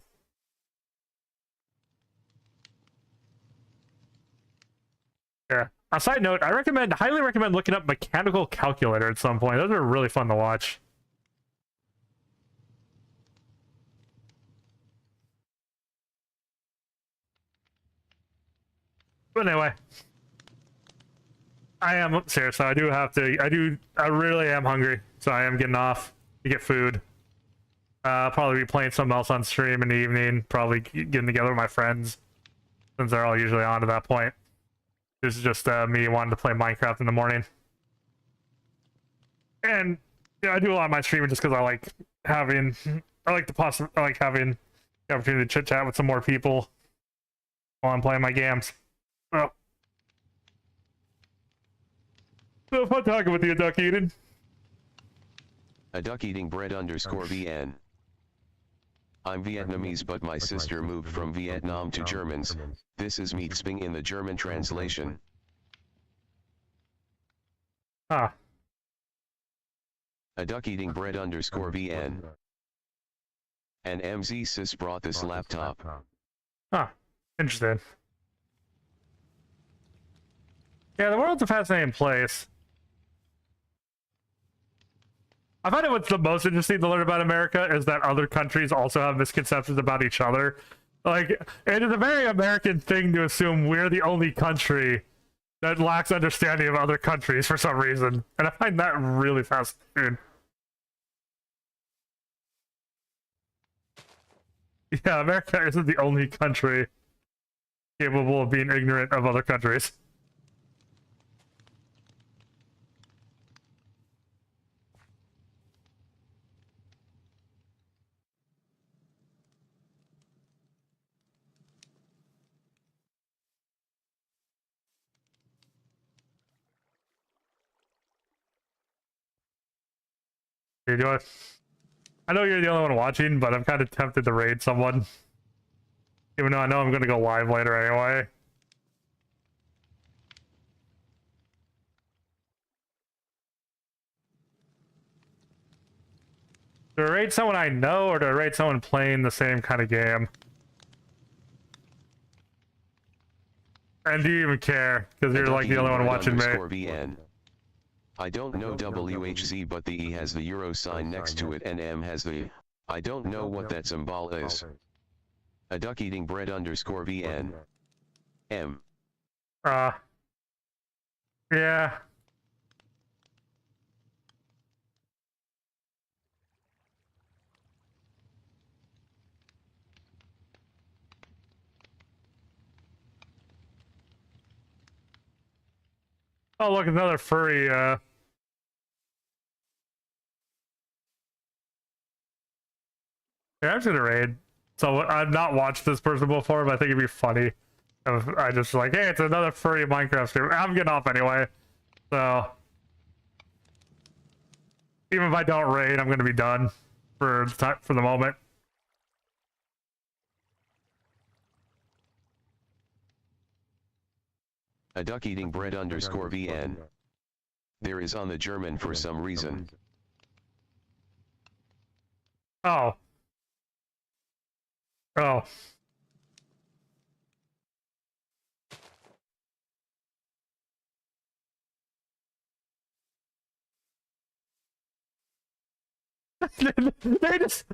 Yeah. On a side note, I highly recommend looking up Mechanical Calculator at some point. Those are really fun to watch. But anyway, I am serious. So I really am hungry. So I am getting off to get food. Probably be playing something else on stream in the evening. Probably getting together with my friends, since they're all usually on at that point. This is just me wanting to play Minecraft in the morning. And yeah, I do a lot of my streaming just because I like having the opportunity to chit chat with some more people. while I'm playing my games. Oh. So fun talking with you, Duck Eating. A duck eating bread underscore VN. I'm Vietnamese, but my sister moved from Vietnam to Germans. This is meat sping in the German translation. Ah. A duck eating bread underscore VN. And MZ sis brought this laptop. Huh. Interesting. Yeah, the world's a fascinating place. I find it what's the most interesting to learn about America is that other countries also have misconceptions about each other. Like, it is a very American thing to assume we're the only country that lacks understanding of other countries for some reason. And I find that really fascinating. Yeah, America isn't the only country capable of being ignorant of other countries. Here, do I know you're the only one watching, but I'm kind of tempted to raid someone. Even though I know I'm going to go live later anyway. Do I raid someone I know, or do I raid someone playing the same kind of game? And do you even care? Because you're like the only one watching me. VN. I don't know WHZ, but the E has the euro sign next to it and M has the... I don't know what that symbol is. A duck eating bread underscore VN. M. Yeah. Oh, look, another furry, Yeah, I'm just gonna raid. So I've not watched this person before, but I think it'd be funny if I just like, hey, it's another furry Minecraft streamer. I'm getting off anyway. So even if I don't raid, I'm gonna be done for the moment. A duck eating bread underscore VN. There is on the German for some reason. Oh. Oh. They just...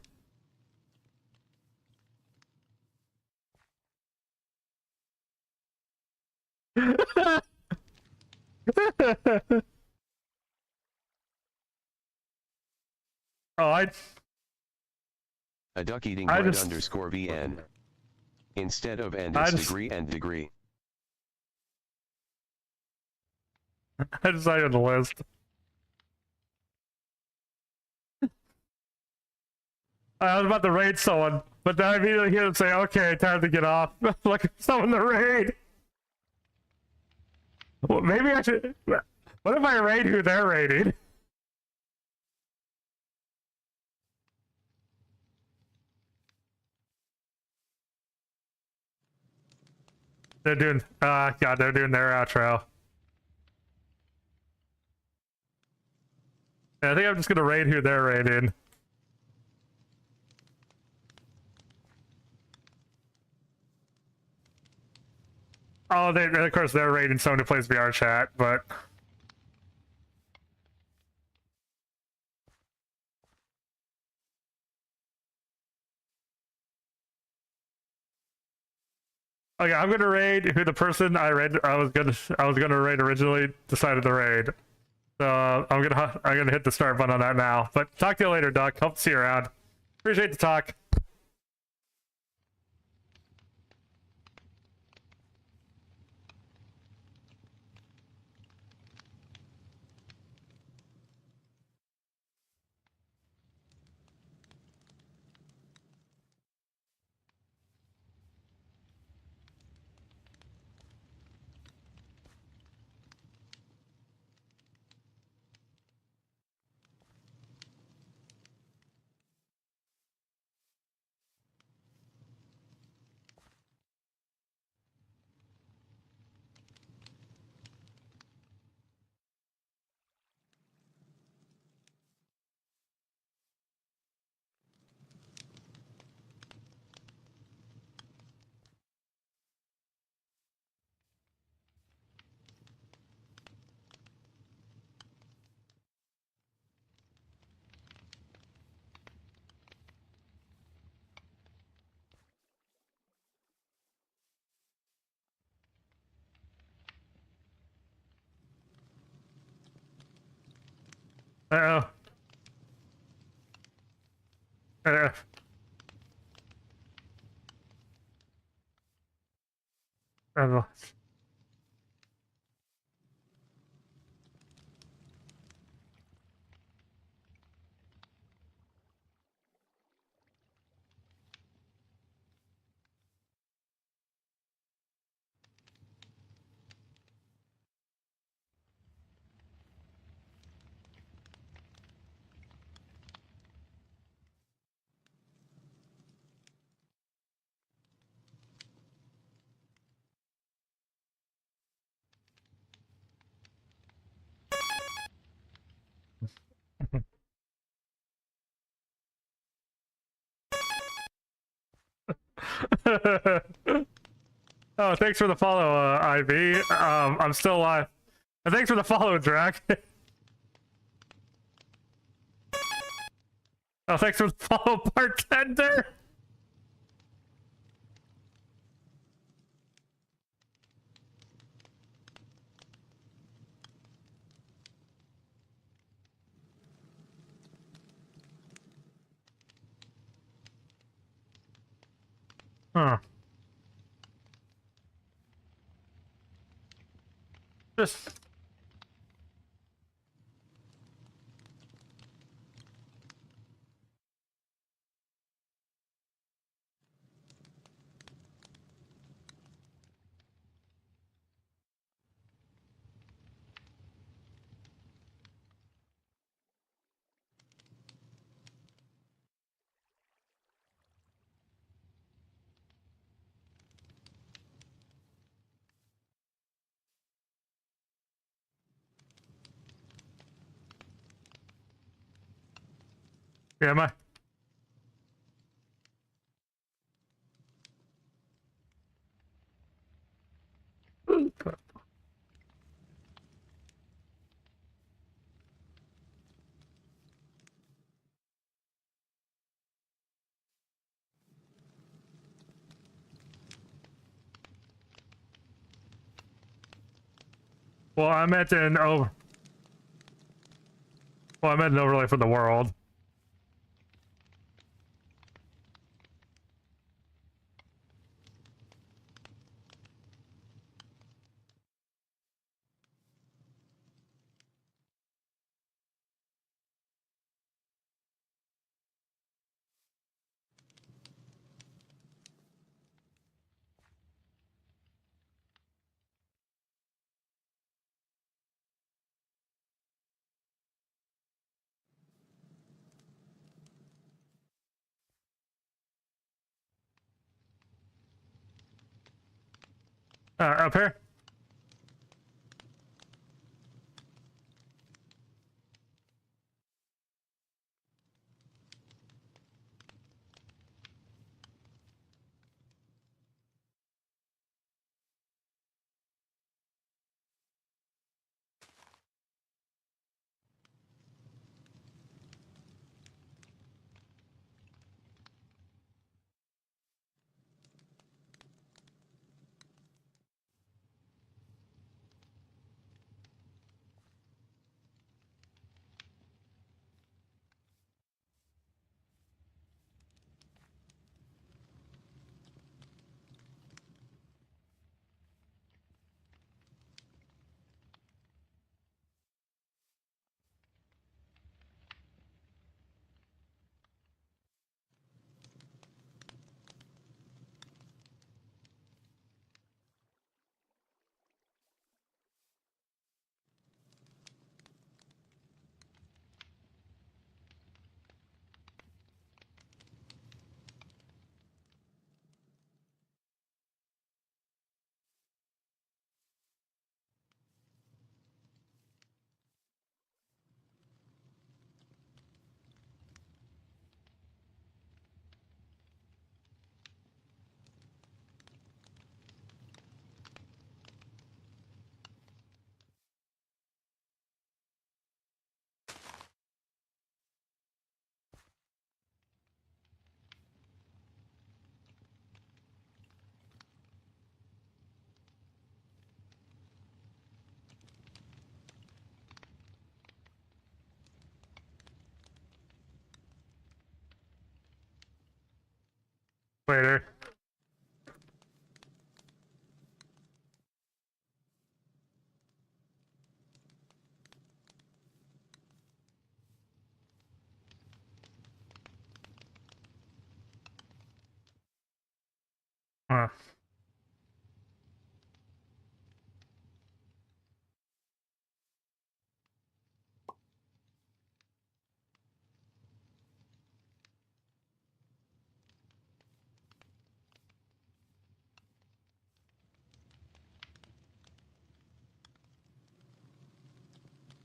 Oh, A duck eating bread underscore VN. Instead of and it's degree and degree. I decided the list. I was about to raid someone, but then I immediately hear them say, okay, time to get off. Look, someone to raid. Well, maybe I should... What if I raid who they're raiding? They're doing... God, they're doing their outro. Yeah, I think I'm just gonna raid who they're raiding. Oh, of course they're raiding someone who plays VR chat, but... Okay, I'm gonna raid who the person I was gonna raid originally decided to raid. So I'm gonna hit the start button on that now. But talk to you later, Duck. Hope to see you around. Appreciate the talk. Uh-oh. Uh-oh. Uh-oh. Oh, thanks for the follow, IB. I'm still alive. And thanks for the follow, Drac. Oh, thanks for the follow, bartender. Huh. Just... Yeah, my... Well, I meant an over... Well, I meant an overlay for the world. Up here? Later. Huh.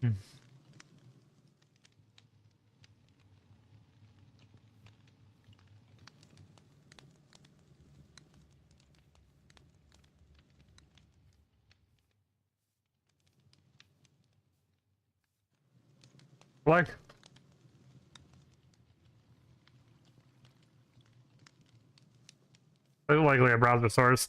Hmm. Like, likely a browser source.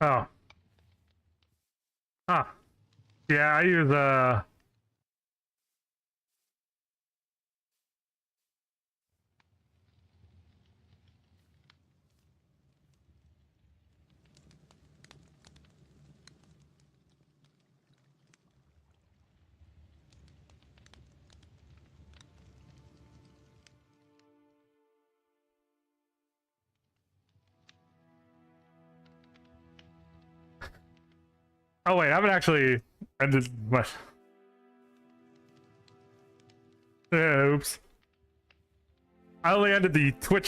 Oh. Huh. Yeah, I use oh wait, I haven't actually ended my oops. I only ended the Twitch